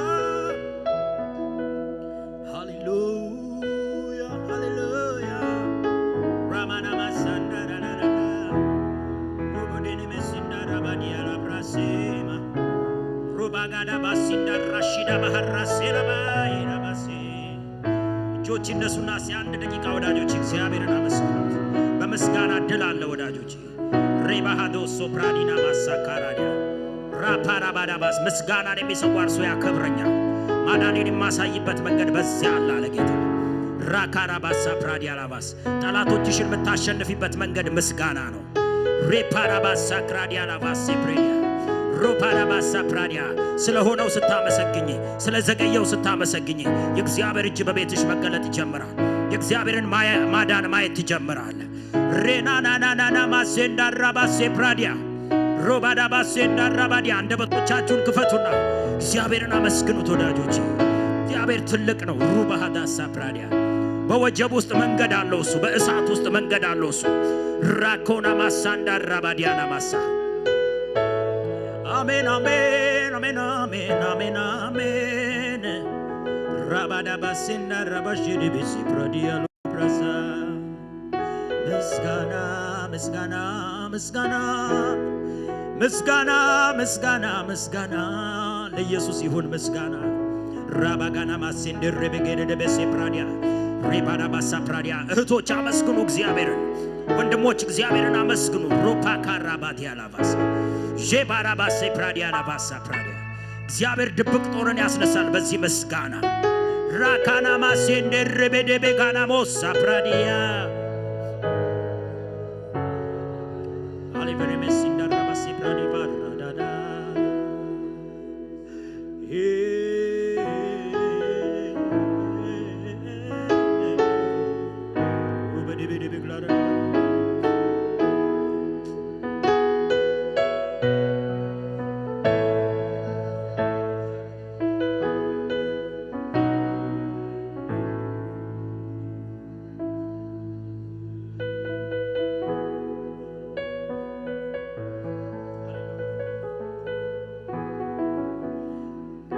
ሃሌሉያ ሃሌሉያ ራማና ማሳንዳራራራ ሮቦዴኔ መስንዳራባዲያ ላብራሴማ ሮባጋዳ ባሲንዳ ራሺዳ ባህራሴራ ባይራባሴ እጆች እነሱና አንድ ደቂቃ ወዳጆች እግዚአብሔርን አመስግኑት። በምስጋና ድል አለ ወዳጆች። ሬባሃዶ ሶፕራዲና ማሳካራዲያ ራፓራባዳባስ ምስጋናን የሚሰዋር ሰው ያከብረኛል። ማዳኔን የማሳይበት መንገድ በዚያ አለ አለ ጌታ። ራካራባሳ ፕራዲያላባስ ጠላቶችሽን የምታሸንፊበት መንገድ ምስጋና ነው። ሬፓራባሳ ክራዲያላባስ ፕሬዲያ ሮፓራባሳ ፕራዲያ ስለሆነው ስታመሰግኝ ስለዘገየው ስታመሰግኝ የእግዚአብሔር እጅ በቤትሽ መገለጥ ይጀምራል። የእግዚአብሔርን ማዳን ማየት ትጀምራል። ሬናናናናና ማሴንዳራባሴ ፕራዲያ ሮባዳባሴንዳራባዲያ አንደበቶቻችሁን ክፈቱና እግዚአብሔርን አመስግኑት ወዳጆች። እግዚአብሔር ትልቅ ነው። ሩባሃዳሳ ፕራዲያ በወጀብ ውስጥ መንገድ አለው እሱ፣ በእሳት ውስጥ መንገድ አለው እሱ። ራኮና ማሳንዳራባዲያና ማሳ አሜን አሜን አሜን አሜን አሜን አሜን ራባዳባሴና ራባሽዲቢሲ ፕራዲያሎ ፕራሳ ምስጋና ምስጋና ምስጋና ምስጋና ምስጋና ምስጋና ለኢየሱስ ይሁን ምስጋና። ራባጋና ማሴንደር በገደደበሴ ፕራዲያ ሬባዳባሳ ፕራዲያ እህቶች አመስግኑ እግዚአብሔርን። ወንድሞች እግዚአብሔርን አመስግኑ። ሮፓካራባዲያ ላባሳ ጄባራባሴ ፕራዲያ ላባሳ ፕራዲያ እግዚአብሔር ድብቅ ጦርን ያስነሳል በዚህ ምስጋና። ራካና ማሴንደር በደበጋና ሞሳ ፕራዲያ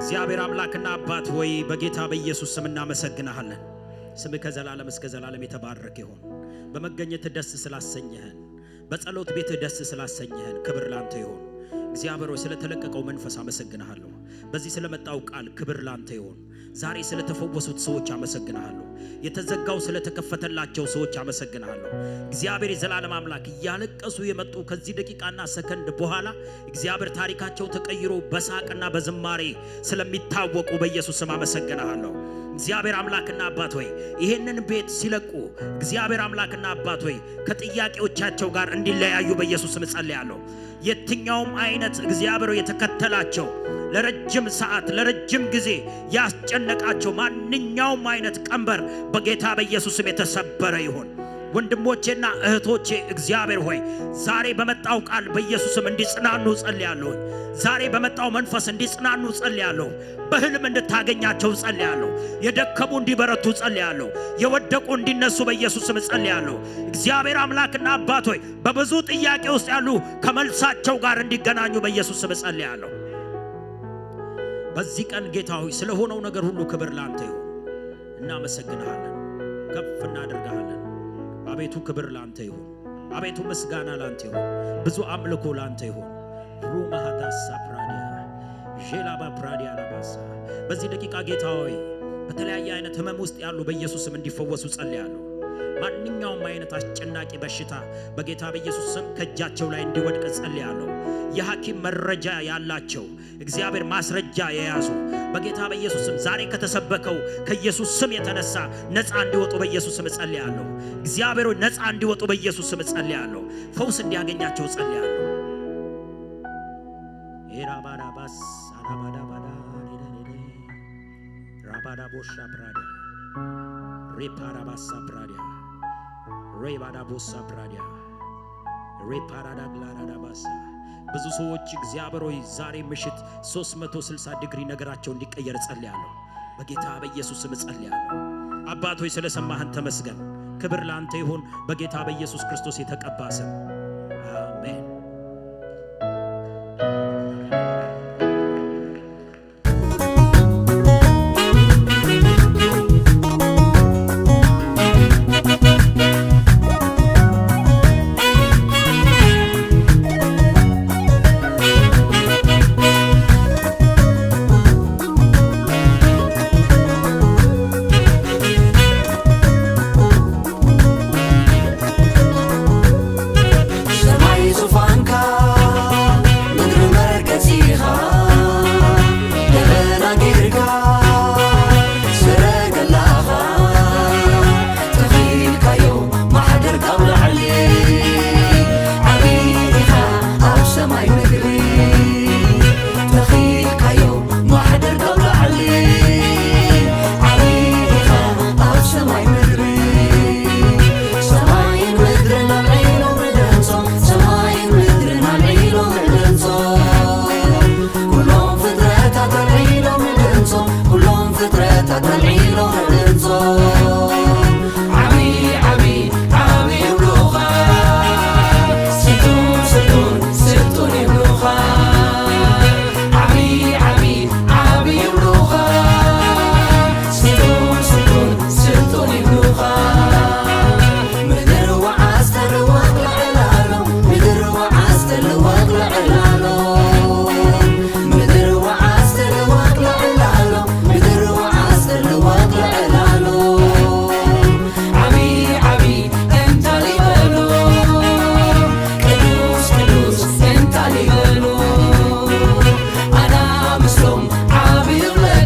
እግዚአብሔር አምላክና አባት ሆይ በጌታ በኢየሱስ ስም እናመሰግናለን። ስምህ ከዘላለም እስከ ዘላለም የተባረከ ይሁን። በመገኘት ደስ ስላሰኘህን፣ በጸሎት ቤት ደስ ስላሰኘህን ክብር ላንተ ይሁን። እግዚአብሔር ሆይ ስለተለቀቀው መንፈስ አመሰግናለሁ። በዚህ ስለመጣው ቃል ክብር ላንተ ይሁን። ዛሬ ስለተፈወሱት ሰዎች አመሰግናለሁ። የተዘጋው ስለተከፈተላቸው ሰዎች አመሰግናለሁ። እግዚአብሔር የዘላለም አምላክ እያለቀሱ የመጡ ከዚህ ደቂቃና ሰከንድ በኋላ እግዚአብሔር ታሪካቸው ተቀይሮ በሳቅና በዝማሬ ስለሚታወቁ በኢየሱስ ስም አመሰግናለሁ። እግዚአብሔር አምላክና አባት ሆይ ይሄንን ቤት ሲለቁ እግዚአብሔር አምላክና አባት ሆይ ከጥያቄዎቻቸው ጋር እንዲለያዩ በኢየሱስ ስም ጸልያለሁ። የትኛውም አይነት እግዚአብሔር የተከተላቸው ለረጅም ሰዓት ለረጅም ጊዜ ያስጨነቃቸው ማንኛውም አይነት ቀንበር በጌታ በኢየሱስ ስም የተሰበረ ይሁን። ወንድሞቼና እህቶቼ እግዚአብሔር ሆይ ዛሬ በመጣው ቃል በኢየሱስ ስም እንዲጽናኑ ጸልያለሁ። ዛሬ በመጣው መንፈስ እንዲጽናኑ ጸልያለሁ። በህልም እንድታገኛቸው ጸልያለሁ። የደከሙ እንዲበረቱ ጸልያለሁ። የወደቁ እንዲነሱ በኢየሱስ ስም ጸልያለሁ። እግዚአብሔር አምላክና አባት ሆይ በብዙ ጥያቄ ውስጥ ያሉ ከመልሳቸው ጋር እንዲገናኙ በኢየሱስ ስም ጸልያለሁ። በዚህ ቀን ጌታ ሆይ ስለሆነው ነገር ሁሉ ክብር ላንተ ይሁን። እናመሰግንሃለን፣ ከፍ እናደርግሃለን። አቤቱ ክብር ላንተ ይሁን። አቤቱ ምስጋና ላንተ ይሁን። ብዙ አምልኮ ላንተ ይሁን። ሩማሃዳሳ ፕራዲያ ጄላባ ፕራዲያ ላባሳ በዚህ ደቂቃ ጌታ ሆይ በተለያየ አይነት ህመም ውስጥ ያሉ በኢየሱስ ስም እንዲፈወሱ ጸልያለሁ። ማንኛውም አይነት አስጨናቂ በሽታ በጌታ በኢየሱስ ስም ከእጃቸው ላይ እንዲወድቅ ጸልያለሁ። የሐኪም መረጃ ያላቸው እግዚአብሔር ማስረጃ የያዙ በጌታ በኢየሱስ ስም ዛሬ ከተሰበከው ከኢየሱስ ስም የተነሳ ነፃ እንዲወጡ በኢየሱስ ስም ጸልያለሁ። እግዚአብሔር ሆይ ነፃ እንዲወጡ በኢየሱስ ስም ጸልያለሁ። ፈውስ እንዲያገኛቸው ጸልያለሁ። ኤራባራባስ አራባዳባዳ ራባዳ ቦሻ ብራዲያ ሬፓራባሳ ብራዲያ ሬባዳ ቦሳ ብራዲያ ሬፓራዳ ግላራዳባሳ ብዙ ሰዎች እግዚአብሔር ሆይ ዛሬ ምሽት 360 ዲግሪ ነገራቸው እንዲቀየር ጸልያለሁ። በጌታ በኢየሱስ ስም ጸልያለሁ። አባት ሆይ ስለሰማህን ተመስገን። ክብር ላንተ ይሁን በጌታ በኢየሱስ ክርስቶስ የተቀባ ስም አሜን።